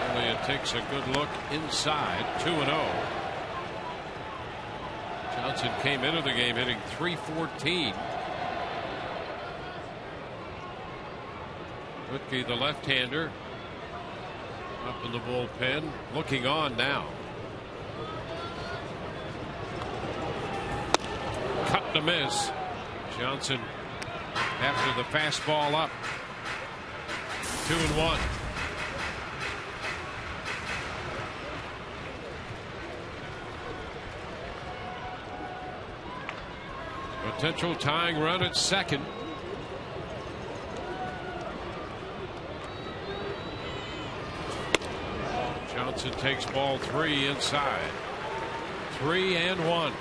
Elliott takes a good look inside. 2-0. Johnson came into the game hitting .314. Whitkey, the left-hander, up in the bullpen, looking on now. Cut to miss. Johnson after the fastball up. 2-1. Potential tying run at second. Johnson takes ball 3 inside. 3-1.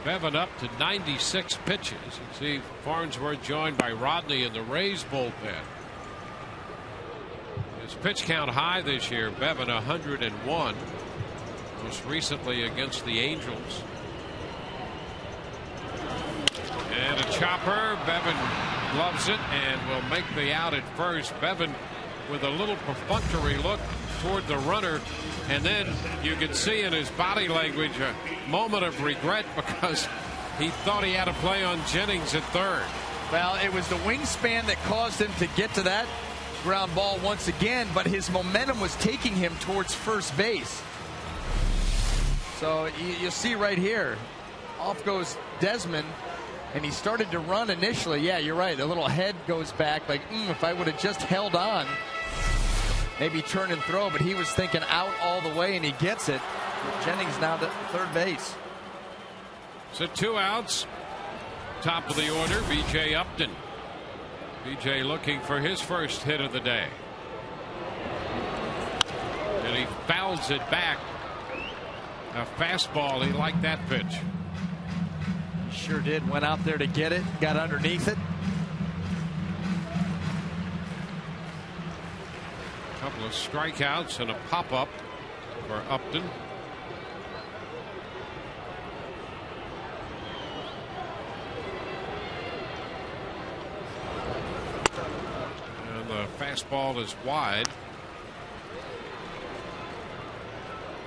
Bevan up to 96 pitches. You see Farnsworth joined by Rodney in the Rays bullpen. His pitch count high this year. Bevan 101. Most recently against the Angels. And a chopper. Bevan gloves it and will make the out at first. Bevan with a little perfunctory look toward the runner, and then you could see in his body language a moment of regret because he thought he had a play on Jennings at third. Well, it was the wingspan that caused him to get to that ground ball once again, but his momentum was taking him towards first base. So you see right here, off goes Desmond, and he started to run initially. Yeah, you're right. A little head goes back like, if I would have just held on, maybe turn and throw, but he was thinking out all the way, and he gets it. Jennings now to third base. So 2 outs. Top of the order, B.J. Upton. B.J. looking for his first hit of the day. And he fouls it back. A fastball. He liked that pitch. Sure did. Went out there to get it. Got underneath it. couple of strikeouts and a pop-up for Upton. And the fastball is wide.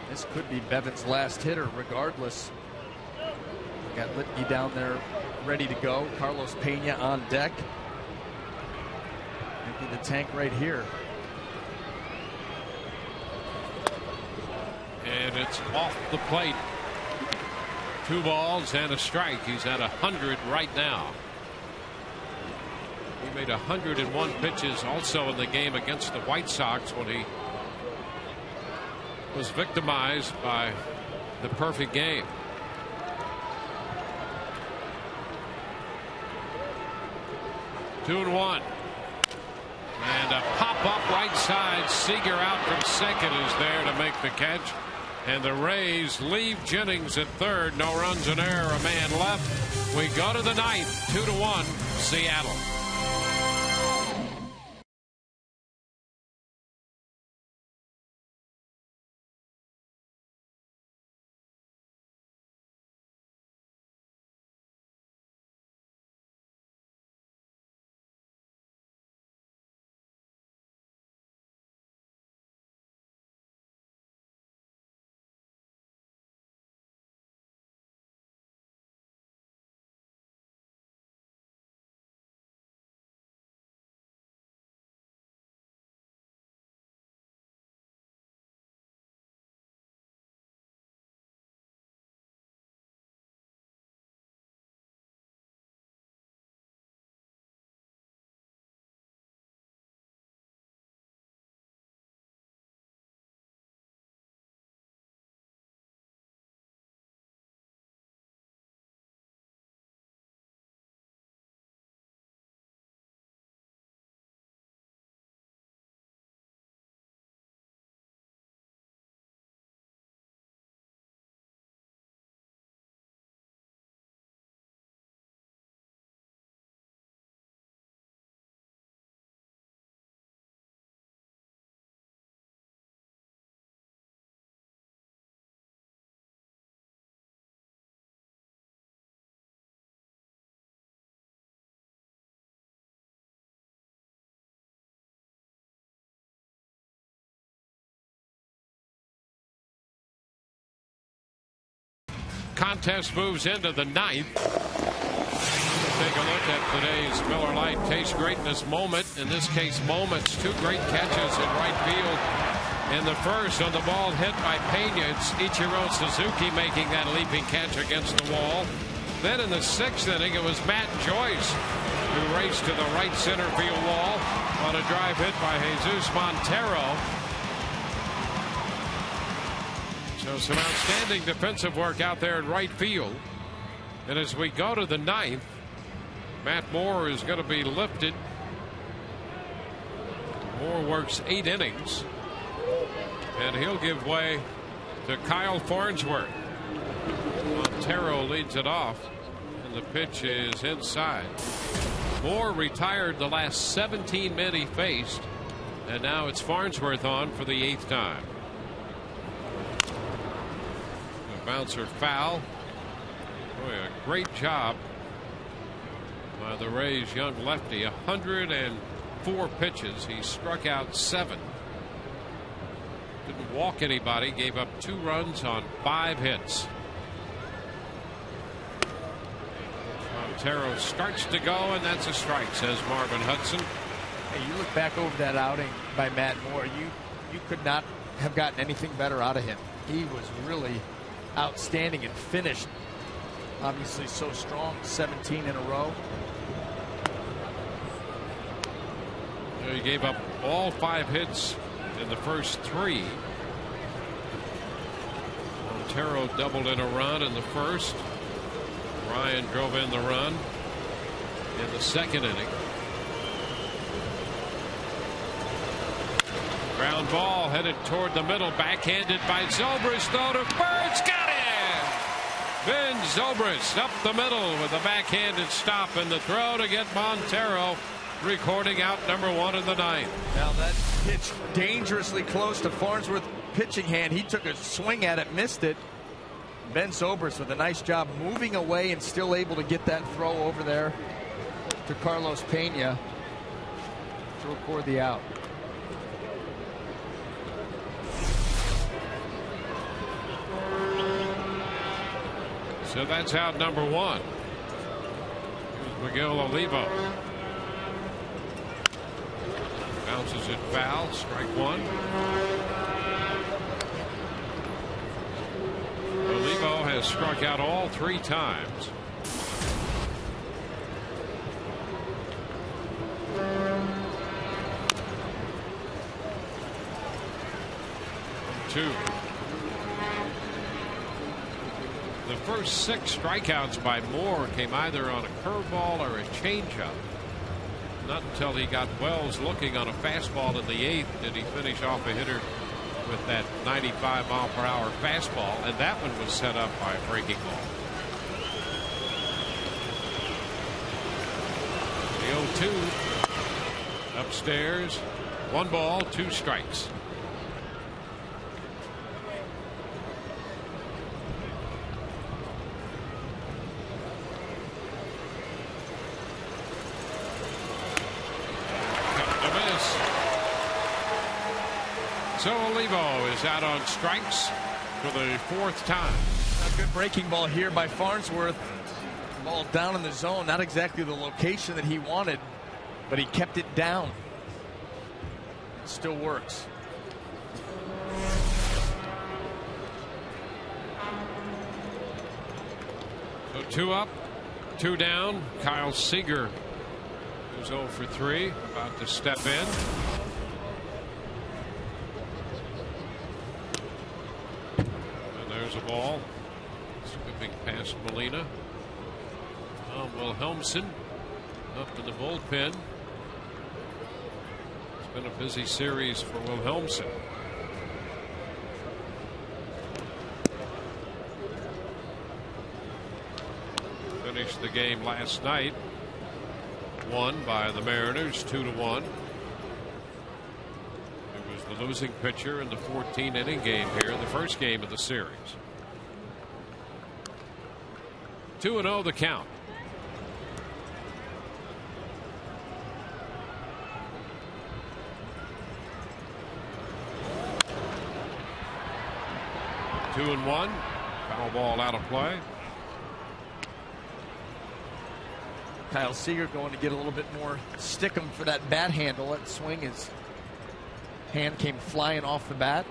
This could be Bevan's last hitter regardless. Got Litke down there ready to go. Carlos Pena on deck. Empty the tank right here. And it's off the plate. 2 balls and a strike. He's at 100 right now. He made 101 pitches also in the game against the White Sox when he was victimized by the perfect game. Two and one. And a pop-up right side. Seager out from second is there to make the catch. And the Rays leave Jennings at third. No runs in error. A man left. We go to the ninth. 2-1 Seattle. Contest moves into the ninth. Take a look at today's Miller Lite Taste Greatness moment. In this case, moments. 2 great catches in right field. In the first, on the ball hit by Pena, it's Ichiro Suzuki making that leaping catch against the wall. Then in the 6th inning, it was Matt Joyce who raced to the right center field wall on a drive hit by Jesus Montero. So some outstanding defensive work out there in right field. And as we go to the 9th, Matt Moore is going to be lifted. Moore works 8 innings. And he'll give way to Kyle Farnsworth. Montero leads it off. And the pitch is inside. Moore retired the last 17 men he faced. And now it's Farnsworth on for the 8th time. Bouncer foul. Boy, a great job by the Rays' young lefty. 104 pitches. He struck out 7. Didn't walk anybody. Gave up 2 runs on 5 hits. Montero starts to go, and that's a strike, says Marvin Hudson. Hey, you look back over that outing by Matt Moore. You could not have gotten anything better out of him. He was really outstanding and finished obviously so strong. 17 in a row. He gave up all 5 hits in the first 3. Montero doubled in a run in the first. Ryan drove in the run in the 2nd inning. Ground ball headed toward the middle, backhanded by Zobrist, throw to first, got it! Ben Zobrist up the middle with a backhanded stop, and the throw to get Montero recording out number 1 in the 9th. Now that pitch dangerously close to Farnsworth's pitching hand. He took a swing at it, missed it. Ben Zobrist with a nice job moving away and still able to get that throw over there to Carlos Pena to record the out. So that's out number 1. Here's Miguel Olivo. Bounces it foul. Strike 1. Olivo has struck out all 3 times. Two. The first 6 strikeouts by Moore came either on a curveball or a changeup. Not until he got Wells looking on a fastball in the 8th did he finish off a hitter with that 95-mile-per-hour fastball, and that one was set up by a breaking ball. The 0-2 upstairs. 1 ball, 2 strikes. So Olivo is out on strikes for the 4th time. A good breaking ball here by Farnsworth. Ball down in the zone, not exactly the location that he wanted, but he kept it down. It still works. So 2 up, 2 down. Kyle Seager, who's 0 for 3, about to step in. There's a ball. Scooping past Molina. Wilhelmsen up in the bullpen. It's been a busy series for Wilhelmsen. Finished the game last night. Won by the Mariners 2-1. The losing pitcher in the 14-inning game here in the first game of the series. 2-0 the count. Two and 1. Foul ball out of play. Kyle Seager going to get a little bit more stickum for that bat handle. That swing is. Hand came flying off the bat.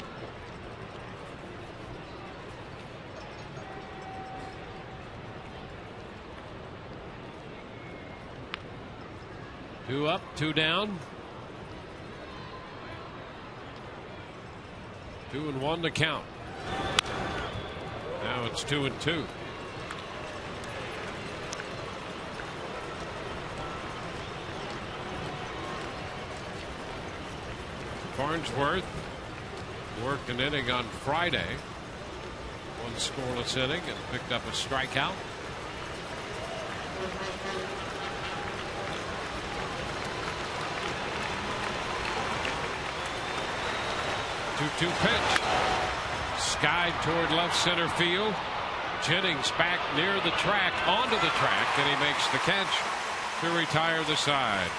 Two up, 2 down. 2-1 to count. Now it's 2-2. Farnsworth worked an inning on Friday. 1 scoreless inning and picked up a strikeout. Two pitch. Skied toward left center field. Jennings back near the track, onto the track, and he makes the catch to retire the side.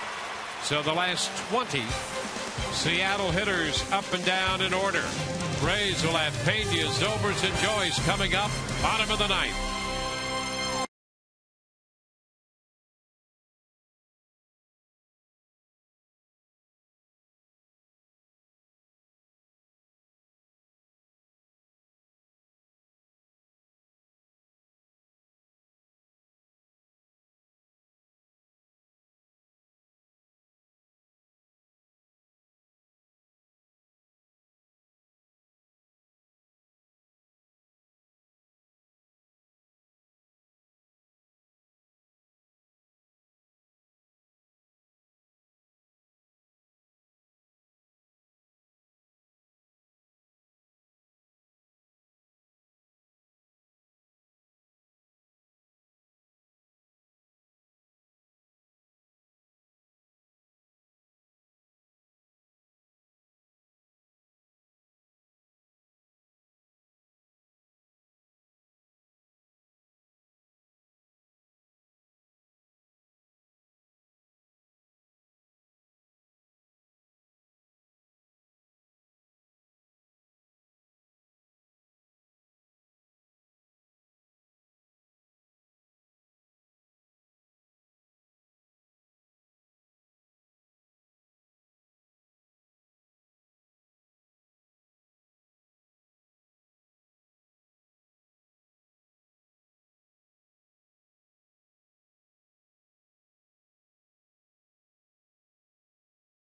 So the last 20 Seattle hitters up and down in order. Rays will have Pena, Zobrist, and Joyce coming up, bottom of the 9th.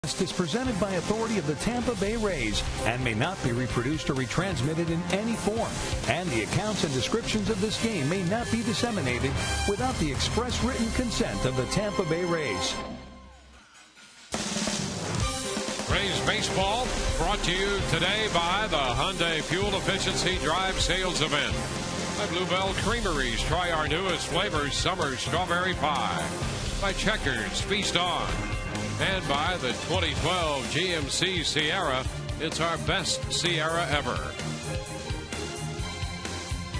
Is presented by authority of the Tampa Bay Rays and may not be reproduced or retransmitted in any form. And the accounts and descriptions of this game may not be disseminated without the express written consent of the Tampa Bay Rays. Rays baseball brought to you today by the Hyundai Fuel Efficiency Drive Sales Event. By Bluebell Creameries, try our newest flavors, summer strawberry pie. By Checkers, feast on. And by the 2012 GMC Sierra, it's our best Sierra ever.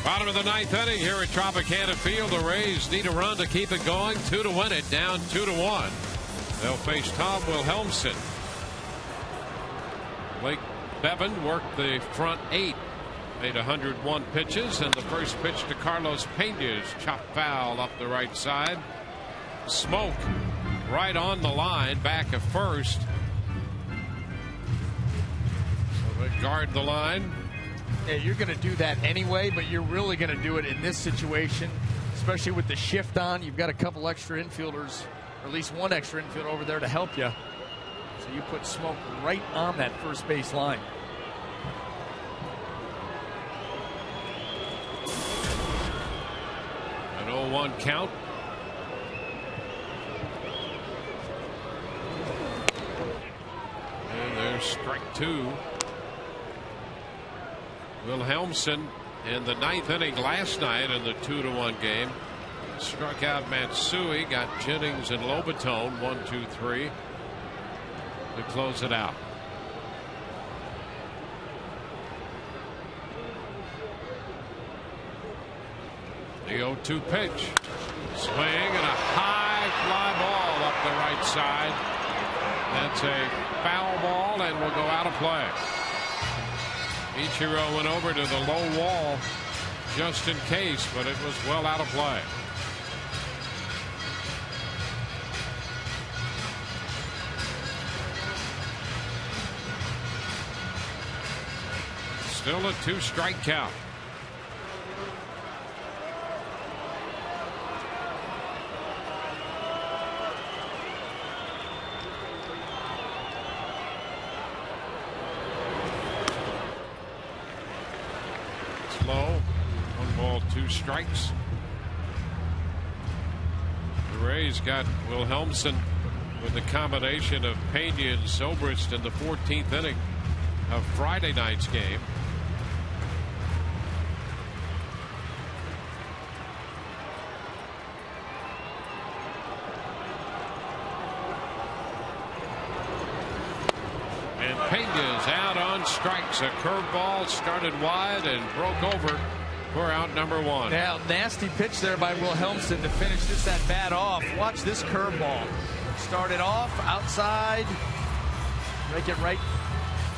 Bottom of the ninth inning here at Tropicana Field. The Rays need a run to keep it going. 2 to win it, down 2-1. They'll face Tom Wilhelmsen. Blake Bevan worked the front 8. Made 101 pitches, and the first pitch to Carlos Pena's chopped foul up the right side. Smoke right on the line, back at first. So they guard the line. Yeah, you're going to do that anyway, but you're really going to do it in this situation, especially with the shift on. You've got a couple extra infielders, or at least one extra infielder over there to help you. So you put Smoke right on that first base line. An 0-1 count. And there's strike 2. Wilhelmsen in the ninth inning last night in the 2-1 game struck out Matsui, got Jennings and Lobaton 1-2-3 to close it out. The 0-2 pitch. Swing and a high fly ball up the right side. That's a foul ball and will go out of play. Ichiro went over to the low wall just in case, but it was well out of play. Still a 2-strike count. It's low. 1 ball, 2 strikes. The Rays got Wilhelmsen with the combination of Pena and Zobrist in the 14th inning of Friday night's game. And Pena's out on strikes. A curveball started wide and broke over for out number 1. Now, nasty pitch there by Wilhelmsen to finish this at bat off. Watch this curveball. Started off outside, make it right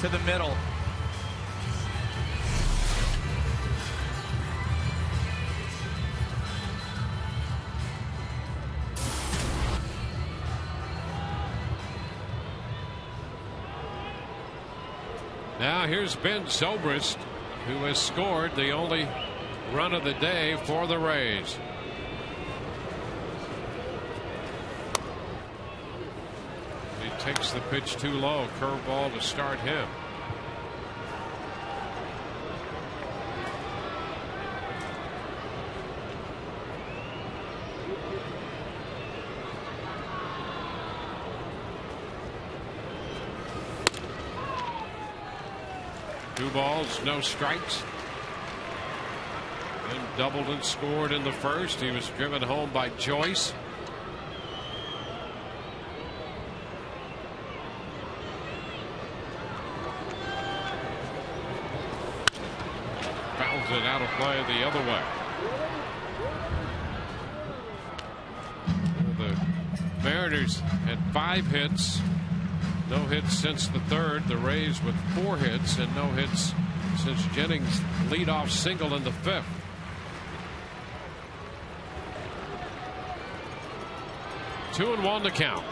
to the middle. Now here's Ben Zobrist, who has scored the only run of the day for the Rays. He takes the pitch too low. Curveball to start him. Two balls, no strikes. And doubled and scored in the first. He was driven home by Joyce. Fouls it out of play the other way. The Mariners had 5 hits. No hits since the third. The Rays with 4 hits and no hits since Jennings' leadoff single in the 5th. Two and 1 to count.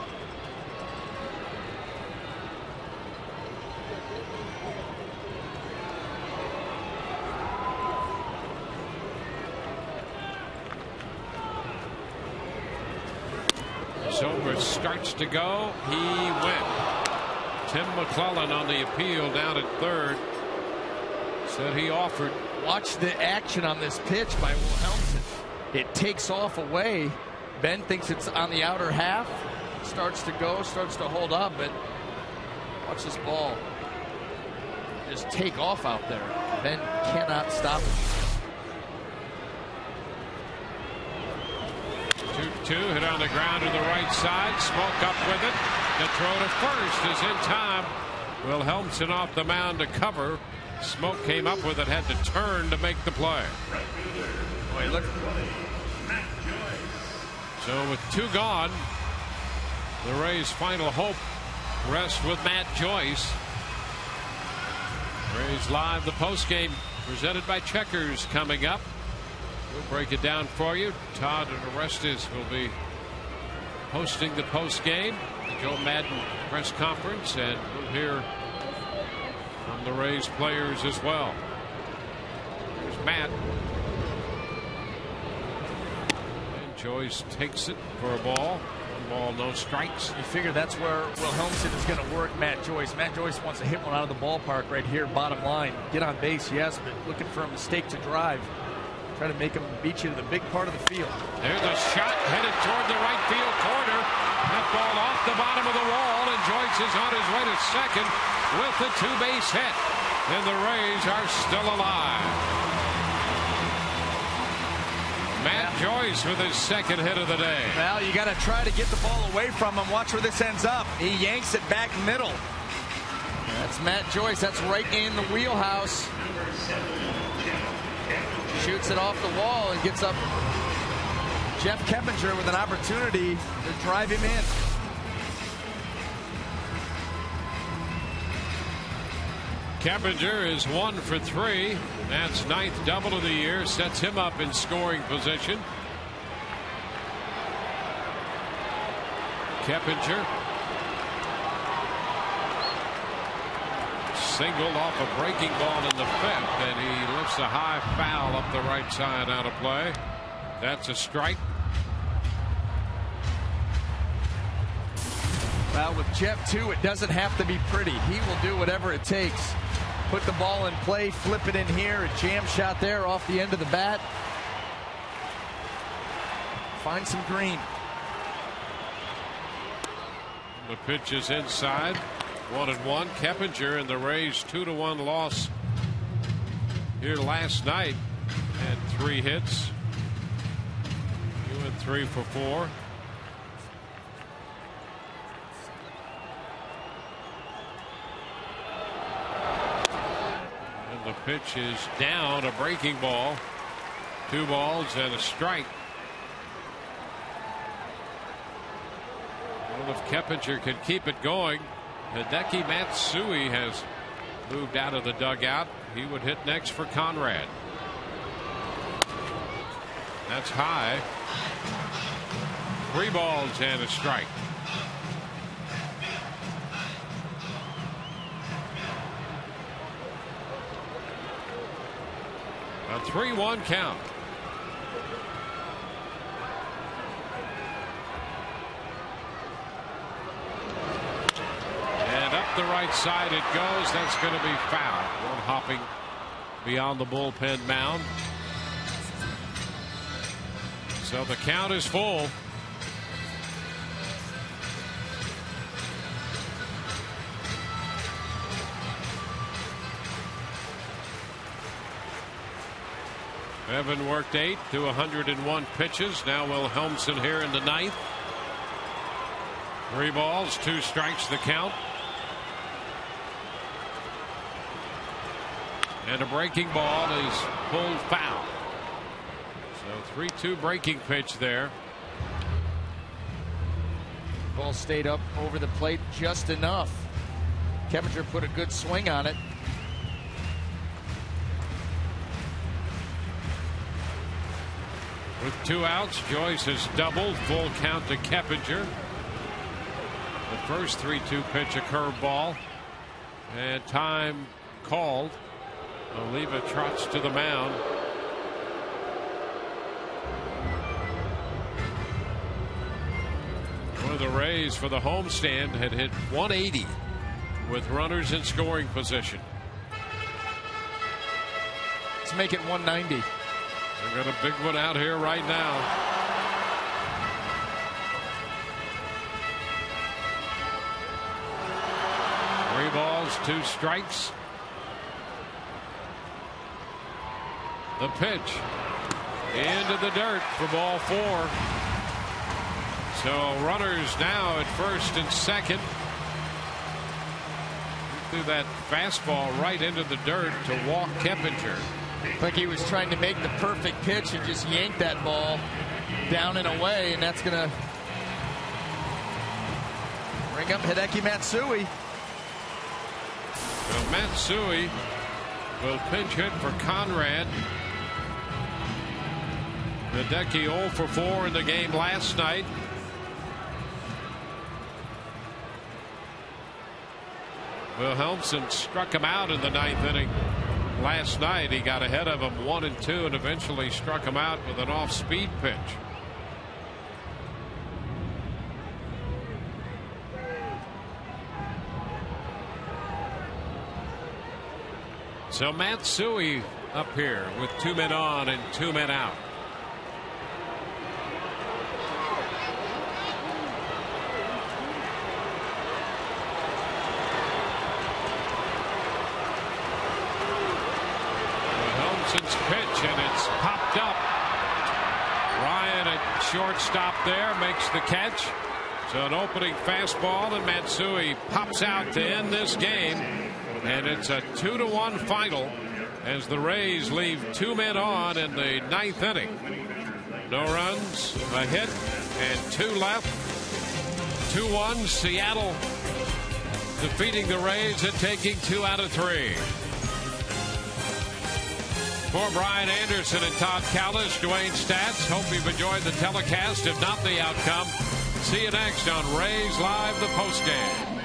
Zobrist starts to go. He went. Tim McClellan on the appeal down at third. Said he offered. Watch the action on this pitch by Wilhelmsen. It takes off away. Ben thinks it's on the outer half. Starts to go, starts to hold up, but watch this ball just take off out there. Ben cannot stop it. 2-2, hit on the ground to the right side. Smoke up with it. The throw to first is in time. Wilhelmsen off the mound to cover. Smoke came up with it, had to turn to make the play. Boy, look. So with 2 gone, the Rays' final hope rests with Matt Joyce. Rays Live, the postgame presented by Checkers, coming up. We'll break it down for you. Todd and Orestes will be hosting the postgame, the Joe Madden press conference, and we'll hear from the Rays players as well. Here's Matt. And Joyce takes it for a ball. 1 ball, no strikes. You figure that's where Wilhelmsen is going to work Matt Joyce. Matt Joyce wants to hit one out of the ballpark right here, bottom line. Get on base, yes, but looking for a mistake to drive. Try to make him beat you to the big part of the field. There's a shot headed toward the right field corner. That ball off the bottom of the wall, and Joyce is on his way to second with the 2-base hit. And the Rays are still alive. Matt Joyce with his second hit of the day. Well, you got to try to get the ball away from him. Watch where this ends up. He yanks it back middle. That's Matt Joyce. That's right in the wheelhouse. Shoots it off the wall and gets up. Jeff Keppinger with an opportunity to drive him in. Keppinger is 1 for 3. That's 9th double of the year. Sets him up in scoring position. Keppinger singled off a breaking ball in the 5th, and he lifts a high foul up the right side out of play. That's a strike. Well, with Jeff, too, it doesn't have to be pretty. He will do whatever it takes. Put the ball in play, flip it in here, a jam shot there off the end of the bat. Find some green. The pitch is inside. 1-1. Keppinger and the Rays 2-1 loss here last night. Had 3 hits. 2 and 3 for 4. And the pitch is down, a breaking ball. 2 balls and a strike. Well, if Keppinger can keep it going, Hideki Matsui has moved out of the dugout. He would hit next for Conrad. That's high. 3 balls and a strike. A 3-1 count. The right side it goes. That's going to be foul. One hopping beyond the bullpen mound. So the count is full. Evan worked 8 to 101 pitches. Now Wilhelmsen here in the 9th. 3 balls, 2 strikes the count. And a breaking ball is pulled foul. So 3-2 breaking pitch there. Ball stayed up over the plate just enough. Keppinger put a good swing on it. With 2 outs, Joyce has doubled. Full count to Keppinger. The first 3-2 pitch, a curveball. And time called. Oliva trots to the mound. One of the Rays for the homestand had hit 180 with runners in scoring position. Let's make it 190. They got a big one out here right now. Three balls, 2 strikes. The pitch into the dirt for ball 4. So runners now at first and second. Threw that fastball right into the dirt to walk Keppinger. Like he was trying to make the perfect pitch and just yanked that ball down and away, and that's going to bring up Hideki Matsui. Well, Matsui will pinch hit for Conrad. Hideki 0 for 4 in the game last night. Wilhelmsen struck him out in the 9th inning last night. He got ahead of him 1-2 and eventually struck him out with an off-speed pitch. So Matsui up here with 2 men on and 2 men out. Pitch, and it's popped up. Ryan at shortstop there makes the catch. So an opening fastball, and Matsui pops out to end this game, and it's a 2-1 final as the Rays leave 2 men on in the 9th inning. No runs, a hit, and 2 left. 2-1 Seattle defeating the Rays and taking 2 out of 3. For Brian Anderson and Todd Callis, Dwayne Stats, hope you've enjoyed the telecast. If not, the outcome. See you next on Rays Live, the postgame.